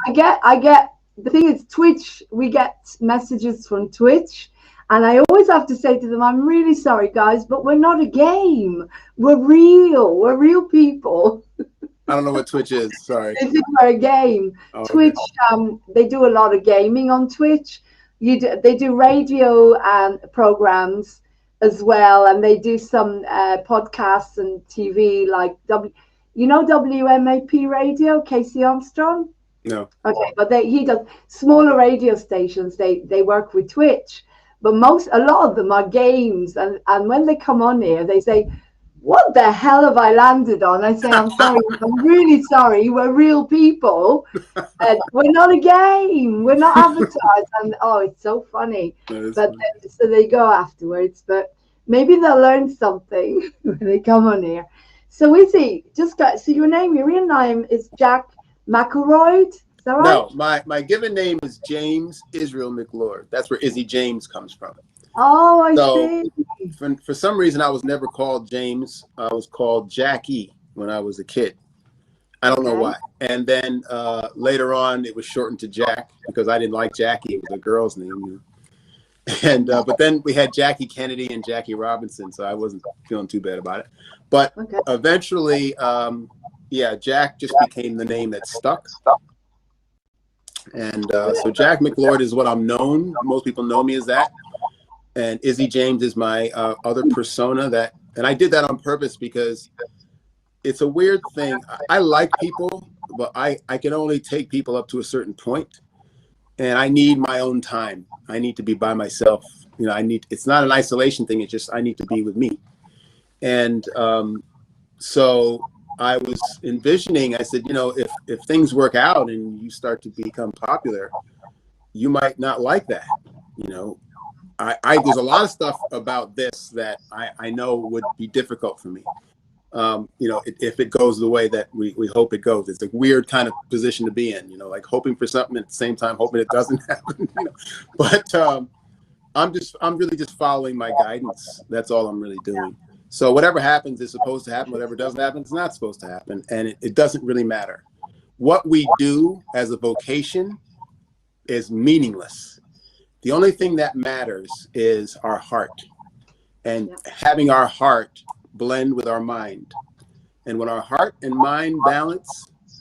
I get. The thing is, Twitch. We get messages from Twitch, and I always have to say to them, "I'm really sorry, guys, but we're not a game. We're real. We're real people." I don't know what Twitch is. Sorry. We're a game. Oh, Twitch. They do a lot of gaming on Twitch. They do radio programs as well, and they do some podcasts and TV, like WMAP radio, Casey Armstrong. No. Okay, but he does smaller radio stations. They work with Twitch, but a lot of them are games, and when they come on here, they say, "What the hell have I landed on?" I say, "I'm sorry, I'm really sorry. We're real people, and we're not a game. We're not advertised." And it's so funny. But so they go afterwards, but maybe they'll learn something when they come on here. So Izzy, so your real name is Jack McElroy. Is that right? No, my given name is James Israel McLord. That's where Izzy James comes from. Oh, I see. For some reason, I was never called James. I was called Jackie when I was a kid. I don't know why. And then later on, it was shortened to Jack because I didn't like Jackie. It was a girl's name. You know? And but then we had Jackie Kennedy and Jackie Robinson, so I wasn't feeling too bad about it. But eventually, Jack just became the name that stuck. And so Jack McLord is what I'm known. Most people know me as that. And Izzy James is my other persona that And I did that on purpose because it's a weird thing. I like people, but I can only take people up to a certain point, and I need my own time. I need to be by myself. You know, it's not an isolation thing. It's just, I need to be with me. And so I was envisioning, I said, you know, if things work out and you start to become popular, you might not like that. You know, there's a lot of stuff about this that I know would be difficult for me. You know, if it goes the way that we hope it goes. It's a weird kind of position to be in, you know, like hoping for something at the same time hoping it doesn't happen, you know. But I'm really just following my guidance. That's all I'm really doing. So whatever happens is supposed to happen. Whatever doesn't happen is not supposed to happen. And it doesn't really matter. What we do as a vocation is meaningless. The only thing that matters is our heart, and having our heart blend with our mind. And when our heart and mind balance,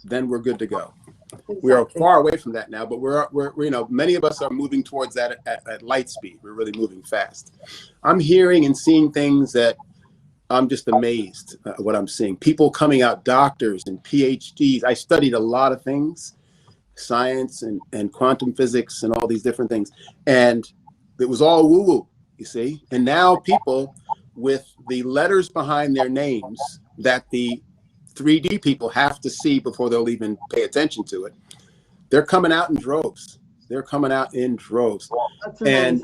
then we're good to go. Exactly. We are far away from that now, but we're you know, many of us are moving towards that at light speed. We're really moving fast. I'm hearing and seeing things that I'm just amazed at what I'm seeing. People coming out, doctors and PhDs. I studied a lot of things, science and quantum physics and all these different things. And it was all woo-woo, you see? And now people with the letters behind their names that the 3D people have to see before they'll even pay attention to it, they're coming out in droves. They're coming out in droves. And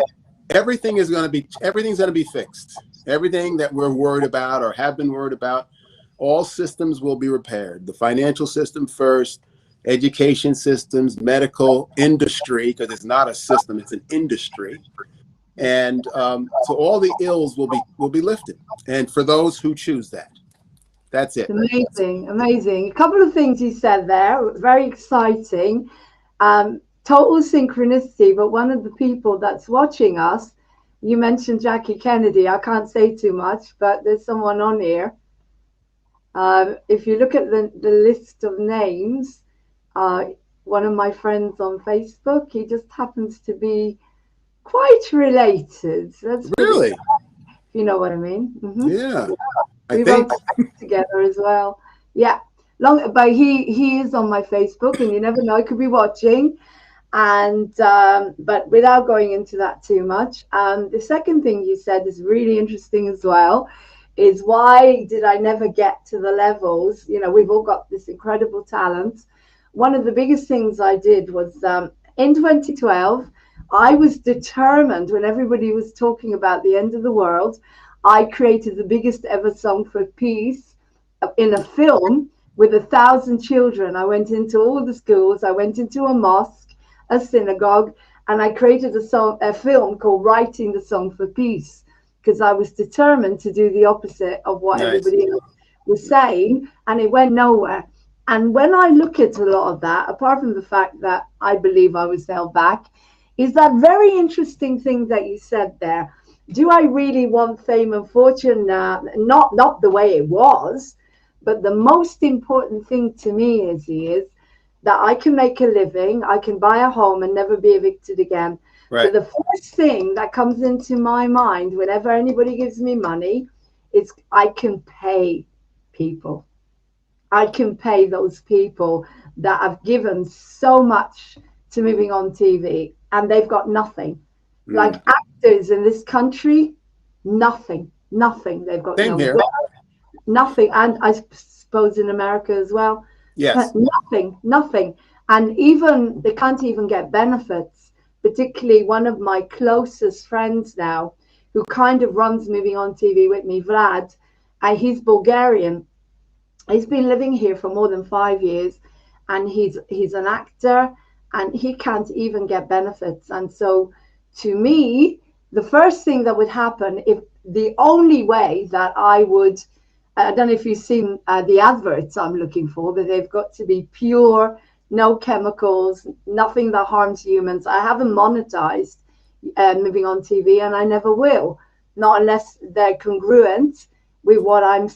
everything's going to be fixed. Everything that we're worried about or have been worried about, all systems will be repaired. The financial system first, education systems, medical, industry, because it's not a system, it's an industry. And so all the ills will be lifted. And for those who choose that, that's it. Amazing, amazing. A couple of things you said there, very exciting. Total synchronicity, but one of the people that's watching us, you mentioned Jackie Kennedy. I can't say too much, but there's someone on here. If you look at the list of names, one of my friends on Facebook, he just happens to be quite related. That's really, if you know what I mean. Mm-hmm. Yeah, we wrote together as well. Yeah, but he is on my Facebook, and you never know, he could be watching. And but without going into that too much, the second thing you said is really interesting as well. Is why did I never get to the levels? You know, we've all got this incredible talent. One of the biggest things I did was in 2012, I was determined when everybody was talking about the end of the world, I created the biggest ever song for peace in a film with 1,000 children. I went into all the schools, I went into a mosque, a synagogue, and I created a film called Writing the Song for Peace, because I was determined to do the opposite of what everybody else was saying, and it went nowhere. And when I look at a lot of that, apart from the fact that I believe I was held back, is that very interesting thing that you said there. Do I really want fame and fortune? Not the way it was, but the most important thing to me is that I can make a living, I can buy a home and never be evicted again. Right. So the first thing that comes into my mind whenever anybody gives me money is I can pay people. I can pay those people that have given so much to moving on TV and they've got nothing. Like actors in this country, nothing. They've got nothing. And I suppose in America as well. Yes. Nothing. And even they can't even get benefits, particularly one of my closest friends now, who kind of runs Moving On TV with me, Vlad, he's Bulgarian. He's been living here for more than 5 years, and he's an actor, and he can't even get benefits. And so to me, the first thing that would happen, if the only way that I would, I don't know if you've seen the adverts I'm looking for, but they've got to be pure, no chemicals, nothing that harms humans. I haven't monetized Moving On TV, and I never will, not unless they're congruent with what I'm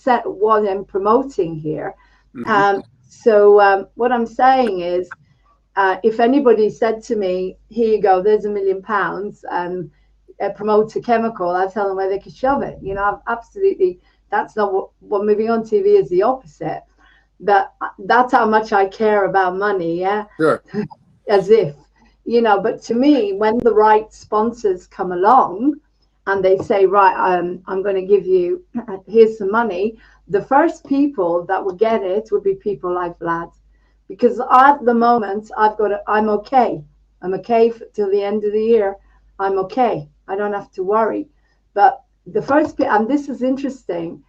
promoting here. Mm-hmm. So what I'm saying is, if anybody said to me, here you go, there's £1 million, promote a chemical, I tell them where they could shove it. You know, I've absolutely That's not what moving on TV is, the opposite. But that's how much I care about money. Yeah. Sure. As if, but to me, when the right sponsors come along and they say, right, I'm going to give you, here's some money, the first people that would get it would be people like Vlad, because at the moment I'm okay. I'm okay till the end of the year. I'm okay. I don't have to worry. But the first, and this is interesting,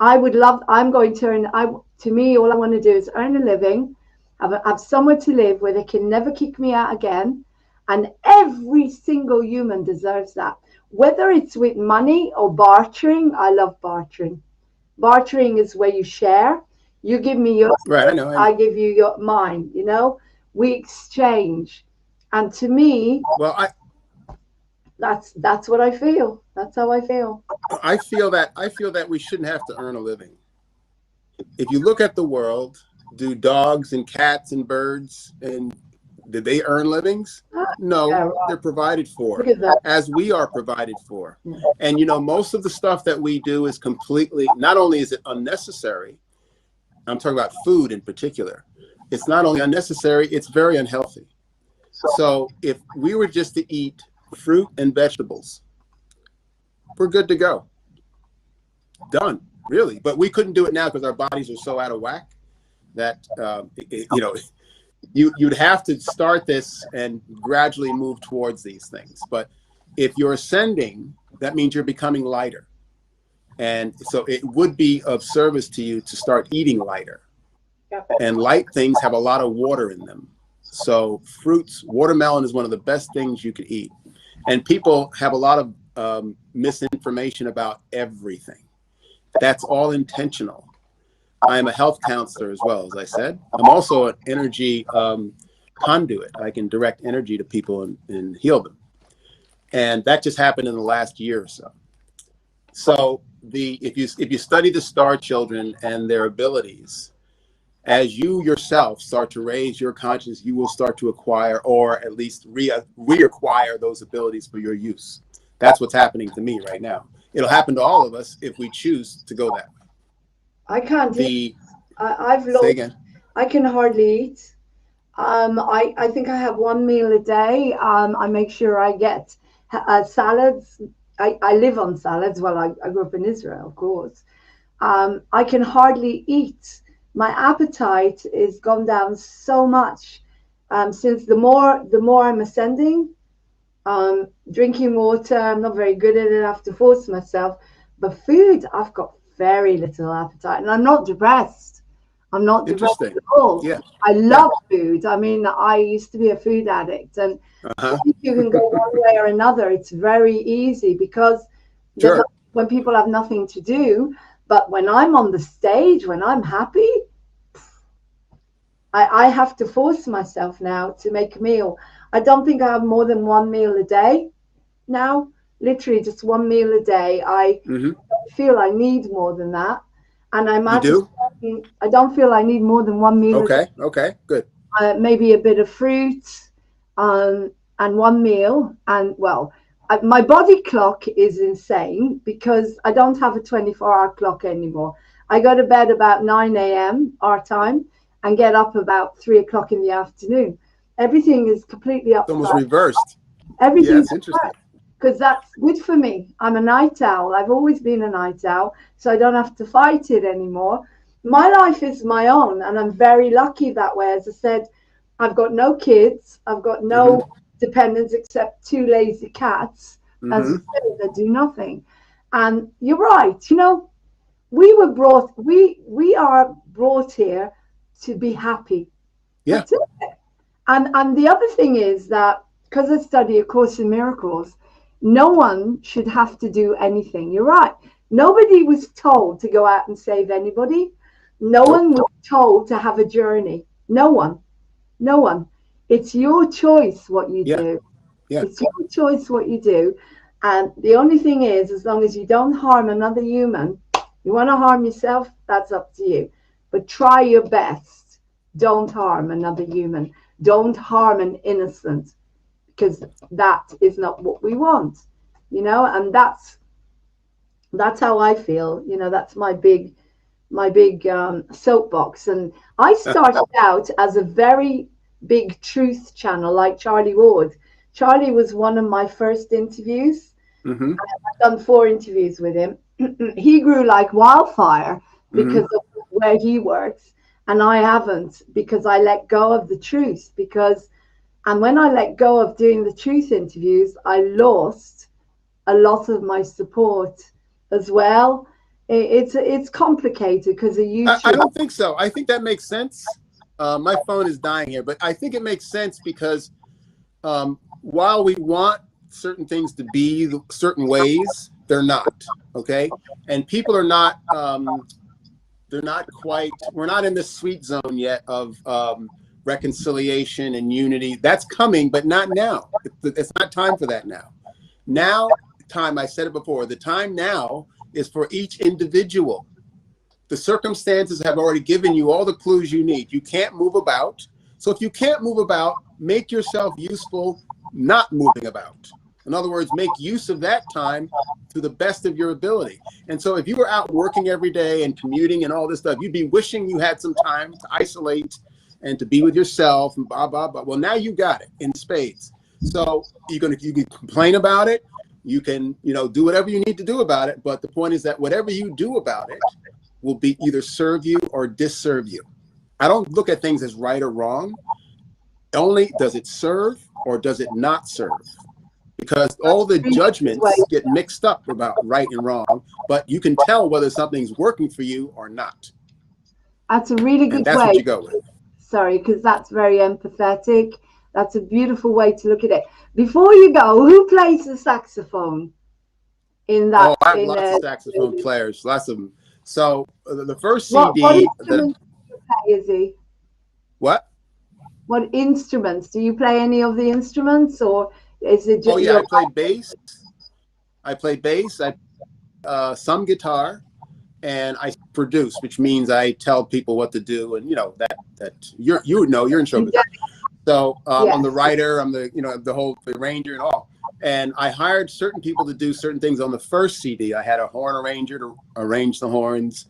I'm going to earn, to me, all I want to do is earn a living, have somewhere to live where they can never kick me out again. And every single human deserves that. Whether it's with money or bartering, I love bartering. Bartering is where you share. You give me yours, Right, I know. I give you mine, we exchange. And to me, Well, that's what I feel. That's how I feel. I feel that we shouldn't have to earn a living. If you look at the world, do dogs and cats and birds, and did they earn livings? No, Yeah, right. they're provided for, Look at that. as we are provided for. And most of the stuff that we do is completely, not only is it unnecessary, I'm talking about food in particular, it's not only unnecessary, it's very unhealthy. So if we were just to eat fruit and vegetables, we're good to go. Done, really. But we couldn't do it now because our bodies are so out of whack that, you'd have to start this and gradually move towards these things. But if you're ascending, that means you're becoming lighter. And so it would be of service to you to start eating lighter. And light things have a lot of water in them. So fruits, watermelon is one of the best things you could eat. And people have a lot of misinformation about everything. That's all intentional. I am a health counselor as well, as I said. I'm also an energy conduit. I can direct energy to people and heal them. And that just happened in the last year or so. So if you study the star children and their abilities, as you yourself start to raise your consciousness, you will start to acquire, or at least reacquire those abilities for your use. That's what's happening to me right now. It'll happen to all of us if we choose to go that way. I can't eat. I've lost. Say again. I can hardly eat. I think I have one meal a day. I make sure I get salads. I live on salads. Well, I grew up in Israel, of course. I can hardly eat. My appetite is gone down so much since the more I'm ascending. Drinking water, I'm not very good at it. I have to force myself. But food, I've got very little appetite, and I'm not depressed. I'm not depressed at all. Yeah. I love food. I mean, I used to be a food addict, and if you can go one way or another, it's very easy because when people have nothing to do. But when I'm on the stage, when I'm happy, I have to force myself now to make a meal. I don't think I have more than one meal a day now. Literally just one meal a day. I don't feel I need more than that. And I don't feel I need more than one meal a day. Okay, good. Maybe a bit of fruit and one meal. And well, my body clock is insane because I don't have a 24-hour clock anymore. I go to bed about 9 a.m. our time and get up about 3 o'clock in the afternoon. Everything is completely upside. It's almost reversed. Everything's it's interesting. Because that's good for me. I'm a night owl. I've always been a night owl, so I don't have to fight it anymore. My life is my own, and I'm very lucky that way. As I said, I've got no kids. I've got no dependents except 2 lazy cats, as I said, that do nothing. And you're right. We are brought here to be happy. Yeah. That's it. And the other thing is that because I study A Course in Miracles, no one should have to do anything. You're right. Nobody was told to go out and save anybody. No one was told to have a journey. No one. It's your choice what you do. Yeah. It's your choice what you do. And the only thing is, as long as you don't harm another human, you want to harm yourself, that's up to you. But try your best. Don't harm another human. Don't harm an innocent, because that is not what we want, and that's That's how I feel. That's my big soapbox. And I started out as a very big truth channel, like Charlie Ward. Charlie was one of my first interviews. Mm-hmm. I've done 4 interviews with him. He grew like wildfire because of where he works, and I haven't, because I let go of the truth. And when I let go of doing the truth interviews, I lost a lot of my support as well. It's complicated because of YouTube. I don't think so. I think that makes sense. My phone is dying here, but I think it makes sense because while we want certain things to be certain ways, they're not. Okay, and people are not. They're not quite. We're not in the sweet zone yet of reconciliation and unity. That's coming, but not now. It's not time for that now. Now, time. I said it before. The time now is for each individual. The circumstances have already given you all the clues you need. You can't move about. So if you can't move about, make yourself useful not moving about. In other words, make use of that time to the best of your ability. And so if you were out working every day and commuting and all this stuff, you'd be wishing you had some time to isolate and to be with yourself and blah, blah, blah. Well, now you got it in spades. So you can complain about it. You can, do whatever you need to do about it. But the point is that whatever you do about it will be either serve you or disserve you. I don't look at things as right or wrong. Only does it serve or does it not serve? Because all the judgments get mixed up about right and wrong, but you can tell whether something's working for you or not. That's a really good way. That's what you go with. Sorry, because that's very empathetic. That's a beautiful way to look at it. Before you go, who plays the saxophone in that? Oh, I have lots of saxophone players, lots of them. So the first CD. What instruments do you play, Izzy? What? What instruments? Do you play any of the instruments, or is it just? Oh yeah, I play bass. I play bass. I some guitar, and I produce, which means I tell people what to do, and that you're in show business. So Yes. I'm the writer, I'm the the arranger and all. And I hired certain people to do certain things on the first CD. I had a horn arranger to arrange the horns,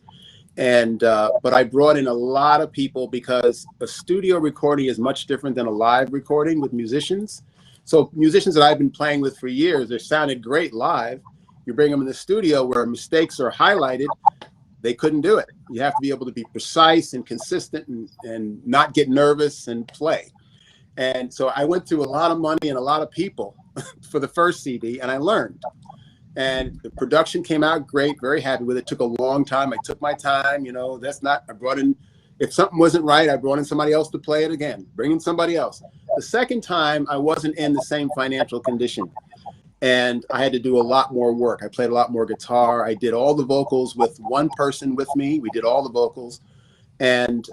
and but I brought in a lot of people because a studio recording is much different than a live recording with musicians. So musicians that I've been playing with for years, they sounded great live. You bring them in the studio where mistakes are highlighted, they couldn't do it. You have to be able to be precise and consistent and not get nervous and play. And so I went through a lot of money and a lot of people for the first CD, and I learned. And the production came out great, very happy with it. It took a long time. I took my time, I brought in, if something wasn't right, I brought in somebody else to play it again, bring in somebody else. The second time, I wasn't in the same financial condition, and I had to do a lot more work. I played a lot more guitar. I did all the vocals with one person with me. We did all the vocals, and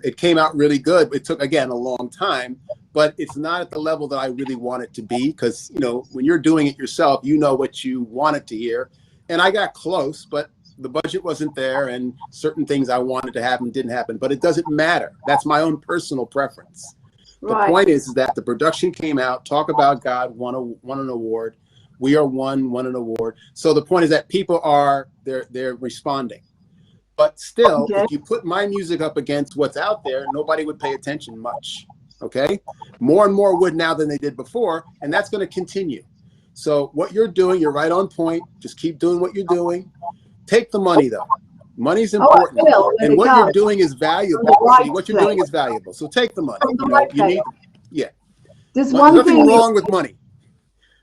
it came out really good. It took, again, a long time, but it's not at the level that I really want it to be, because, when you're doing it yourself, you know what you want it to hear. And I got close, but the budget wasn't there, and certain things I wanted to happen didn't happen, but it doesn't matter. That's my own personal preference. Right. The point is that the production came out, Talk About God won an award. We Are One won an award. So the point is that people they're responding. But still, if you put my music up against what's out there, nobody would pay attention much. Okay? More and more would now than they did before, and that's going to continue. So what you're doing, you're right on point. Just keep doing what you're doing. Take the money, though. Money's important. And what you're doing is valuable. What you're doing is valuable. So take the money. You need, There's nothing wrong with money.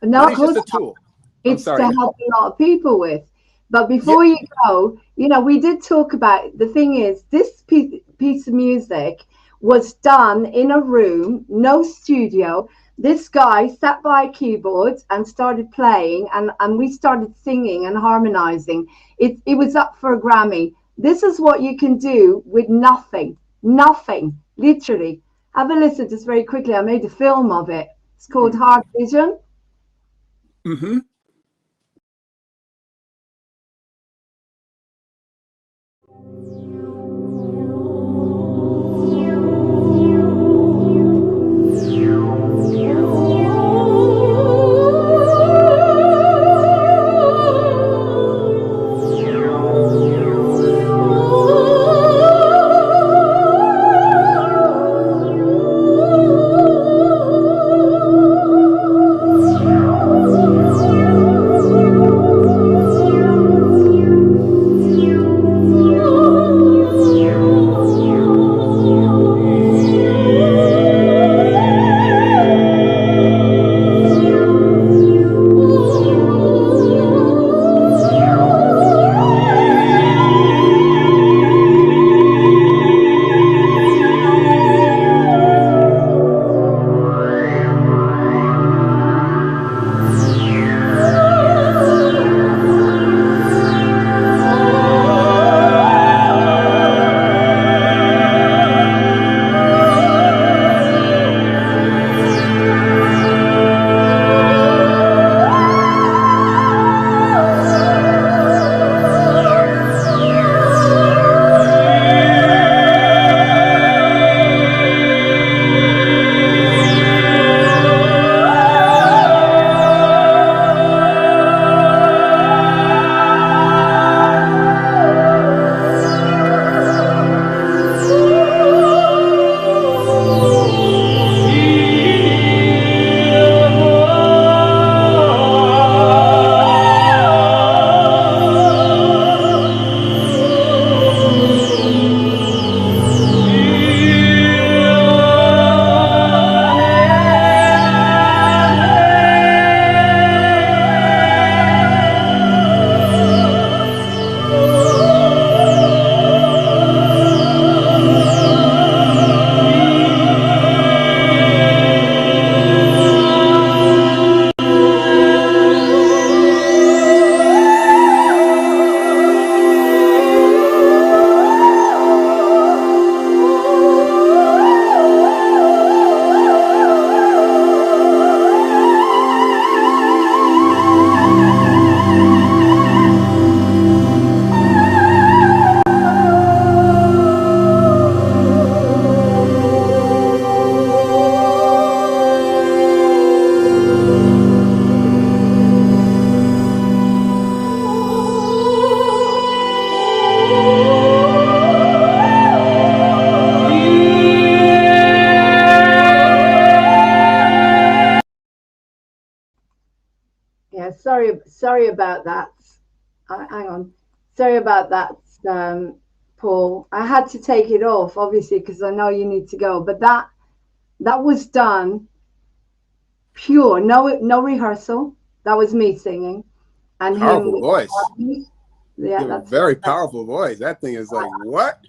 No, money's just a tool. It's to help a lot of people with. But before you go, we did talk about, the thing is, this piece of music was done in a room, no studio. This guy sat by a keyboard and started playing, and we started singing and harmonizing. It was up for a Grammy. This is what you can do with nothing, literally. Have a listen just very quickly. I made a film of it. It's called Heart Vision. Mm-hmm. sorry about that. Hang on. Sorry about that, Paul. I had to take it off, obviously, because I know you need to go. But that was done pure, no rehearsal. That was me singing, and Powerful him. voice. Yeah, You have a that's very powerful voice. That thing is like, what?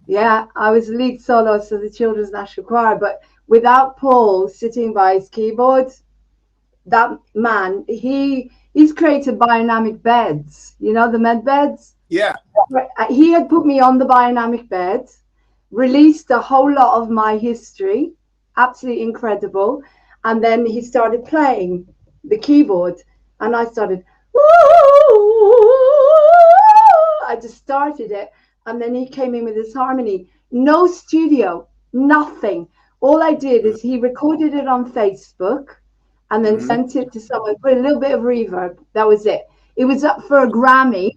Yeah, I was lead soloist of the Children's National Choir, but without Paul sitting by his keyboard, that man, he's created biodynamic beds. You know, the med beds? Yeah. He had put me on the biodynamic bed, released a whole lot of my history, absolutely incredible. And then he started playing the keyboard, and I started, I just started it. And then he came in with his harmony. No studio, nothing. All I did is he recorded it on Facebook and then sent it to someone, put a little bit of reverb. That was it. It was up for a Grammy,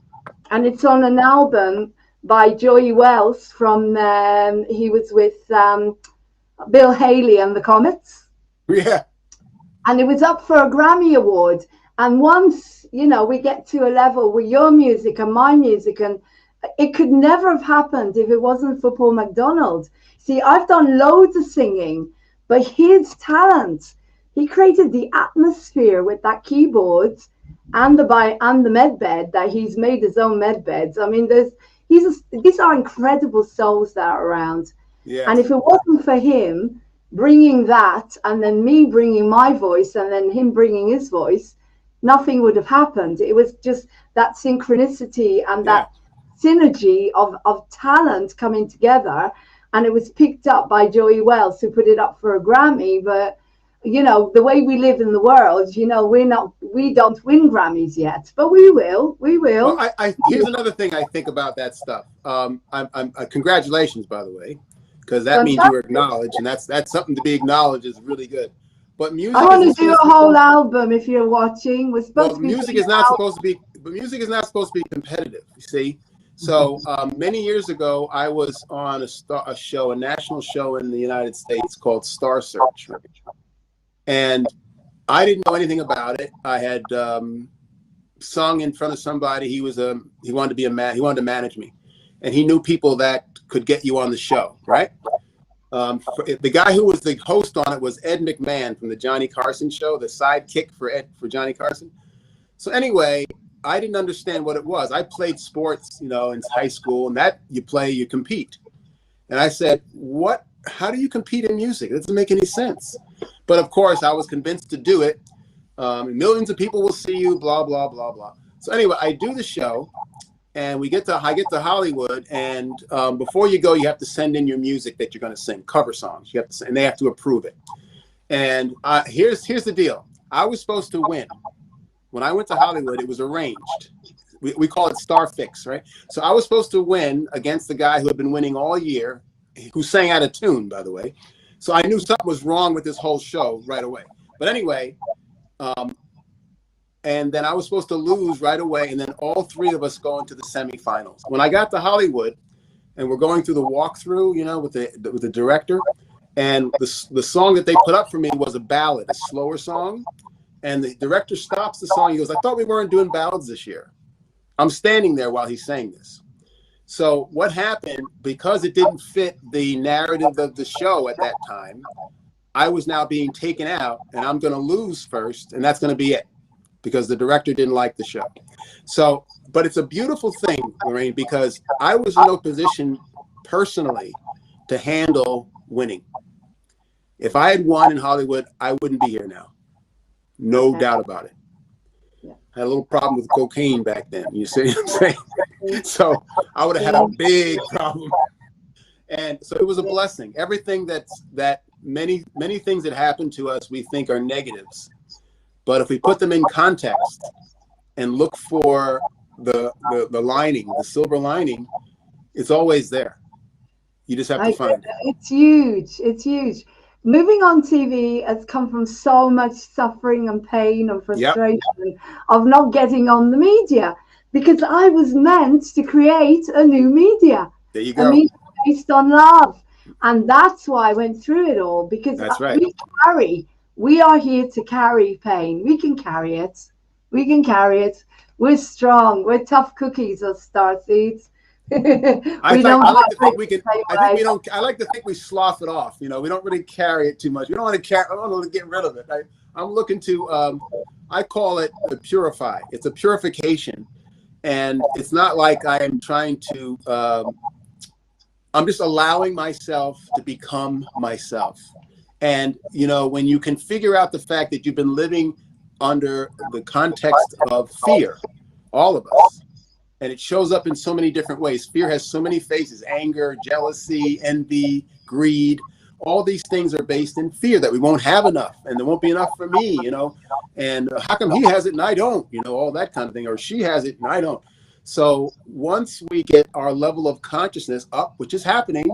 and it's on an album by Joey Wells from, he was with Bill Haley and the Comets. Yeah. And it was up for a Grammy Award. And once, you know, we get to a level with your music and my music, and it could never have happened if it wasn't for Paul McDonald. See, I've done loads of singing, but his talent, he created the atmosphere with that keyboard and the med bed that he's made his own med beds. I mean, these are incredible souls that are around. Yes. And if it wasn't for him bringing that, and then me bringing my voice, and then him bringing his voice, nothing would have happened. It was just that synchronicity and that synergy of talent coming together, and it was picked up by Joey Wells, who put it up for a Grammy. But you know, the way we live in the world, you know, we don't win Grammys yet, but we will. Well, here's another thing I think about that stuff. Congratulations, by the way, because that means you were acknowledged, and that's something to be acknowledged is really good. But music, I want to do a whole album if you're watching. Music is not supposed to be competitive, you see. So many years ago, I was on a national show in the United States called Star Search, and I didn't know anything about it. I had sung in front of somebody. He wanted to manage me, and he knew people that could get you on the show, right? The guy who was the host on it was Ed McMahon from the Johnny Carson show, the sidekick for Johnny Carson. So anyway, I didn't understand what it was. I played sports, you know, in high school, and that you compete. And I said, how do you compete in music? It doesn't make any sense. But of course, I was convinced to do it. Millions of people will see you, blah, blah, blah, blah. So anyway, I do the show, and I get to Hollywood, and before you go, you have to send in your music that you're going to sing, cover songs. And they have to approve it. And here's the deal. I was supposed to win. When I went to Hollywood, it was arranged. We call it Star Fix, right? So I was supposed to win against the guy who had been winning all year, who sang out of tune, by the way. So I knew something was wrong with this whole show right away. But anyway, and then I was supposed to lose right away, and then all three of us go into the semifinals. When I got to Hollywood, and we're going through the walkthrough, you know, with the director, and the song that they put up for me was a ballad, a slower song. And the director stops the song. He goes, "I thought we weren't doing ballads this year." I'm standing there while he's saying this. So what happened, because it didn't fit the narrative of the show at that time, I was now being taken out, and I'm going to lose first, and that's going to be it, because the director didn't like the show. So, but it's a beautiful thing, Lorraine, because I was in no position personally to handle winning. If I had won in Hollywood, I wouldn't be here now. No doubt about it. I had a little problem with cocaine back then. You see what I'm saying? So I would have had a big problem. And so it was a blessing. Everything that many things that happen to us we think are negatives, but if we put them in context and look for the lining, the silver lining, it's always there. You just have to find it. It's huge. It's huge. Moving on TV has come from so much suffering and pain and frustration of not getting on the media, because I was meant to create a new media. There you go. A media based on love. And that's why I went through it all, because that's right. we carry We are here to carry pain. We can carry it. We can carry it. We're strong. We're tough cookies, us starseeds. I We don't like have to think we it the can. same I think way. we don't. I like to think we slough it off. You know, we don't really carry it too much. We don't want to carry. I don't want to get rid of it. I'm looking to. I call it the purify. It's a purification, and it's not like I am trying to. I'm just allowing myself to become myself. And you know, when you can figure out the fact that you've been living under the context of fear, all of us. And it shows up in so many different ways. Fear has so many faces: anger, jealousy, envy, greed. All these things are based in fear that we won't have enough, and there won't be enough for me, you know. And how come he has it and I don't, you know, all that kind of thing, or she has it and I don't. So once we get our level of consciousness up, which is happening,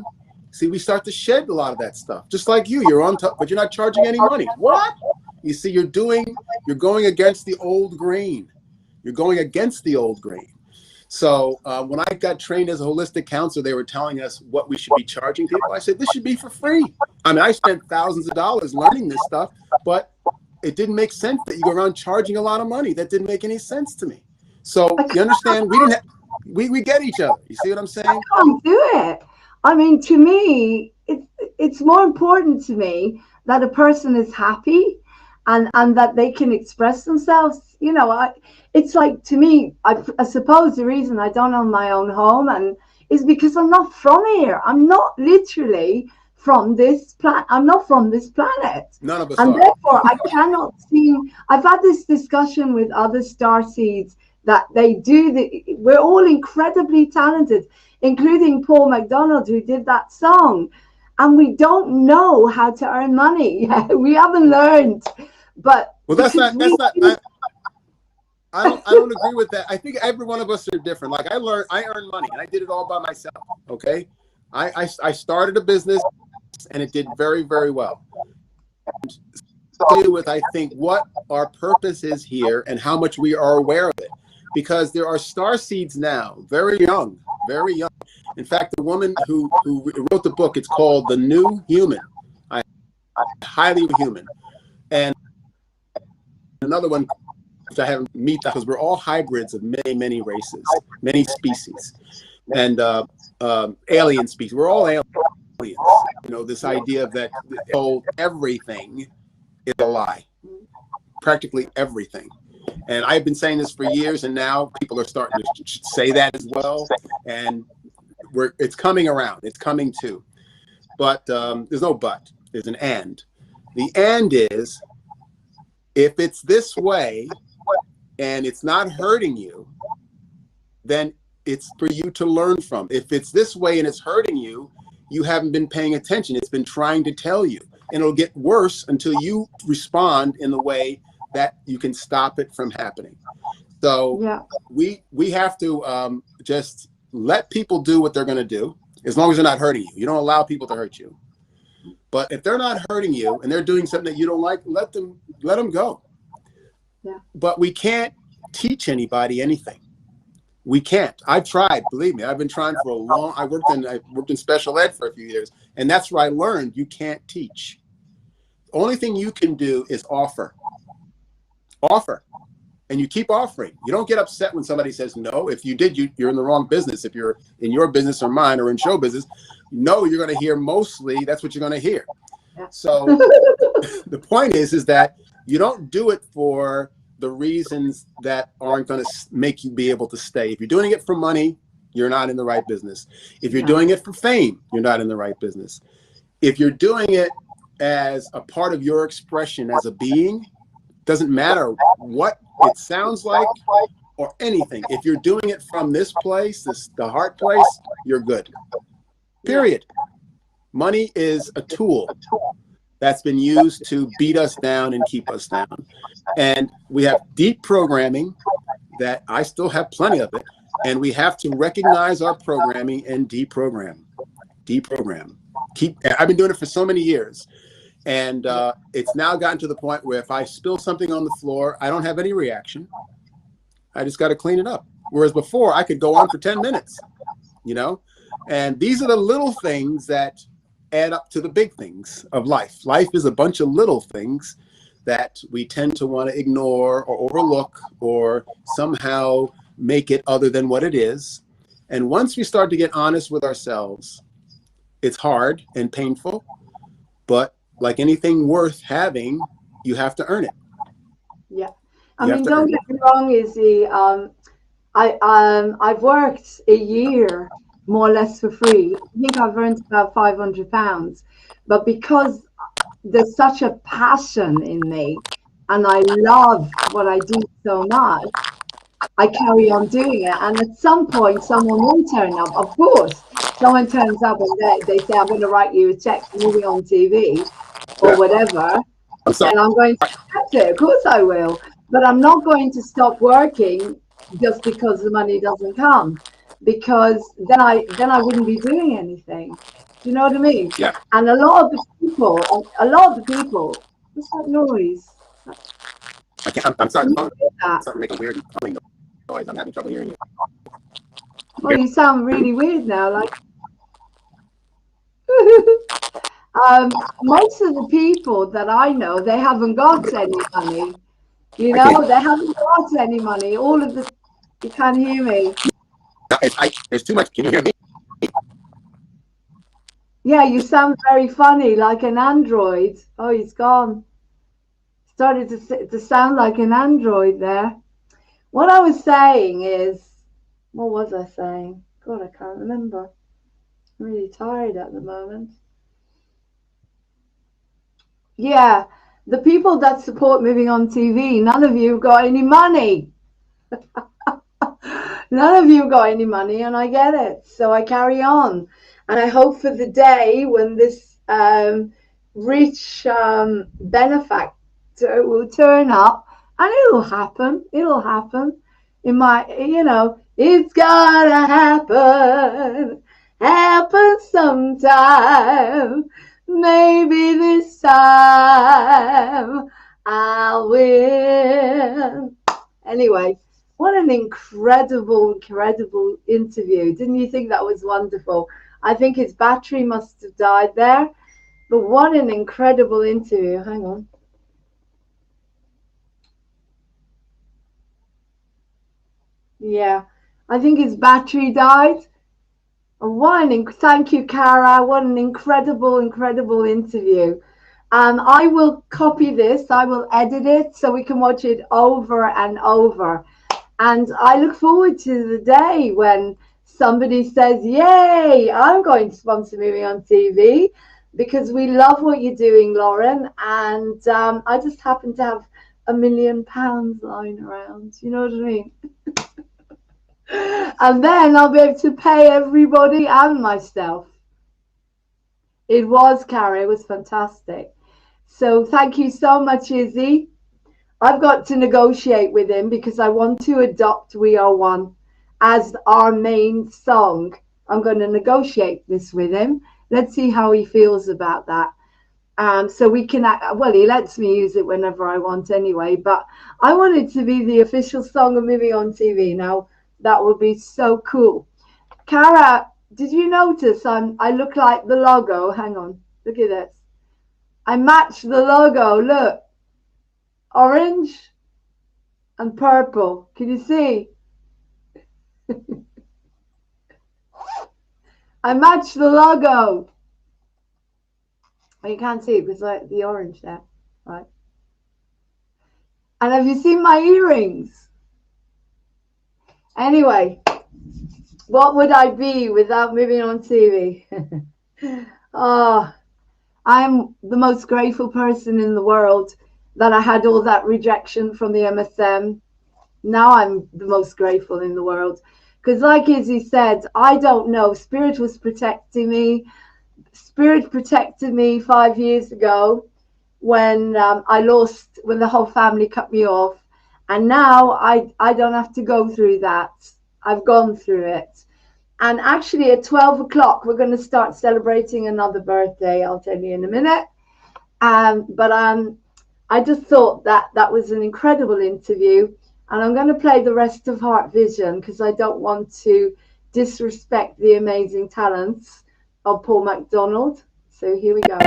see, we start to shed a lot of that stuff. Just like you're on top, but you're not charging any money. What? You see, you're going against the old grain. You're going against the old grain. So when I got trained as a holistic counselor, they were telling us what we should be charging people. I said, this should be for free. I mean, I spent thousands of dollars learning this stuff, but it didn't make sense that you go around charging a lot of money. That didn't make any sense to me. So you understand, we get each other. You see what I'm saying? I can't do it. I mean, to me, it's more important to me that a person is happy and that they can express themselves. You know, it's like, to me, I suppose the reason I don't own my own home is because I'm not from here. I'm not literally from this planet. I'm not from this planet. None of us and are. Therefore, I cannot see. I've had this discussion with other starseeds that we're all incredibly talented, including Paul McDonald, who did that song. And we don't know how to earn money. We haven't learned. But well, that's not. I don't agree with that. I think every one of us are different. Like I earned money, and I did it all by myself. Okay, I started a business, and it did very, very well. And with, I think, what our purpose is here and how much we are aware of it, because there are star seeds now, very young, very young. In fact, the woman who wrote the book, it's called The New Human. I highly human, and another one which I haven't met, because we're all hybrids of many, many races, many species, and alien species. We're all aliens. You know, this idea of that everything is a lie, practically everything. And I've been saying this for years, and now people are starting to say that as well. And it's coming around. It's coming too. But there's no but. There's an and. The and is, if it's this way and it's not hurting you, then it's for you to learn from. If it's this way and it's hurting you, you haven't been paying attention. It's been trying to tell you. And it'll get worse until you respond in the way that you can stop it from happening. So yeah. we have to just let people do what they're going to do, as long as they're not hurting you. You don't allow people to hurt you. But if they're not hurting you and they're doing something that you don't like, let them go. Yeah. But we can't teach anybody anything. We can't. I've tried, believe me. I've been trying for a long. I worked in special ed for a few years, and that's where I learned you can't teach. The only thing you can do is offer, and you keep offering. You don't get upset when somebody says no. If you did, you're in the wrong business. If you're in your business or mine or in show business, no, you're going to hear mostly. That's what you're going to hear. So the point is that you don't do it for the reasons that aren't going to make you be able to stay. If you're doing it for money, you're not in the right business. If you're doing it for fame, you're not in the right business. If you're doing it as a part of your expression as a being, doesn't matter what it sounds like or anything. If you're doing it from this place, the heart place, you're good. Period. Money is a tool that's been used to beat us down and keep us down. And we have deep programming that I still have plenty of it. And we have to recognize our programming and deprogram. I've been doing it for so many years. And it's now gotten to the point where if I spill something on the floor, I don't have any reaction. I just got to clean it up. Whereas before I could go on for 10 minutes, you know? And these are the little things that add up to the big things of life. Life is a bunch of little things that we tend to want to ignore or overlook or somehow make it other than what it is. And once we start to get honest with ourselves, it's hard and painful, but like anything worth having, you have to earn it. Yeah. I mean, don't get me wrong, Izzy. I've worked a year more or less for free. I think I've earned about £500, but because there's such a passion in me and I love what I do so much, I carry on doing it. And at some point, someone will turn up. Of course, someone turns up and they say, I'm going to write you a check for movie on TV or whatever. And I'm going to accept it. Of course I will. But I'm not going to stop working just because the money doesn't come, because then I wouldn't be doing anything. Do you know what I mean? Yeah. And a lot of the people, what's that noise? I'm sorry. I'm starting to make a weird humming noise. I'm having trouble hearing you. Oh, you sound really weird now. Like, most of the people that I know, they haven't got any money. You know, they haven't got any money. All of the, you can't hear me. There's too much. Can you hear me? Yeah, you sound very funny, like an android. Oh, he's gone. Started to sound like an android there. What I was saying is, what was I saying? God, I can't remember. I'm really tired at the moment. Yeah, the people that support Moving on TV, none of you have got any money. None of you got any money, and I get it. So I carry on. And I hope for the day when this rich benefactor will turn up, and it'll happen. It'll happen. In my, it's gonna happen. Happen sometime. Maybe this time I'll win. Anyway, what an incredible interview. Didn't you think that was wonderful? I think his battery must have died there, but what an incredible interview. Hang on. Yeah, I think his battery died. Thank you, Cara. What an incredible interview. I will copy this. I will edit it so we can watch it over and over. And I look forward to the day when somebody says, yay, I'm going to sponsor Moving on TV, because we love what you're doing, Lauren. And I just happen to have £1 million lying around. You know what I mean? And then I'll be able to pay everybody and myself. It was, Cara. It was fantastic. So thank you so much, Izzy. I've got to negotiate with him because I want to adopt We Are One as our main song. I'm going to negotiate this with him. Let's see how he feels about that. So we can, well, he lets me use it whenever I want anyway, but I want it to be the official song of Moving on TV. Now, that would be so cool. Cara, did you notice I look like the logo? Hang on, look at this. I match the logo, look. Orange and purple. Can you see? I match the logo. Oh, you can't see it because like the orange there, right? And have you seen my earrings? Anyway, what would I be without Moving on TV? Oh, I'm the most grateful person in the world that I had all that rejection from the MSM. Now I'm the most grateful in the world. Because like Izzy said, I don't know. Spirit was protecting me. Spirit protected me 5 years ago when when the whole family cut me off. And now I don't have to go through that. I've gone through it. And actually at 12 o'clock, we're going to start celebrating another birthday. I'll tell you in a minute. But I just thought that was an incredible interview. And I'm going to play the rest of Heart Vision because I don't want to disrespect the amazing talents of Paul McDonald. So here we go.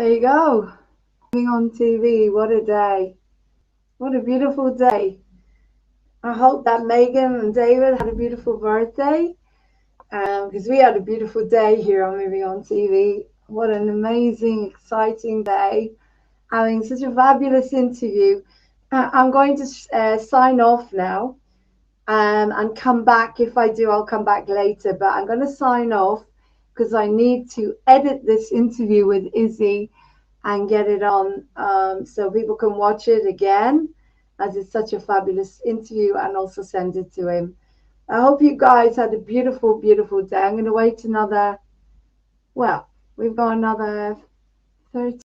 There you go. Being on TV. What a day. What a beautiful day. I hope that Megan and David had a beautiful birthday. Because we had a beautiful day here on Moving on TV. What an amazing, exciting day. Having such a fabulous interview. I'm going to sign off now and come back. If I do, I'll come back later. But I'm going to sign off because I need to edit this interview with Izzy and get it on so people can watch it again, as it's such a fabulous interview, and also send it to him. I hope you guys had a beautiful, beautiful day. I'm going to wait another, well, we've got another 30